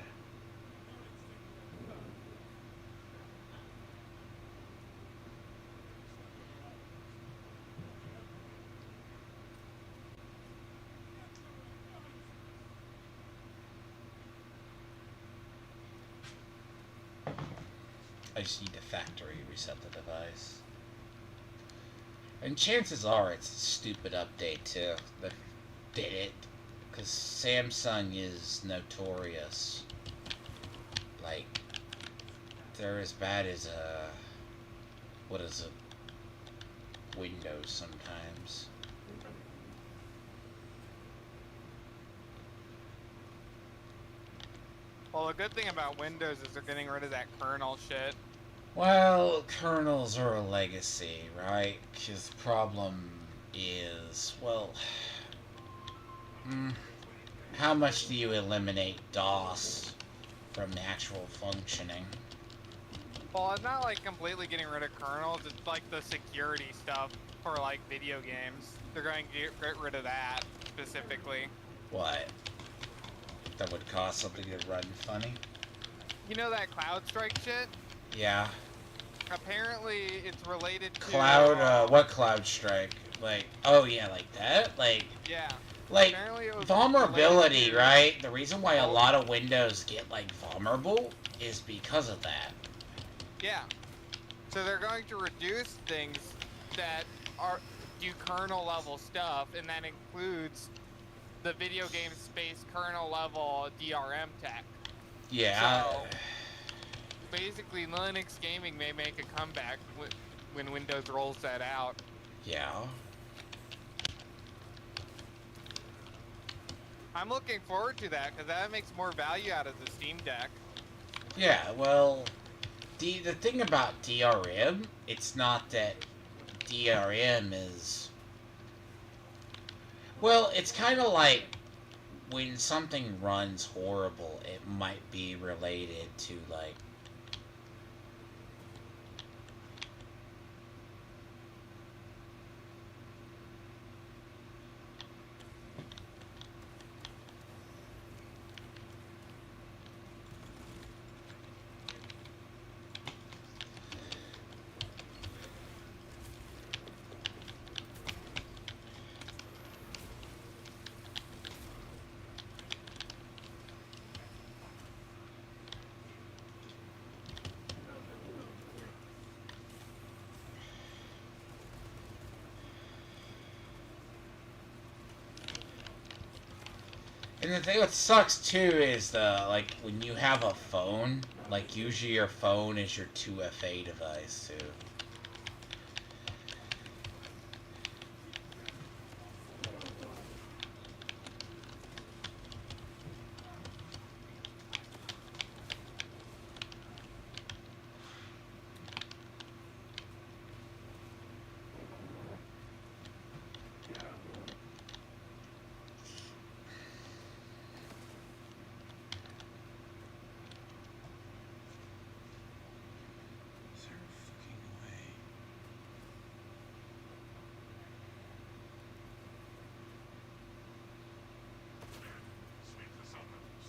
I just need to factory reset the device. And chances are it's a stupid update too that did it. Because Samsung is notorious. Like, they're as bad as what is it? Windows sometimes. Well, the good thing about Windows is they're getting rid of that kernel shit. Well, kernels are a legacy, right? Because the problem is, well, how much do you eliminate DOS from the actual functioning? Well, it's not like completely getting rid of kernels. It's like the security stuff for like video games. They're going to get rid of that specifically. What? That would cause something to run funny? You know that CloudStrike shit? Yeah. Apparently, it's related to What CloudStrike? Like, oh yeah, like that? Like, yeah. like, Apparently it was vulnerability, related to- right? The reason why a lot of Windows get, like, vulnerable is because of that. Yeah. So they're going to reduce things that do kernel level stuff, and that includes the video game space kernel level DRM tech. Yeah. So, basically, Linux gaming may make a comeback when Windows rolls that out. Yeah. I'm looking forward to that because that makes more value out of the Steam Deck. Yeah, well, the thing about DRM, it's not that DRM is... Well, it's kind of like when something runs horrible, it might be related to, like... And the thing that sucks too is like when you have a phone, like usually your phone is your 2FA device too. Is there a fucking way? Sweep the summons.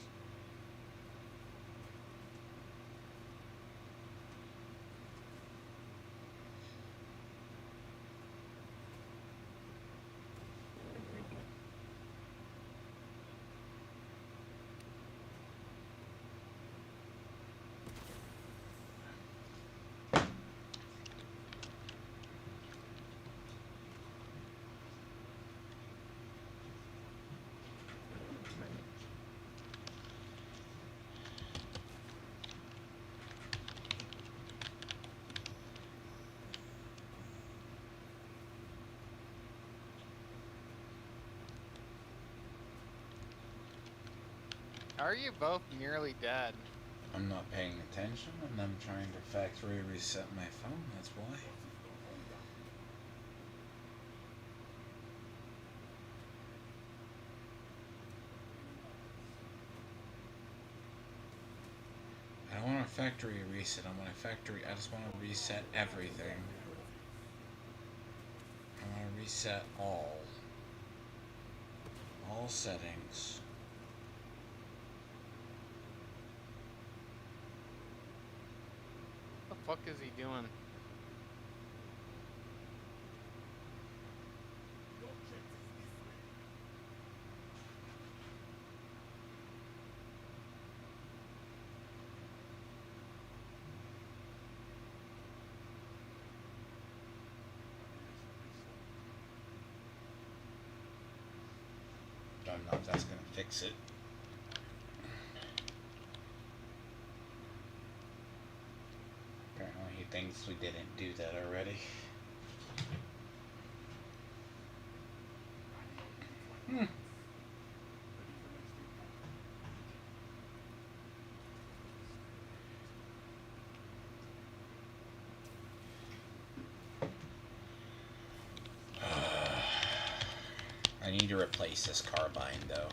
Are you both nearly dead? I'm not paying attention and I'm trying to factory reset my phone, that's why. I don't want a factory reset, I just want to reset everything. I want to reset all settings. What the fuck is he doing? don't know if that's gonna fix it. Apparently he thinks we didn't do that already. Hmm. I need to replace this carbine, though.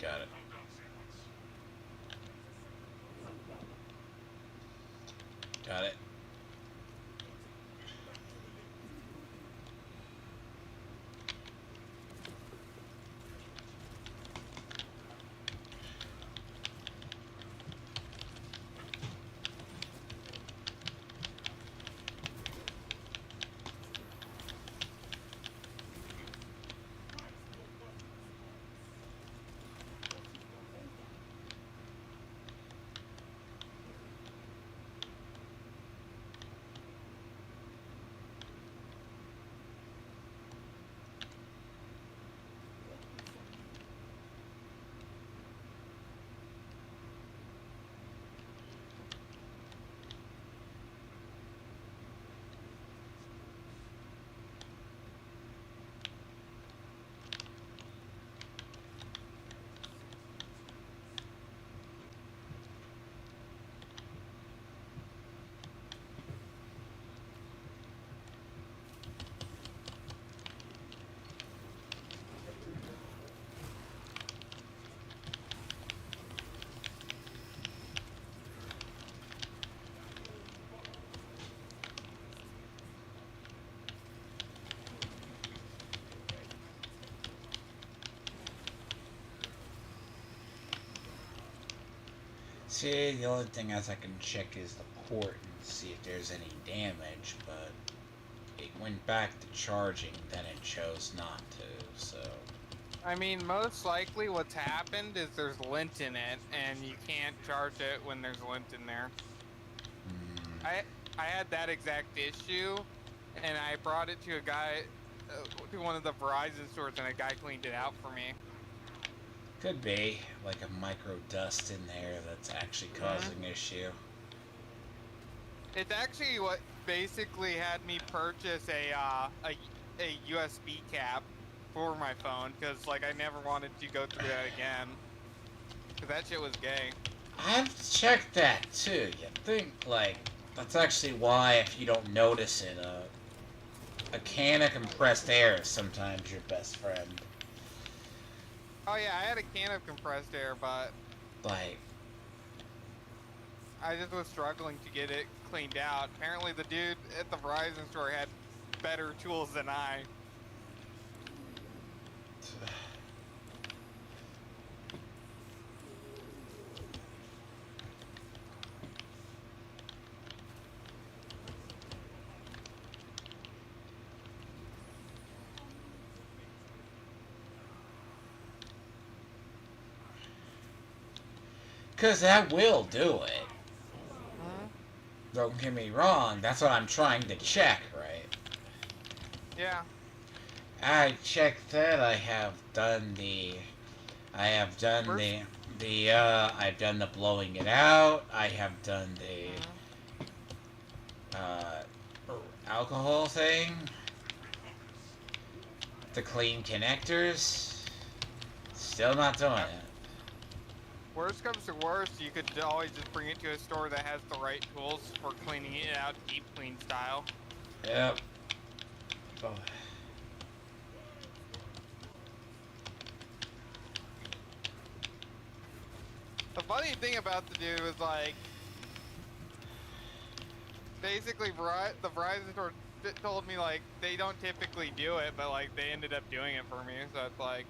Got it. Got it. See, the only thing else I can check is the port and see if there's any damage, but it went back to charging, then it chose not to, so... I mean, most likely what's happened is there's lint in it, and you can't charge it when there's lint in there. I had that exact issue, and I brought it to a guy, to one of the Verizon stores, and a guy cleaned it out for me. Could be, like a micro dust in there that's actually causing issue. It's actually what basically had me purchase a USB cap for my phone, because like I never wanted to go through that again, because that shit was gay. I've checked that too. You think, like, that's actually why, if you don't notice it, a can of compressed air is sometimes your best friend. Oh yeah, I had a can of compressed air, but Like, I just was struggling to get it cleaned out. Apparently the dude at the Verizon store had better tools than I. because that will do it. Don't get me wrong, that's what I'm trying to check, right? Yeah. I checked that. I've done the blowing it out. I have done the alcohol thing. The clean connectors. Still not doing it. Worst comes to worst, you could always just bring it to a store that has the right tools for cleaning it out deep clean style. Yep. Oh. The funny thing about the dude was like, basically the Verizon store told me like they don't typically do it, but like they ended up doing it for me. So it's like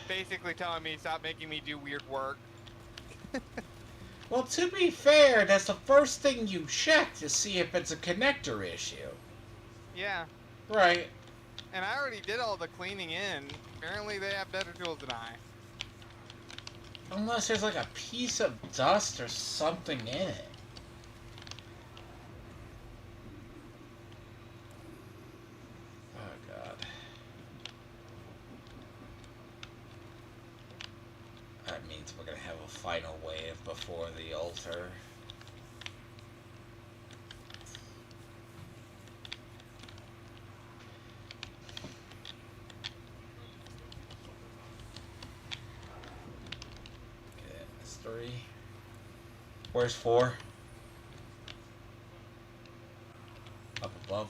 basically telling me stop making me do weird work. Well, to be fair, that's the first thing you check to see if it's a connector issue. Yeah, Right. and I already did all the cleaning in. Apparently they have better tools than I. Unless there's like a piece of dust or something in it. Oh god. That means we're gonna have a final wave before the altar. Okay, that's 3. Where's 4? Up above.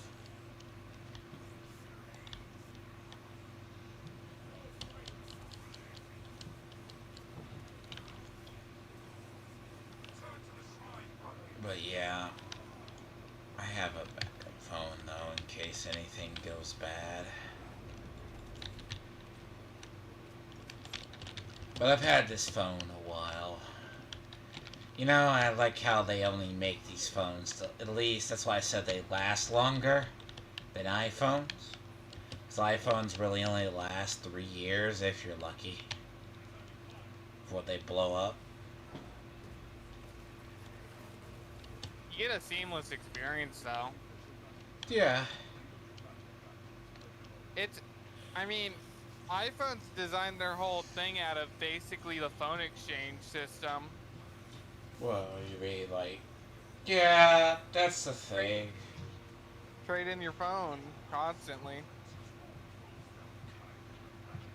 But yeah, I have a backup phone though in case anything goes bad. But I've had this phone a while. You know, I like how they only make these phones, at least that's why I said they last longer than iPhones. Because iPhones really only last 3 years if you're lucky before they blow up. You get a seamless experience though. Yeah. I mean, iPhones designed their whole thing out of basically the phone exchange system. Well, you mean like... Yeah, that's the thing. Trade in your phone constantly.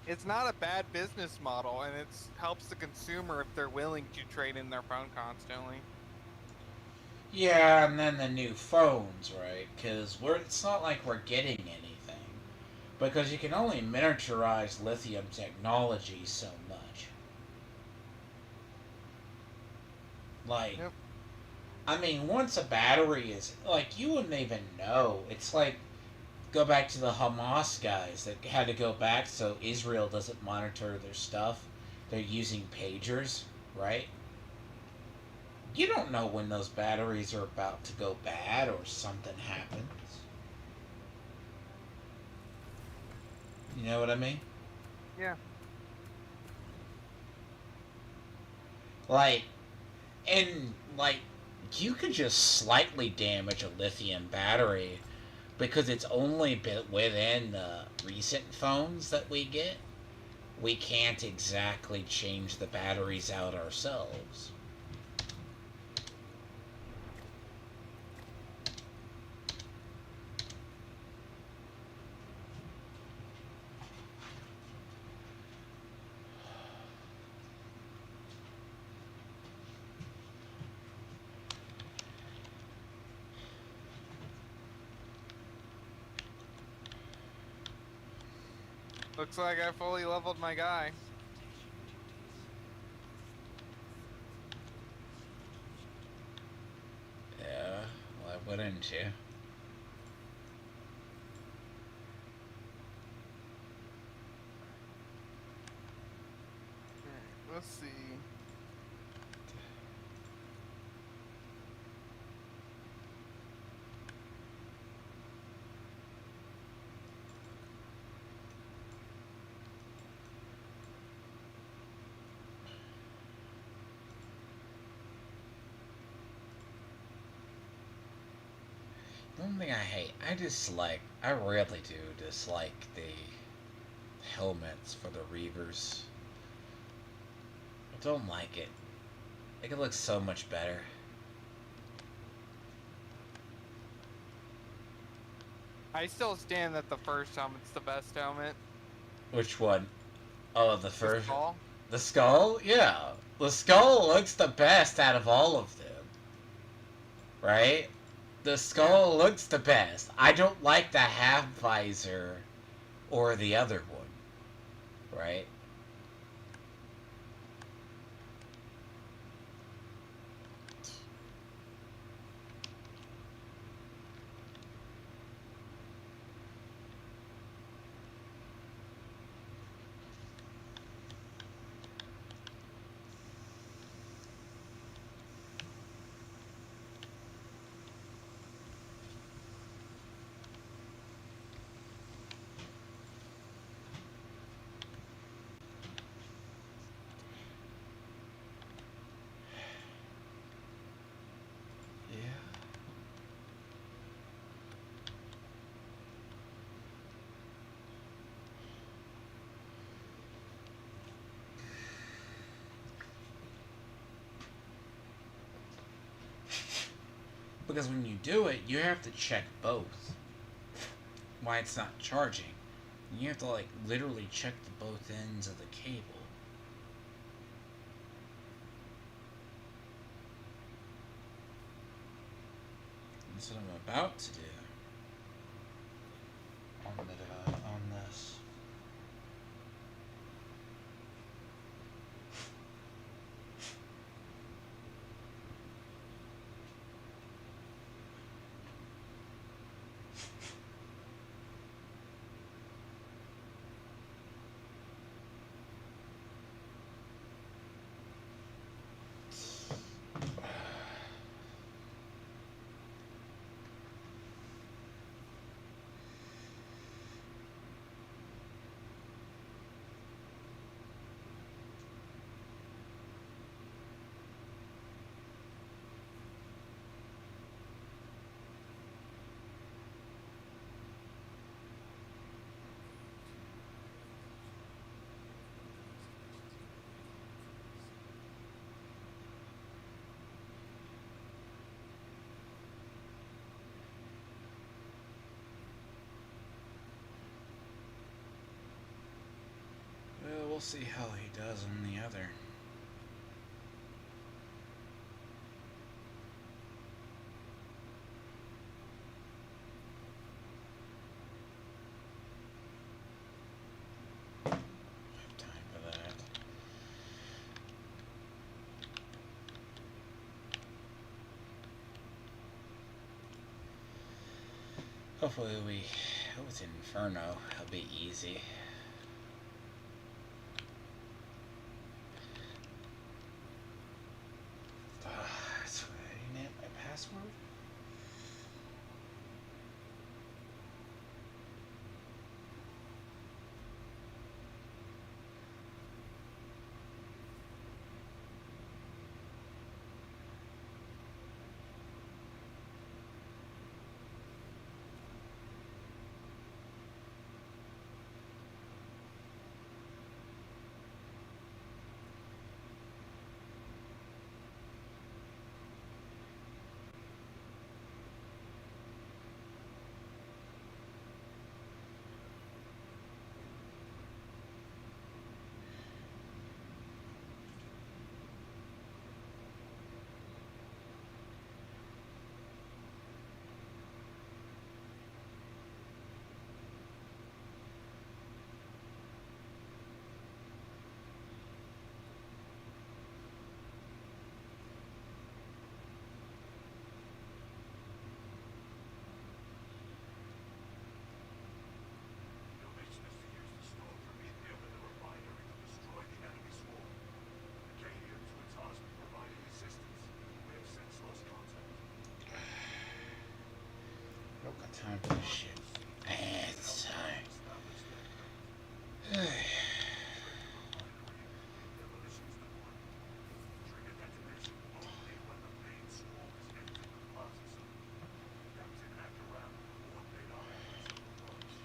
It's not a bad business model, and it helps the consumer if they're willing to trade in their phone constantly. Yeah, and then the new phones, right? Because it's not like we're getting anything. Because you can only miniaturize lithium technology so much. Like, Yep. I mean, once a battery is, like, you wouldn't even know. It's like, go back to the Hamas guys that had to go back so Israel doesn't monitor their stuff. They're using pagers, right? You don't know when those batteries are about to go bad or something happens. You know what I mean? Yeah. Like, and, like, you could just slightly damage a lithium battery because it's only been within the recent phones that we get. We can't exactly change the batteries out ourselves. Looks like I fully leveled my guy. Yeah, why wouldn't you? Alright, let's see. The one thing I hate, I really do dislike the helmets for the Reavers. I don't like it. I think it looks so much better. I still stand that the first helmet's the best helmet. Which one? Oh, the The first. skull. The skull? Yeah. The skull looks the best out of all of them. Right? The skull looks the best. I don't like the half visor or the other one, right? Yeah. Because when you do it, you have to check both. Why it's not charging. You have to like literally check the both ends of the cable. That's what I'm about to do. On this. Well, we'll see how he does on the other. I have time for that. Hopefully with Inferno, it'll be easy. That's what I didn't have my password. Innovation is to use the storm Prometheum and the refinery to destroy the enemy swarm. Acadians were tasked with providing assistance. We have since lost contact. I don't got time for this shit. It's time. Establish their demolitions deployed. Trigger detonation only when the main swarm has entered the plaza zone. Captain Akaram will coordinate our efforts on the launch.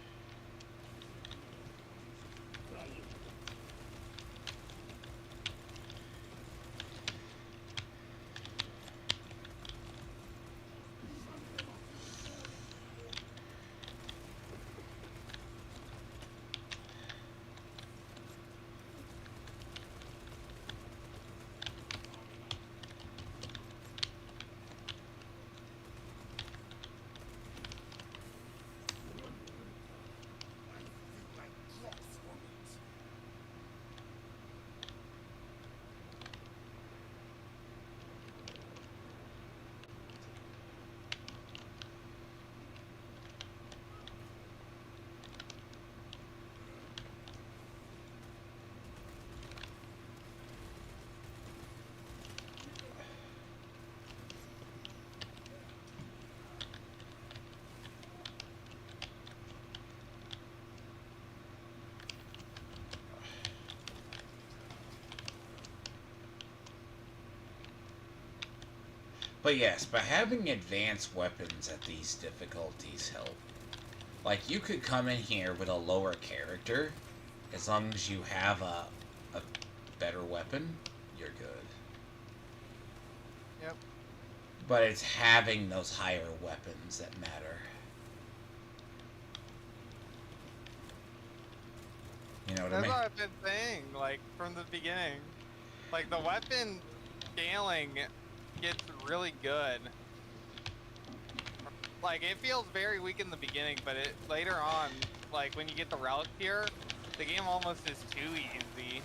But yes, but having advanced weapons at these difficulties help. Like, you could come in here with a lower character, as long as you have a better weapon, you're good. Yep. But it's having those higher weapons that matter. You know what I That's mean? what I've been saying, like, from the beginning. Like, the weapon scaling gets really good. Like, it feels very weak in the beginning, but it later on, like, when you get the route tier, the game almost is too easy.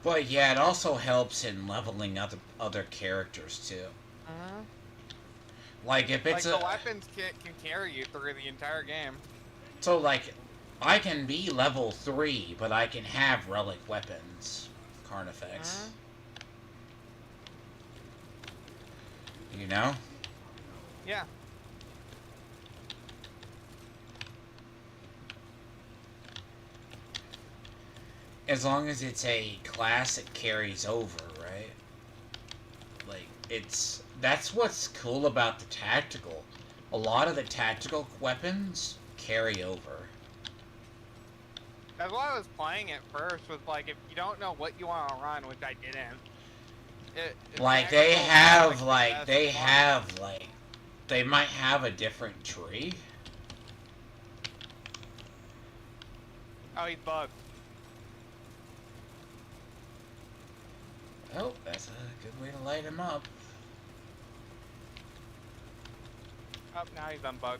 But yeah, it also helps in leveling other characters too. Mm-hmm. Like if Like, it's the weapons can carry you through the entire game. so like I can be level 3, but I can have relic weapons, Carnifex. You know? Yeah. As long as it's a class that carries over, right? Like that's what's cool about the tactical. A lot of the tactical weapons carry over. That's why I was playing it first, was like, if you don't know what you want to run, which I didn't. It's Like the they actual, have the like best they one. have like they might have a different tree. Oh, he's bugged. Oh, that's a good way to light him up. Oh, now he's unbugged.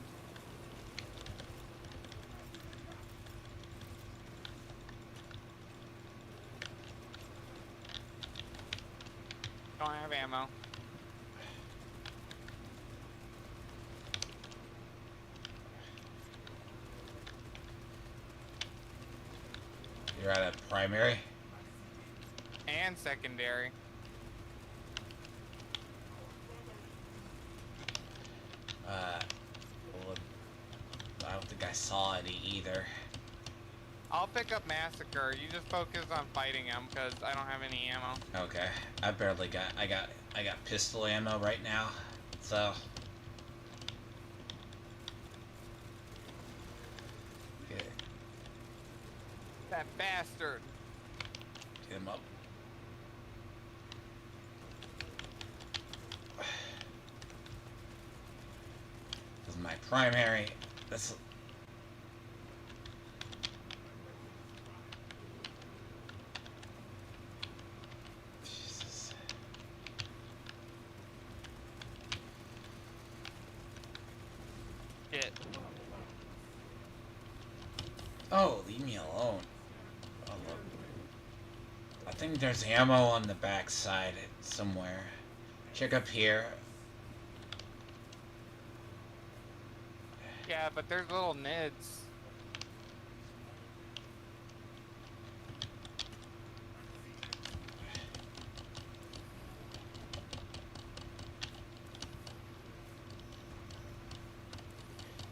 Don't have ammo. You're at a primary. And secondary. Well, I don't think I saw any either. I'll pick up Massacre. You just focus on fighting him, because I don't have any ammo. Okay, I barely got. I got pistol ammo right now, so. Okay, That bastard. get him up. This is my primary. This. Jesus. Shit. Oh, leave me alone. Oh, look. I think there's ammo on the back side somewhere. Check up here. Yeah, but there's little nids.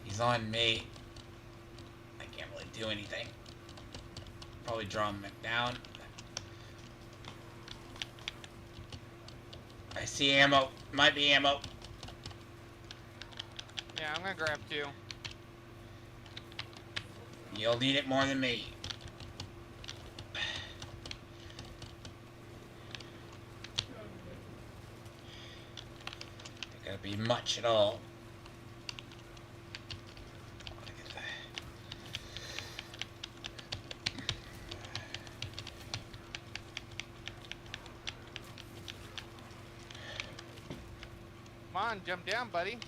He's on me. I can't really do anything. Probably draw him down. I see ammo. Might be ammo. Yeah, I'm gonna grab two. You'll need it more than me. Ain't gotta be much at all. Look at that. Come on, jump down, buddy.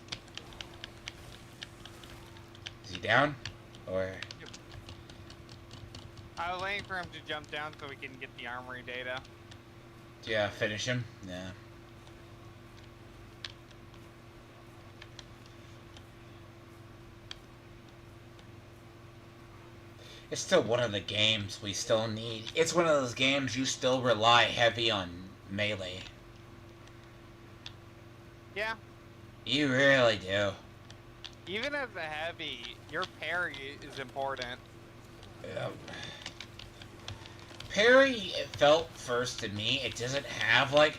Is he down? Or I was waiting for him to jump down so we can get the armory data. yeah, finish him? Yeah. It's still one of the games we still need. It's one of those games you still rely heavy on melee. Yeah, You really do. even as a heavy, your parry is important. Yep. Parry, it felt first to me, it doesn't have like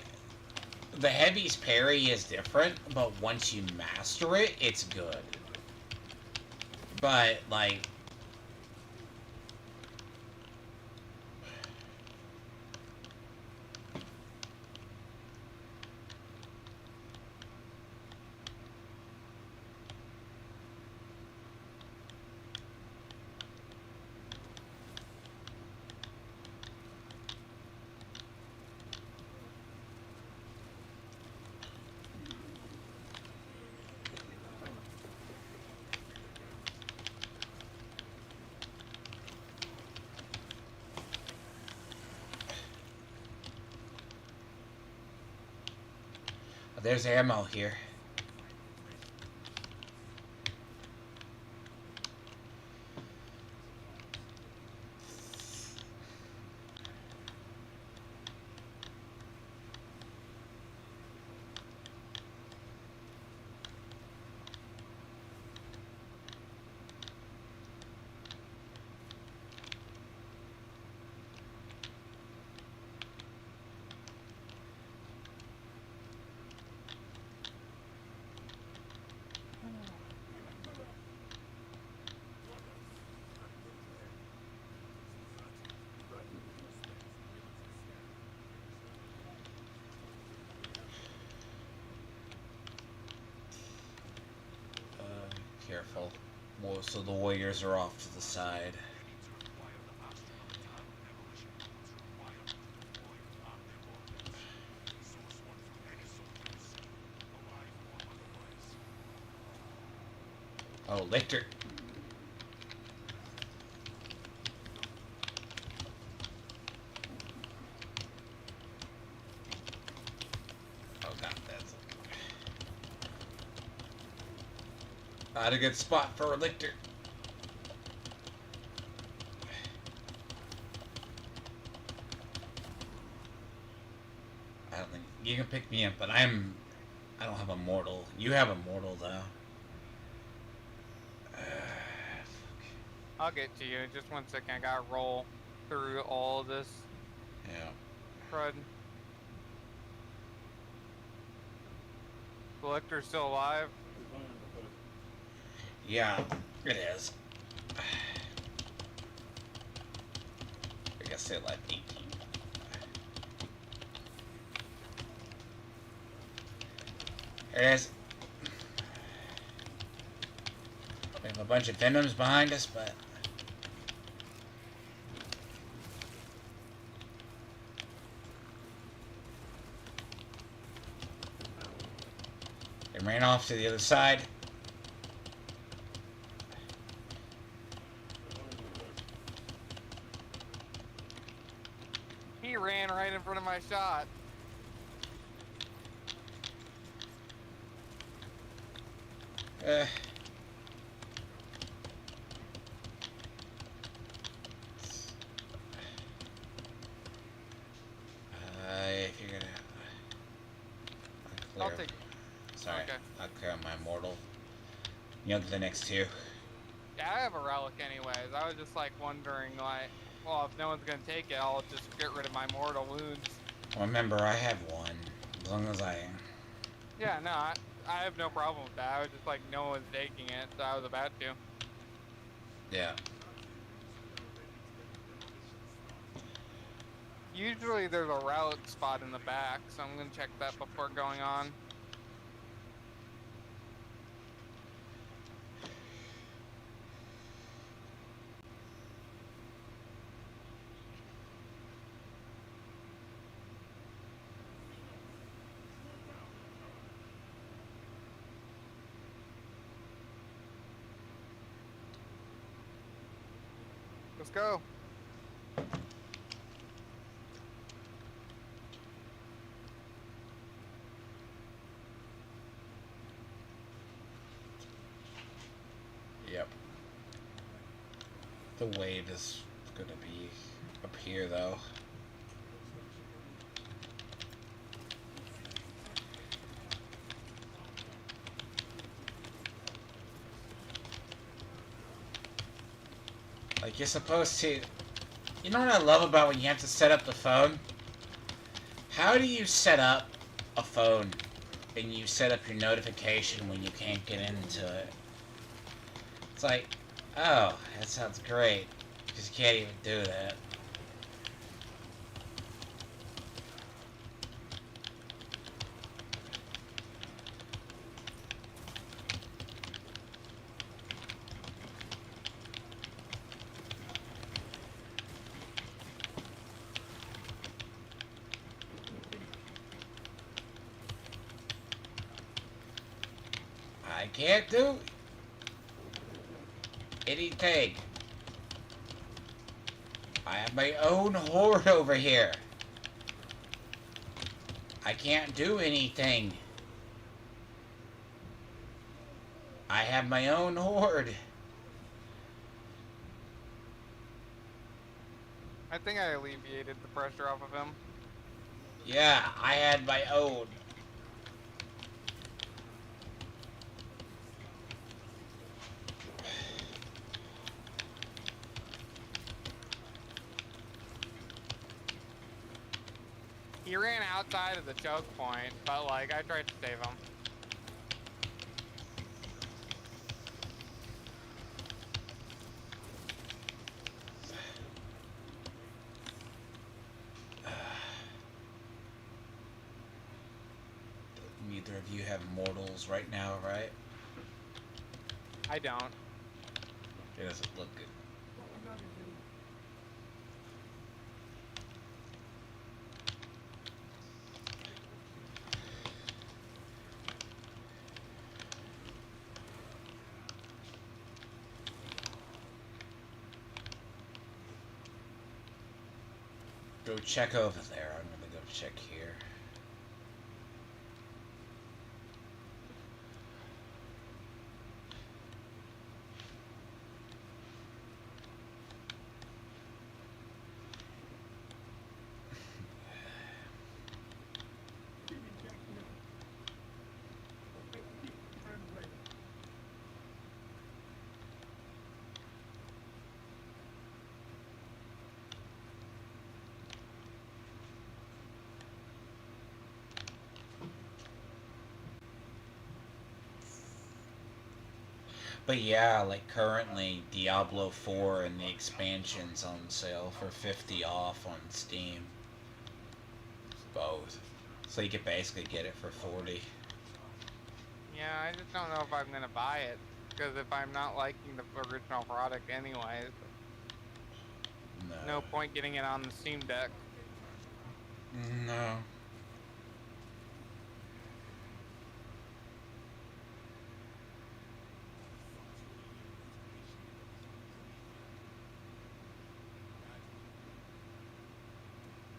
The heavy's parry is different, but once you master it, it's good. But, like... There's ammo here. Careful. Well, so the warriors are off to the side. Oh, Lictor. Oh god, that's not a good spot for a Lictor. I don't think you can pick me up, but I don't have a mortal. You have a mortal though. I'll get to you. Just 1 second. I gotta roll through all of this Yeah. crud. Collector's still alive? Yeah, it is. I guess they left 18. There it is. We have a bunch of Venoms behind us, but... they ran off to the other side. He ran right in front of my shot. If you're gonna... I'll take... Sorry, Okay. I'll clear my mortal. You know the next two. Yeah, I have a relic anyways. I was just like wondering, like, well, if no one's gonna take it, I'll just get rid of my mortal wounds. Remember, I have one. As long as I... Yeah, no, I have no problem with that. I was just like, no one's taking it, so I was about to. Yeah. Usually there's a relic spot in the back, so I'm gonna check that before going on. Let's go. Yep. The wave is gonna be up here, though. Like, you're supposed to... You know what I love about when you have to set up the phone? How do you set up a phone and you set up your notification when you can't get into it. It's like, oh, that sounds great. Just can't even do that. I can't do anything. I have my own horde over here. I can't do anything. I have my own horde. I think I alleviated the pressure off of him. Yeah, I had my own. He ran outside of the choke point, but like I tried to save him. Neither of you have mortals right now, right? I don't. It doesn't look good. Go check over there. I'm gonna go check here. But yeah, like currently Diablo 4 and the expansion's on sale for 50 off on Steam. Both. So you could basically get it for 40. Yeah, I just don't know if I'm gonna buy it. Because if I'm not liking the original product anyways, no point getting it on the Steam Deck. No.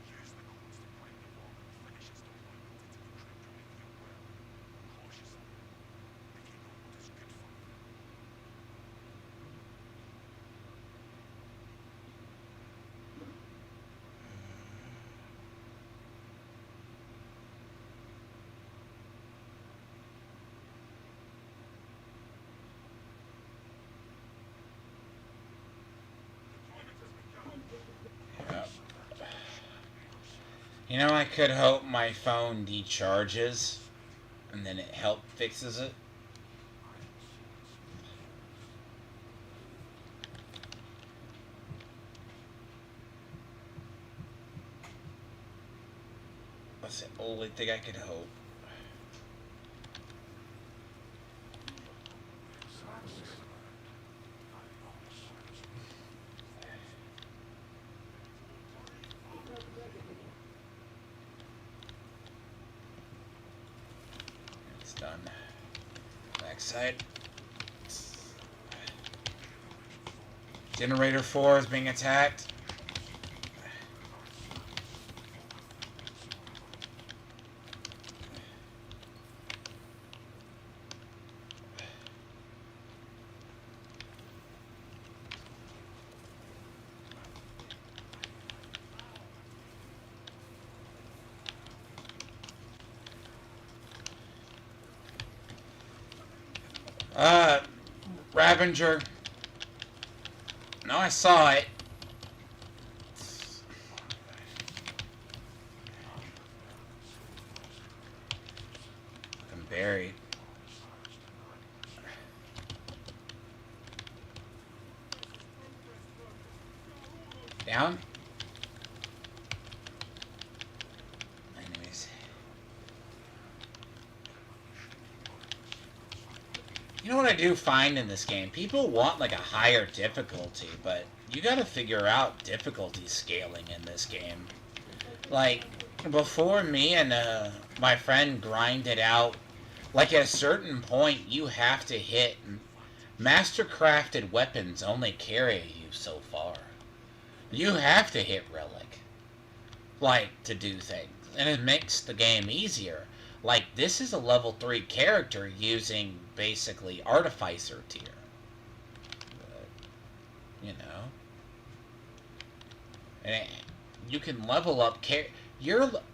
Use the cords to break the lock and finish its deployment into the crypt if you will. Cautiously. If you know what is good for you. Yeah. You know, I could hope my phone decharges and then it help fixes it. That's the only thing I could hope. It's done. Backside. Generator 4 is being attacked. Ravager. No, I saw it. buried. Down? Anyways. You know what I do find in this game? People want like a higher difficulty, but you gotta figure out difficulty scaling in this game. Like, before me and my friend grinded out, like at a certain point you have to hit master-crafted weapons only carry you so far. You have to hit Relic, like, to do things. And it makes the game easier. Like, this is a level 3 character using, basically, Artificer tier. But, you know. And you can level up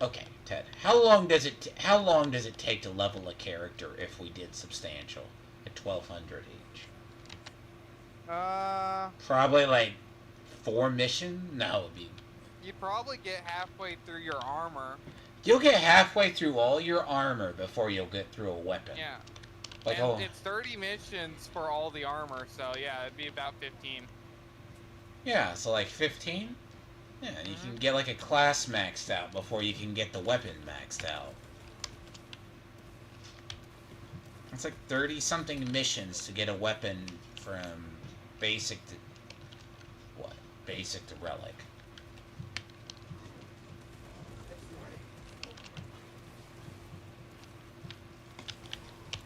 okay, Ted. How long does it take to level a character if we did substantial at 1200 each? Probably like 4 missions? No, it'd be... You'd probably get halfway through your armor. You'll get halfway through all your armor before you'll get through a weapon. Yeah. Like, and it's 30 missions for all the armor, so yeah, it'd be about 15. Yeah, so like 15? Yeah, you can get like a class maxed out before you can get the weapon maxed out. It's like 30-something missions to get a weapon from basic to... What? Basic to relic.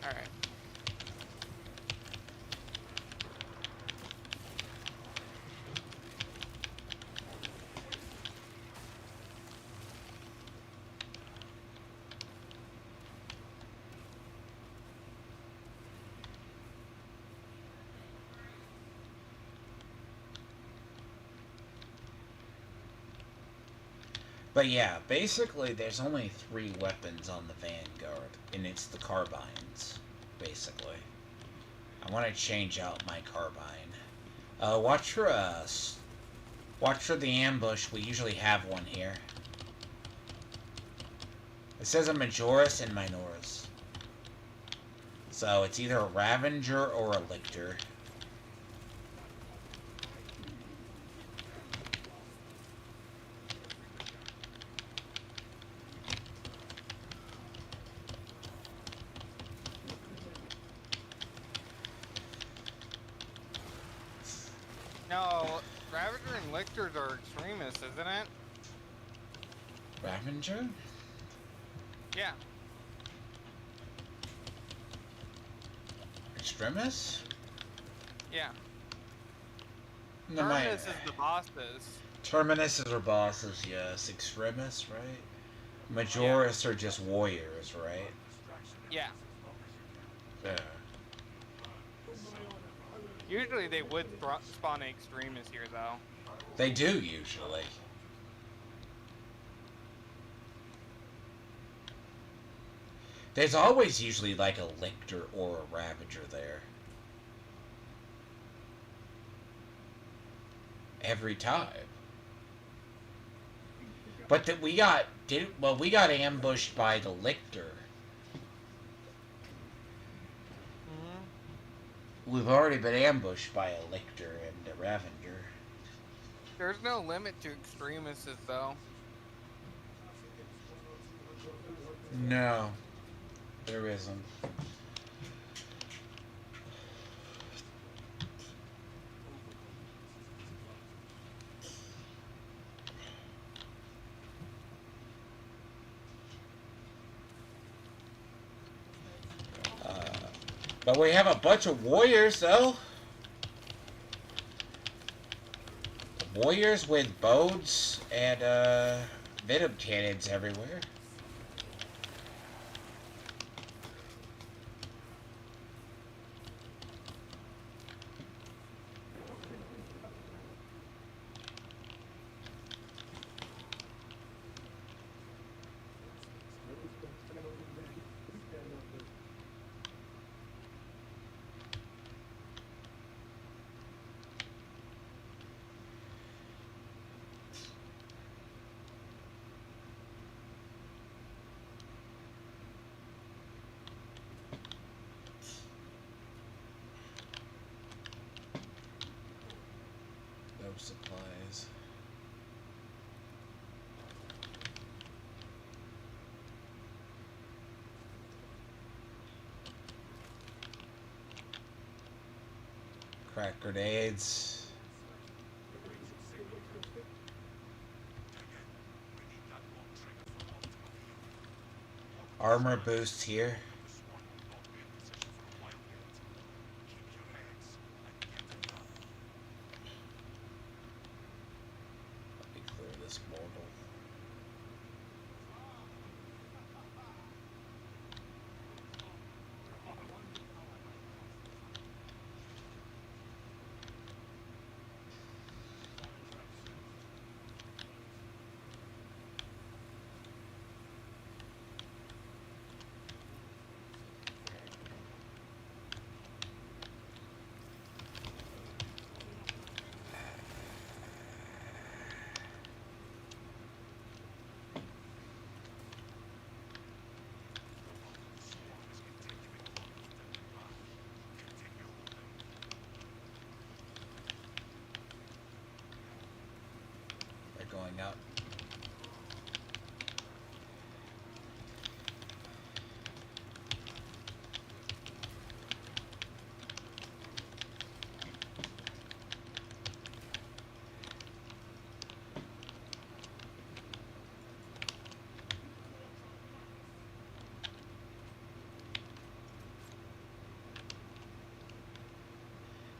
Alright. But yeah, basically there's only 3 weapons on the Vanguard, and it's the carbines, basically. I want to change out my carbine. Watch for us. Watch for the ambush. We usually have one here. It says a Majoris and Minoris. So it's either a Ravager or a Lictor. No, Ravager and Lictors are extremists, isn't it? Ravager? Yeah. Extremis? Yeah. No, Terminus is the bosses. Terminus are bosses, yes. Extremis, right? Majoris are just warriors, right? Yeah. Yeah. Usually they would spawn an extremist here, though. They do, usually. There's always usually like a Lictor or a Ravager there. Every time. But that we got ambushed by the Lictor. We've already been ambushed by a Lictor and a Ravager. There's no limit to extremists, though. No, there isn't. But we have a bunch of warriors, though. Warriors with bows and venom cannons everywhere. supplies. Crack grenades. Armor boost here. Let me clear this mortal. They're going up.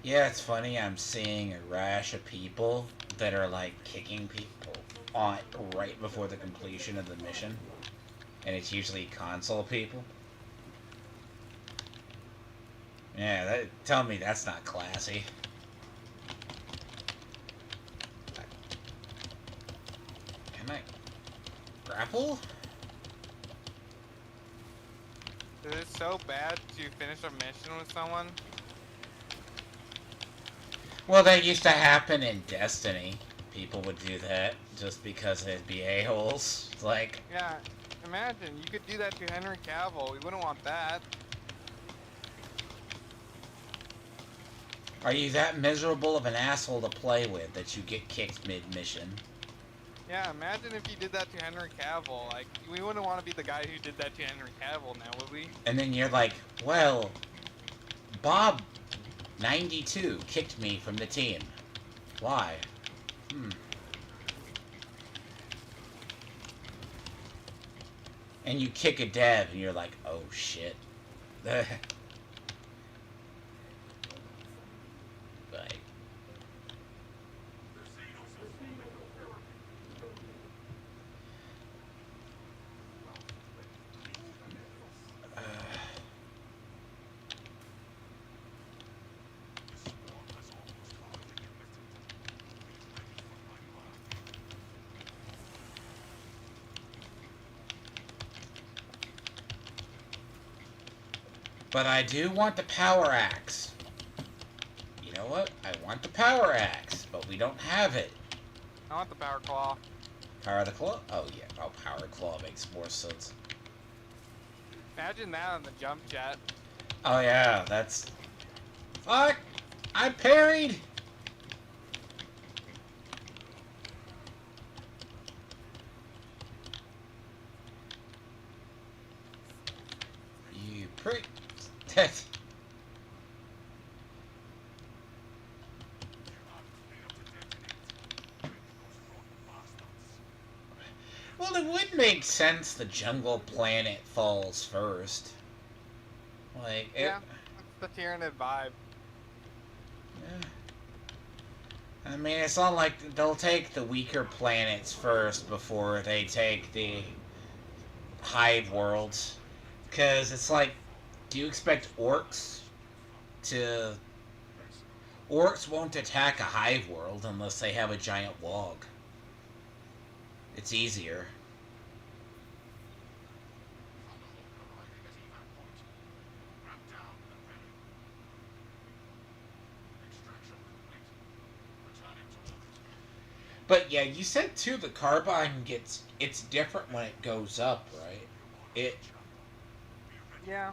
Yeah, it's funny. I'm seeing a rash of people that are like kicking people on right before the completion of the mission, and it's usually console people. Yeah, tell me that's not classy. Can I grapple? Is it so bad to finish a mission with someone? Well, that used to happen in Destiny. People would do that just because they'd be a-holes. Like, Yeah, imagine, you could do that to Henry Cavill. We wouldn't want that. are you that miserable of an asshole to play with that you get kicked mid-mission? Yeah, imagine if you did that to Henry Cavill. Like, we wouldn't want to be the guy who did that to Henry Cavill now, would we? And then you're like, well, Bob 92 kicked me from the team. Why? And you kick a dev and you're like, oh shit. Like, but I do want the power axe. You know what? I want the power axe, but we don't have it. I want the Power Claw. Power of the claw? Oh yeah, oh, power claw makes more sense. Imagine that on the jump jet. Oh yeah, that's... Fuck! I parried! You prick. Well, it would make sense the jungle planet falls first. Like, it... Yeah, that's the Tyranid vibe. Yeah. I mean, it's not like they'll take the weaker planets first before they take the hive worlds. Because it's like, do you expect orcs to... Orcs won't attack a hive world unless they have a giant wog. It's easier. But yeah, you said too the carbine it's different when it goes up, right? It Yeah,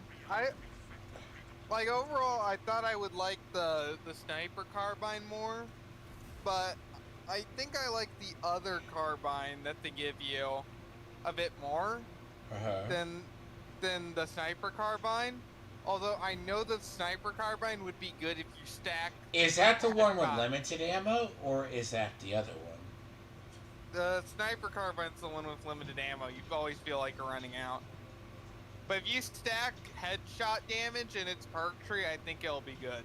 like overall, I thought I would like the sniper carbine more, but I think I like the other carbine that they give you a bit more Uh-huh. than the sniper carbine. Although I know the sniper carbine would be good if you stack Is that the one with headshot. limited ammo, or is that the other one? The sniper carbine's the one with limited ammo. You always feel like you're running out. But if you stack headshot damage in its perk tree, I think it'll be good.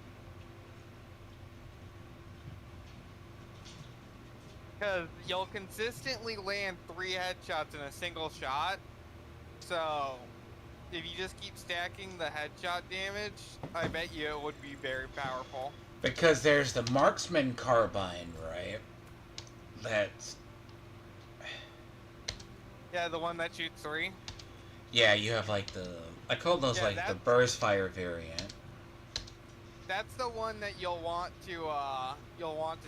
Because you'll consistently land 3 headshots in a single shot. So, if you just keep stacking the headshot damage, I bet you it would be very powerful. Because there's the marksman carbine, right? That's... Yeah, the one that shoots 3. Yeah, you have like the... I call those Yeah, like the that's- burst fire variant. That's the one that you'll want to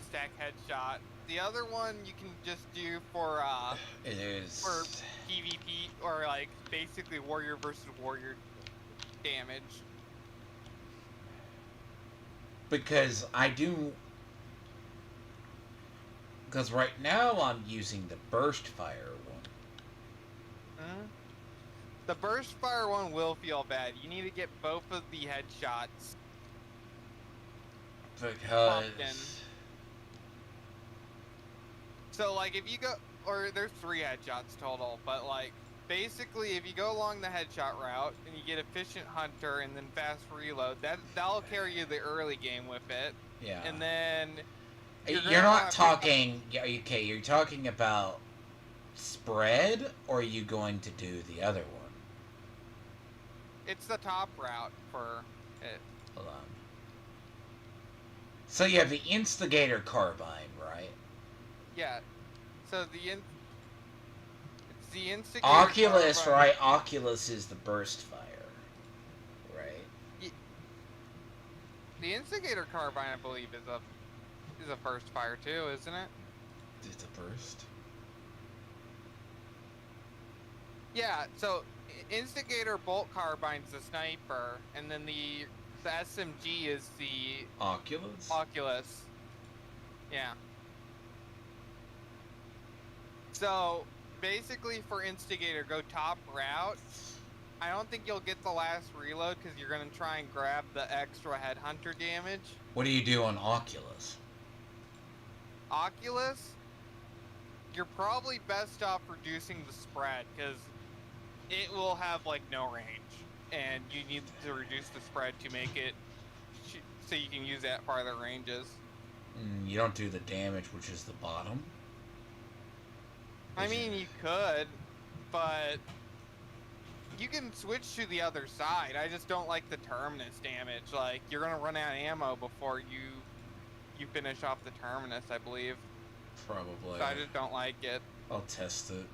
stack headshot. The other one you can just do for It is... for PvP or like basically warrior versus warrior damage. Because I do... Because right now I'm using the burst fire one. The burst fire one will feel bad. You need to get both of the headshots. Because... So like if you go, or there's 3 headshots total, but like basically if you go along the headshot route and you get efficient hunter and then fast reload, that'll carry you the early game with it. Yeah. And then You're gonna not have- talking... Yeah, okay, you're talking about spread, or are you going to do the other one? It's the top route for it. Hold on. So you have the Instigator carbine, right? Yeah. So it's the instigator. Oculus, carbine. right? Oculus is the burst fire, right? The instigator carbine, I believe, is a burst fire too, isn't it? It's a burst. Yeah. So instigator bolt carbine's the sniper, and then the SMG is the Oculus? Oculus. Yeah. So basically, for instigator, go top route. I don't think you'll get the last reload because you're gonna try and grab the extra headhunter damage. What do you do on Oculus? Oculus, you're probably best off reducing the spread because it will have like no range, and you need to reduce the spread to make it so you can use it at farther ranges. You don't do the damage, which is the bottom. I mean, you could, but you can switch to the other side. I just don't like the terminus damage. Like, you're gonna run out of ammo before you finish off the terminus, I believe. Probably. So I just don't like it. I'll test it.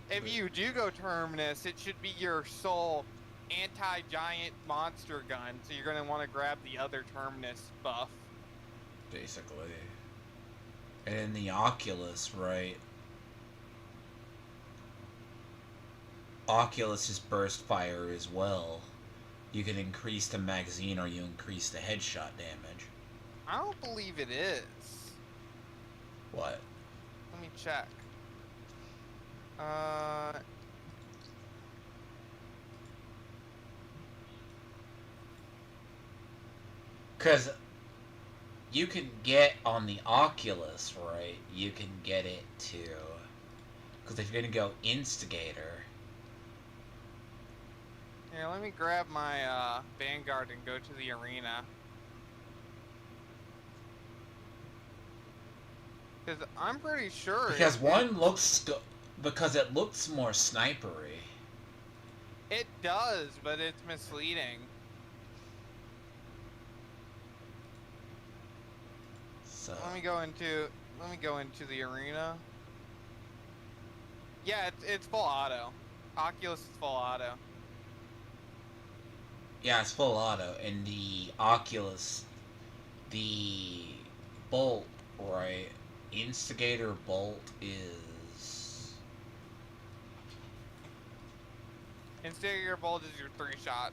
If you do go terminus, it should be your sole anti-giant monster gun. So you're gonna want to grab the other terminus buff. Basically. And in the Oculus, right? Oculus is burst fire as well. You can increase the magazine or you increase the headshot damage. I don't believe it is. What? Let me check. Because you can get on the Oculus, right? You can get it to... Because if you're going to go Instigator... Here, let me grab my Vanguard and go to the arena. Because I'm pretty sure... Because one looks... Because it looks more snipery. It does, but it's misleading. So... Let me go into the arena. Yeah, it's full auto. Oculus is full auto. Yeah, it's full auto. And the Oculus... The bolt, right? Instigator bolt is... Instigator bolt is your 3-shot.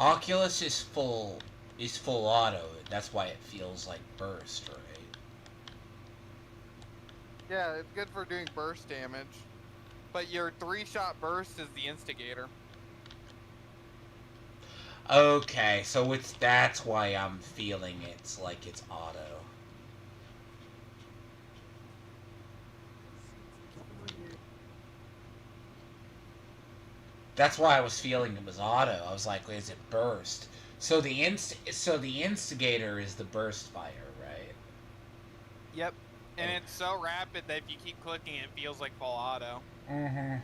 Oculus is full auto. That's why it feels like burst, right? Yeah, it's good for doing burst damage. But your 3-shot burst is the instigator. Okay, so that's why I'm feeling it's like it's auto. That's why I was feeling it was auto. I was like, is it burst? So the instigator is the burst fire, right? Yep. And it's so rapid that if you keep clicking, it feels like full auto. Mm-hmm.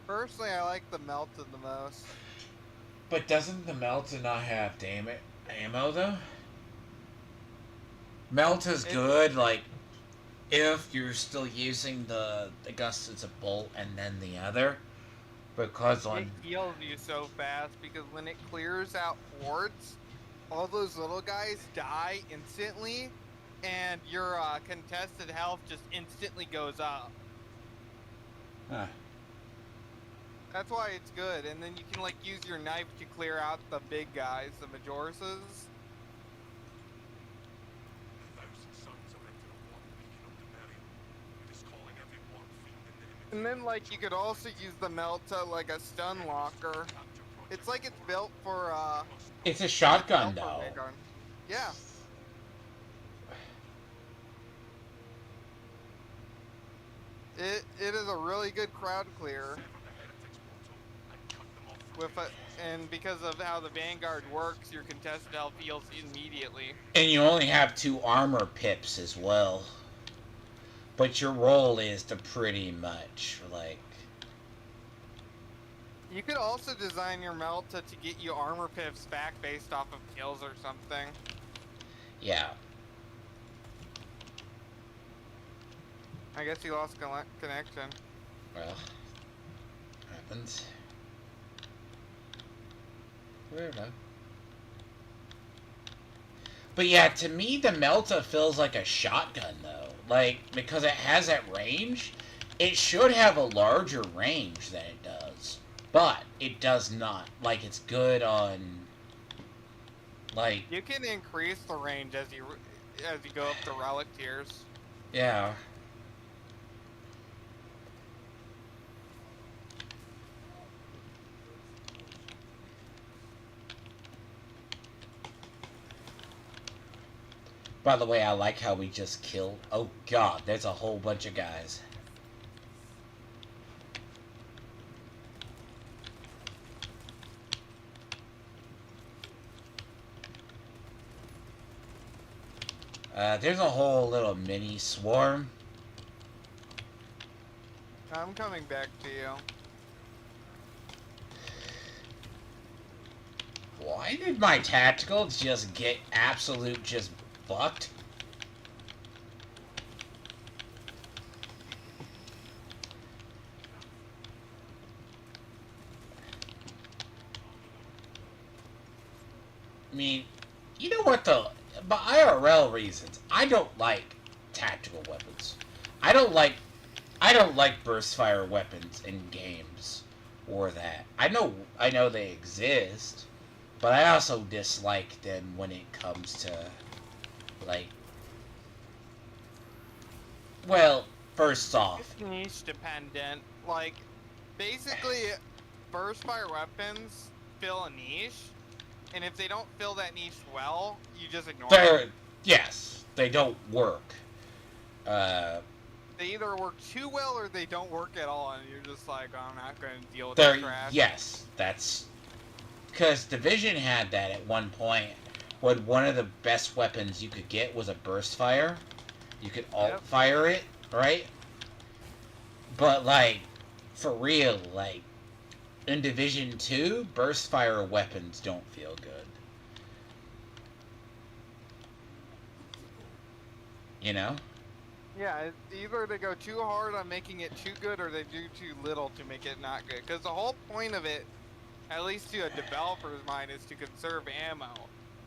Personally, I like the melted the most. But doesn't the Melta not have ammo though? Melta's good, like if you're still using the Gust as a bolt and then the other, because It on heals you so fast because when it clears out hordes, all those little guys die instantly, and your contested health just instantly goes up. Huh. That's why it's good, and then you can like use your knife to clear out the big guys, the Majorses. And then like you could also use the Melta like a stun locker. It's like it's built for It's a shotgun built for though. Vanguard. Yeah. It is a really good crowd clear. And because of how the Vanguard works, your contested health heals immediately. And you only have 2 armor pips as well. But your role is to pretty much like You could also design your Melta to get you armor pips back based off of kills or something. yeah. I guess he lost connection. Well, happens. Weirdo. But yeah, to me, the Melta feels like a shotgun, though. Like, because it has that range, it should have a larger range than it does. But it does not. Like, it's good on... Like... You can increase the range as you go up the relic tiers. Yeah. By the way, I like how we just killed... Oh, God, there's a whole bunch of guys. There's a whole little mini swarm. I'm coming back to you. Why did my tactical just get absolute just fucked? I mean, you know what though? But IRL reasons, I don't like tactical weapons. I don't like burst fire weapons in games or that. I know they exist, but I also dislike them when it comes to like, well, first off, It's niche dependent. Like, basically, burst fire weapons fill a niche, and if they don't fill that niche well, you just ignore them. yes, they don't work. They either work too well or they don't work at all, and you're just like, oh, I'm not going to deal with that trash. Yes, that's because Division had that at one point. When one of the best weapons you could get was a burst fire. You could alt fire it, right? But like, for real, like in Division 2, burst fire weapons don't feel good. You know? Yeah, it's either they go too hard on making it too good or they do too little to make it not good. Because the whole point of it, at least to a developer's mind, is to conserve ammo.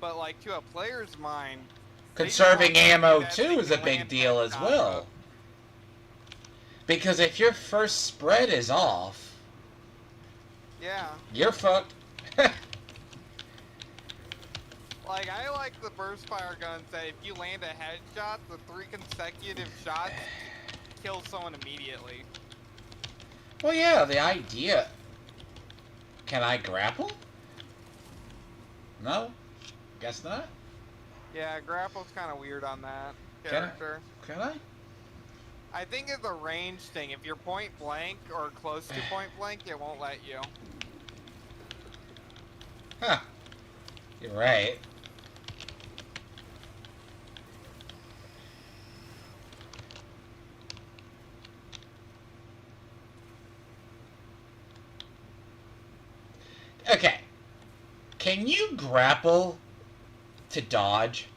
But like to a player's mind, they just want Conserving something ammo that too they is a can big land deal as headshots well. with. Because if your first spread is off, Yeah. you're fucked. Like, I like the burst fire guns that if you land a headshot, the 3 consecutive shots kill someone immediately. Well, yeah, the idea. Can I grapple? No? Guess not. Yeah, grapple's kind of weird on that Can I? character. Can I? I think it's a range thing. If you're point blank or close to point blank, it won't let you. Huh. You're right. Okay. Can you grapple to dodge?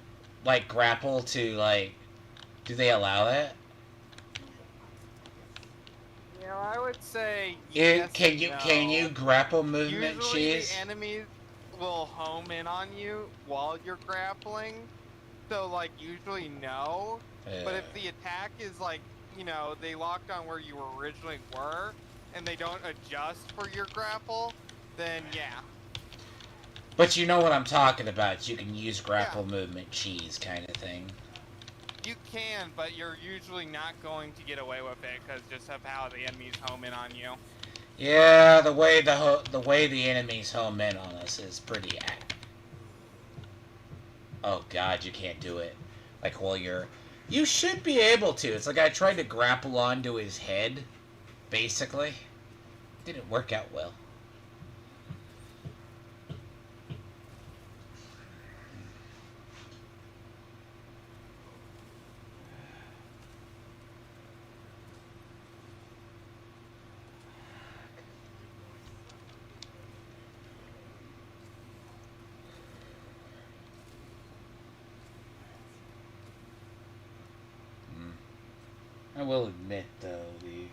Like, grapple to, like... Do they allow that? You know, I would say yes Can and you no. can you grapple movement Usually cheese? the enemies will home in on you while you're grappling. So, like, usually no. But if the attack is like, you know, they locked on where you originally were, and they don't adjust for your grapple, then yeah. But you know what I'm talking about. You can use grapple movement cheese kind of thing. You can, but you're usually not going to get away with it because just of how the enemies home in on you. Yeah, the way the enemies home in on us is pretty. Oh God, you can't do it. Like while you're, you should be able to. It's like I tried to grapple onto his head, basically. Didn't work out well. I will admit, though, I'll be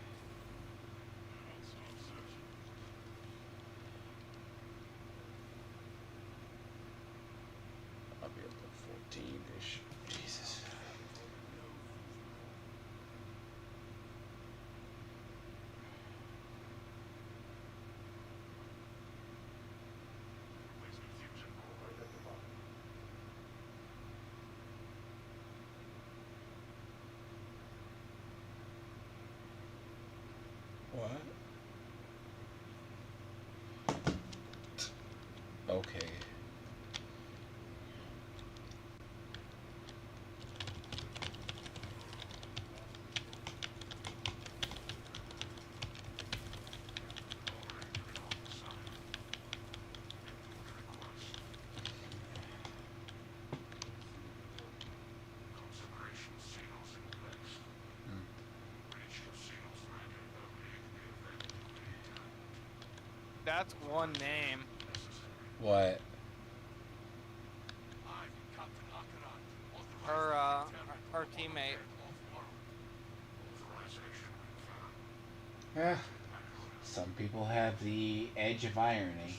up to 14-ish. Jesus. What? Okay. That's one name. What? Our teammate. Yeah. Some people have the edge of irony.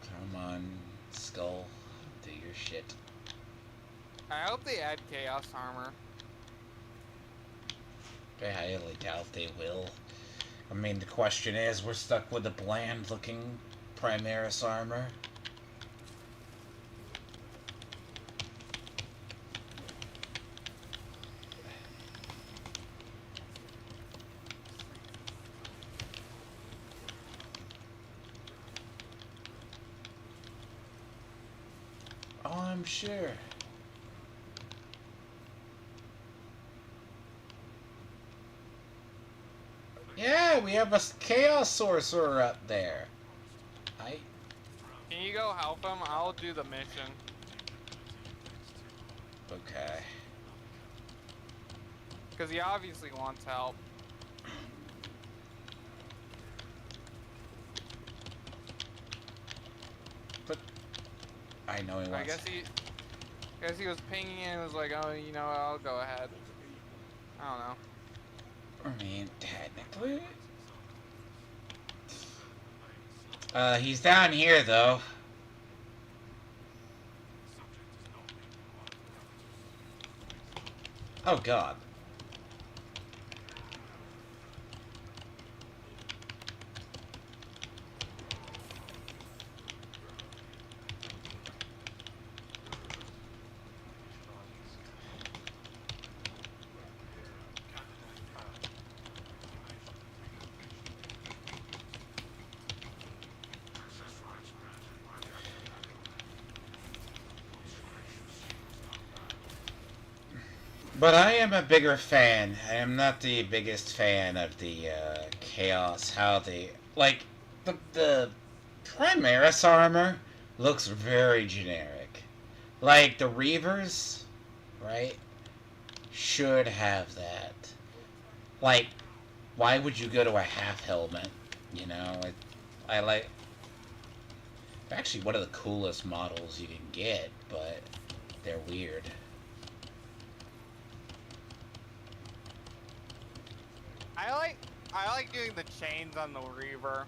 Come on, Skull. Do your shit. I hope they add chaos armor. I highly doubt they will. I mean, the question is, we're stuck with a bland-looking Primaris armor. Oh, I'm sure. Yeah, we have a Chaos Sorcerer up there. Can you go help him? I'll do the mission. Okay. Because he obviously wants help. I know he I wants. guess he was pinging and was like, oh, you know, I'll go ahead. I don't know. I mean, technically. He's down here though. Oh God. But I am a bigger fan. I am not the biggest fan of the chaos. How they like the Primaris armor looks very generic. Like the Reavers, right? Should have that. Like, why would you go to a half helmet? You know, I like. Actually, one of the coolest models you can get, but they're weird. I like doing the chains on the Reaver.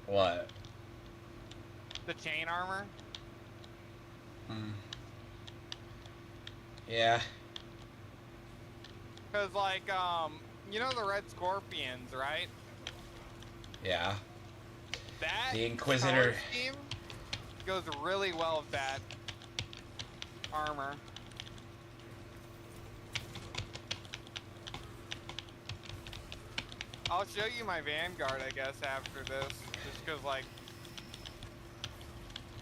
What? The chain armor. Hmm. Yeah. Cause like you know the Red Scorpions, right? Yeah. That The Inquisitor. color scheme goes really well with that armor. I'll show you my Vanguard, I guess, after this. Just cause, like,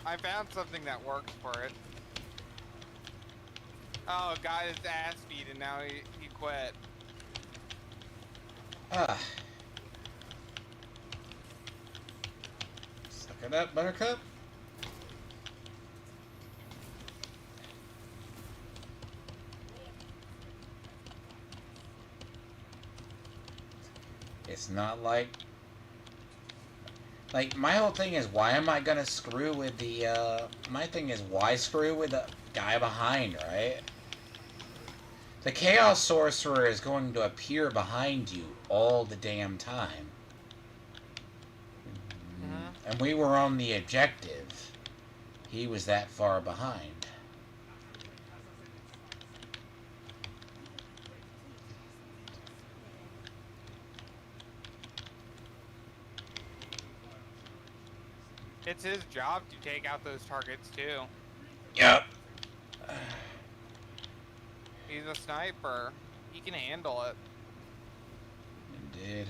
I found something that works for it. Oh, got his ass beat and now he quit. Ah. Suck it up, Buttercup. It's not like my whole thing is why am I gonna screw with the my thing is why screw with the guy behind, right? The Chaos Sorcerer is going to appear behind you all the damn time. And we were on the objective. He was that far behind. It's his job to take out those targets too. Yep. He's a sniper. He can handle it. Indeed.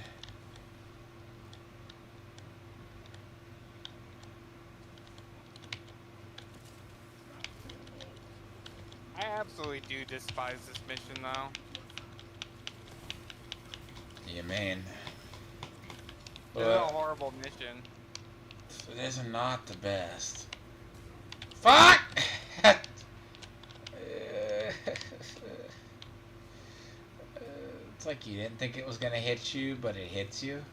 I absolutely do despise this mission though. You mean? It's a horrible mission. It is not the best. Fuck! It's like you didn't think it was gonna hit you, but it hits you.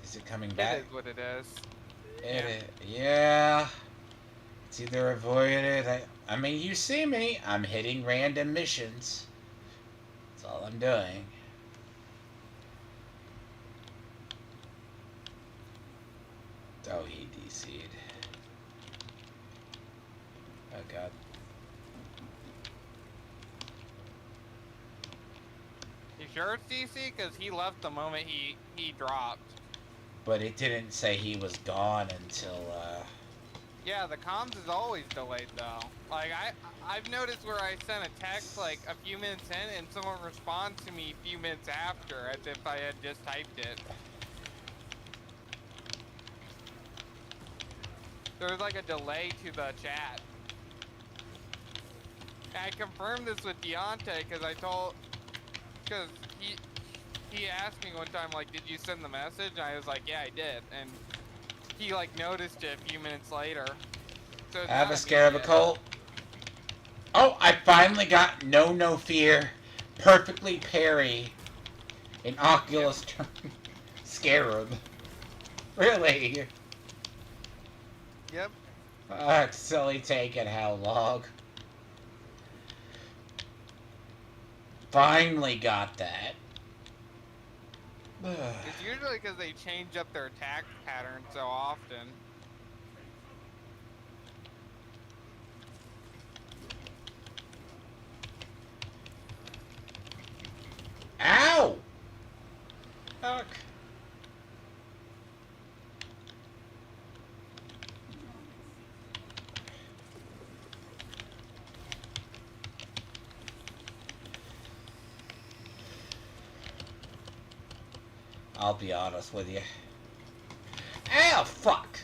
Is it coming back? It is what it is. Yeah. It's either avoid it. I mean, you see me. I'm hitting random missions. That's all I'm doing. Oh, he DC'd. Oh, God. You sure it's DC? Because he left the moment he dropped. But it didn't say he was gone until, Yeah, the comms is always delayed though. Like I've noticed where I sent a text like a few minutes in and someone responds to me a few minutes after as if I had just typed it. There was like a delay to the chat. And I confirmed this with Deontay because he asked me one time like, did you send the message? And I was like, yeah, I did. And he like noticed it a few minutes later. So I have a Scarab Occult. Oh, I finally got No Fear, perfectly parry An Oculus Scarab. Really? Yep. Fuck, silly taking how long? Finally got that. It's usually because they change up their attack pattern so often. Ow! Fuck. I'll be honest with you. Ow, fuck!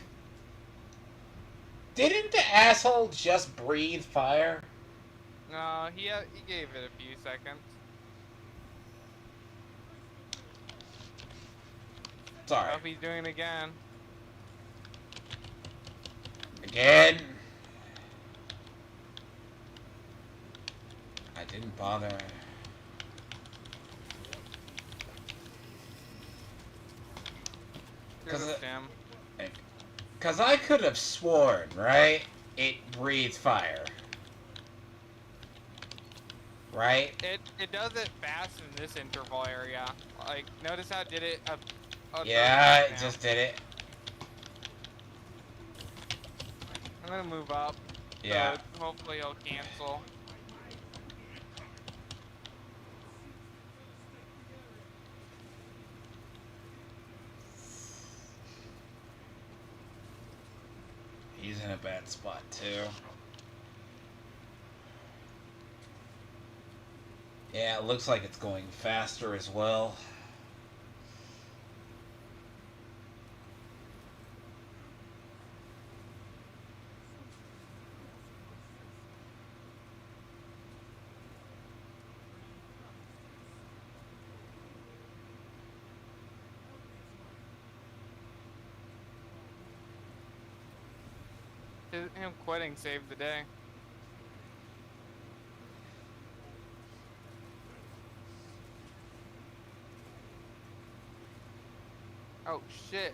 Didn't the asshole just breathe fire? No, he gave it a few seconds. Sorry. I hope he's doing it again. Again. I didn't bother. Because I could have sworn, right? It breathes fire. Right? It does it fast in this interval area. Like, notice how it did it Yeah, it now. just did it. I'm gonna move up. Yeah. So hopefully he'll cancel. He's in a bad spot, too. Yeah, it looks like it's going faster as well. Him quitting saved the day. Oh shit.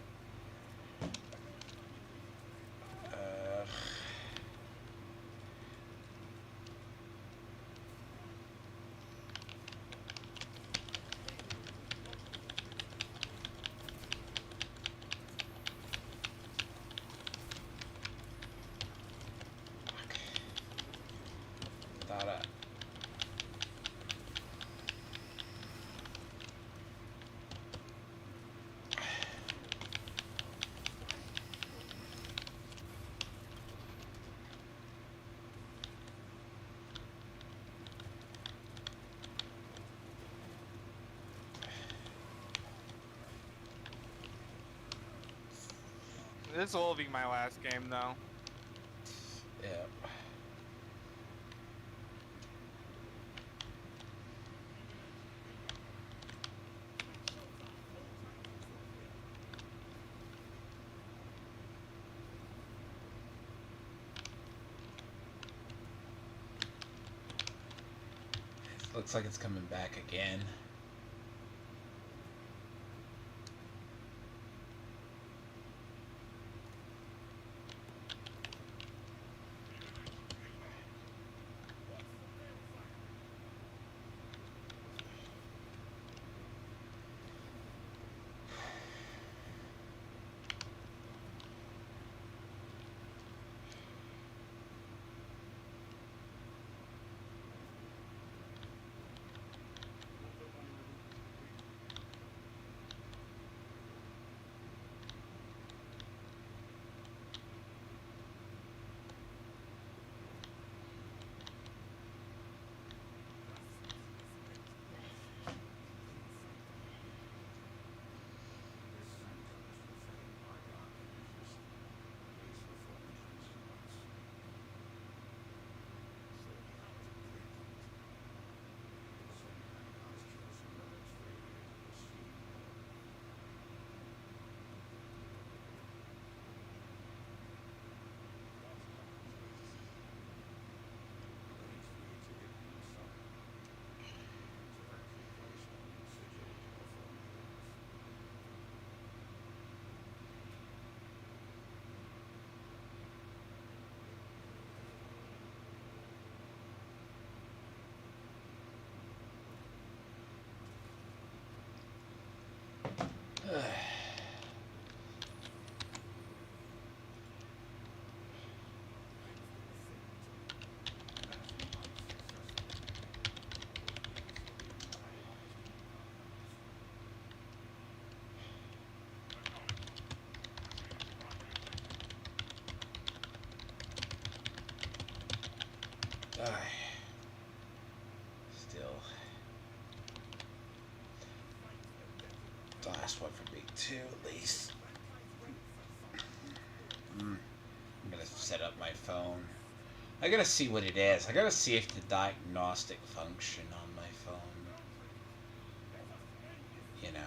This will be my last game though. Yeah. Looks like it's coming back again. Still. The last one for me too, at least. I'm gonna set up my phone. I gotta see what it is. I gotta see if the diagnostic function on my phone, you know,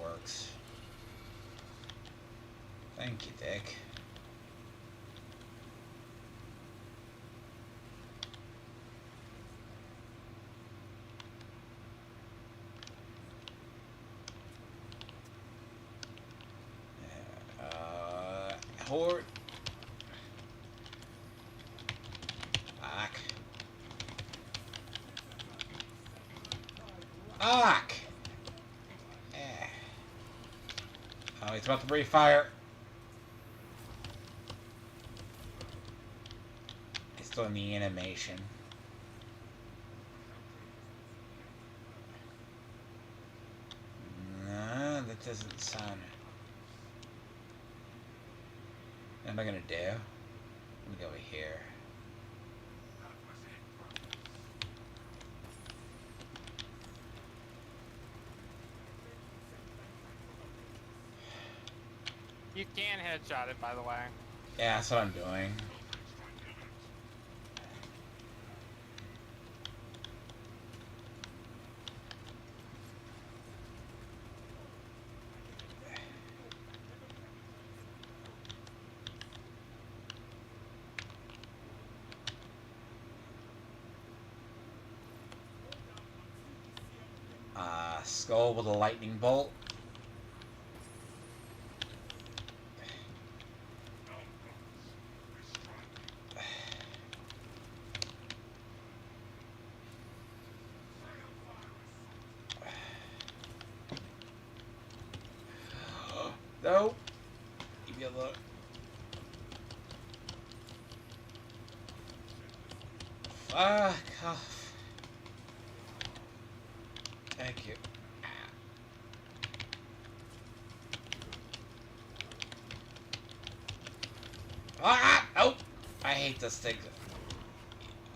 works. Thank you, Dick. Horde. Fuck. Fuck! Oh, he's about to breathe fire. He's still in the animation. No, that doesn't sound... What am I gonna do? Let me go over here. You can headshot it, by the way. Yeah, that's what I'm doing. Skull with a lightning bolt. No. Give me a look. Fuck off. Thank you. Ah! Oh! I hate this thing.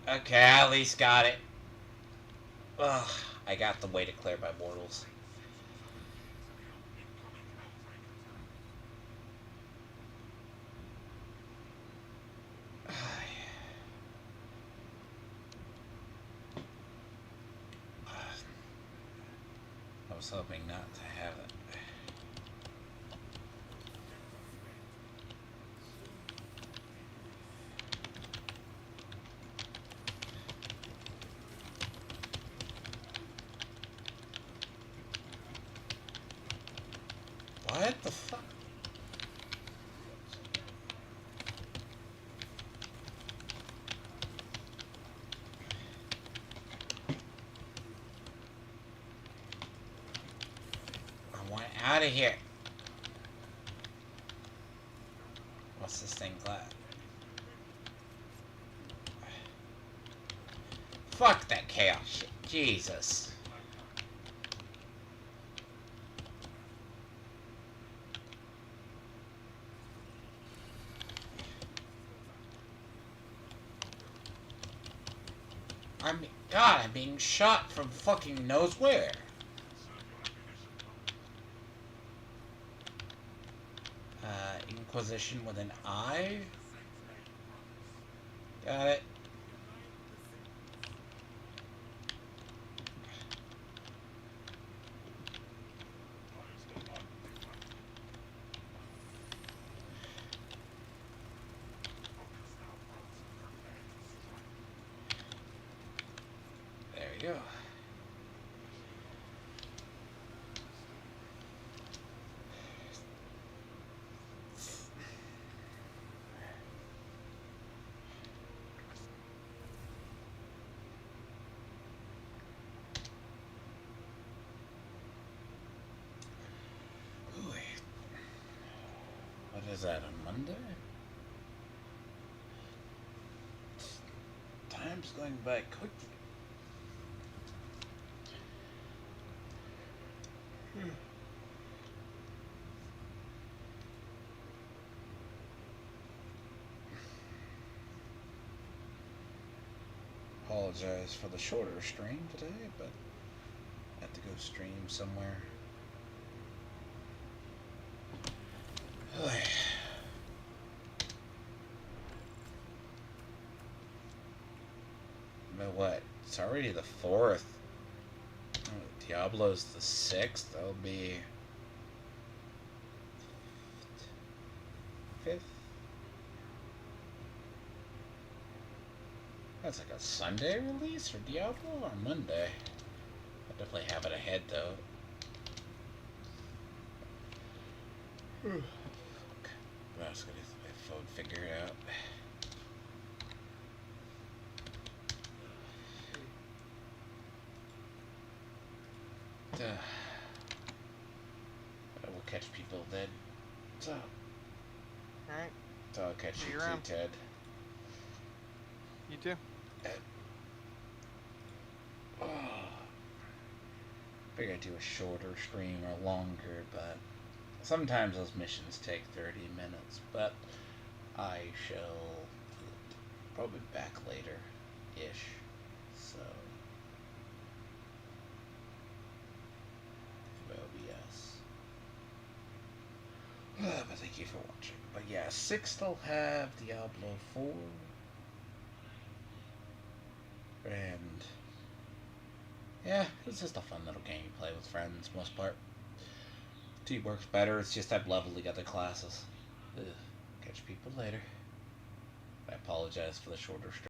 Okay, I at least got it. Ugh, I got the way to clear my mortals. I was hoping not to have it. What the fuck? I want out of here. What's this thing glad? Fuck that chaos shit. Jesus. God, I'm being shot from fucking knows where. Inquisition with an I. Got it. There we go. Was that on Monday? Time's going by quickly. Apologize for the shorter stream today, but I have to go stream somewhere. But what? It's already the 4th. Oh, Diablo's the 6th. That'll be 5th. That's like a Sunday release for Diablo or Monday. I definitely have it ahead though. Fuck. But I was gonna get my phone figured out. I will catch people then. So Alright, I'll catch See you you too, around. Ted. you too. Figure I'd do a shorter stream or longer, but sometimes those missions take 30 minutes. But I shall probably back later-ish. So OBS. But thank you for watching. But yeah, 6th I'll have Diablo 4. And yeah, it's just a fun little game you play with friends, most part. Teamwork's better, it's just I've leveled the other classes. Ugh. Catch people later. I apologize for the shorter stream.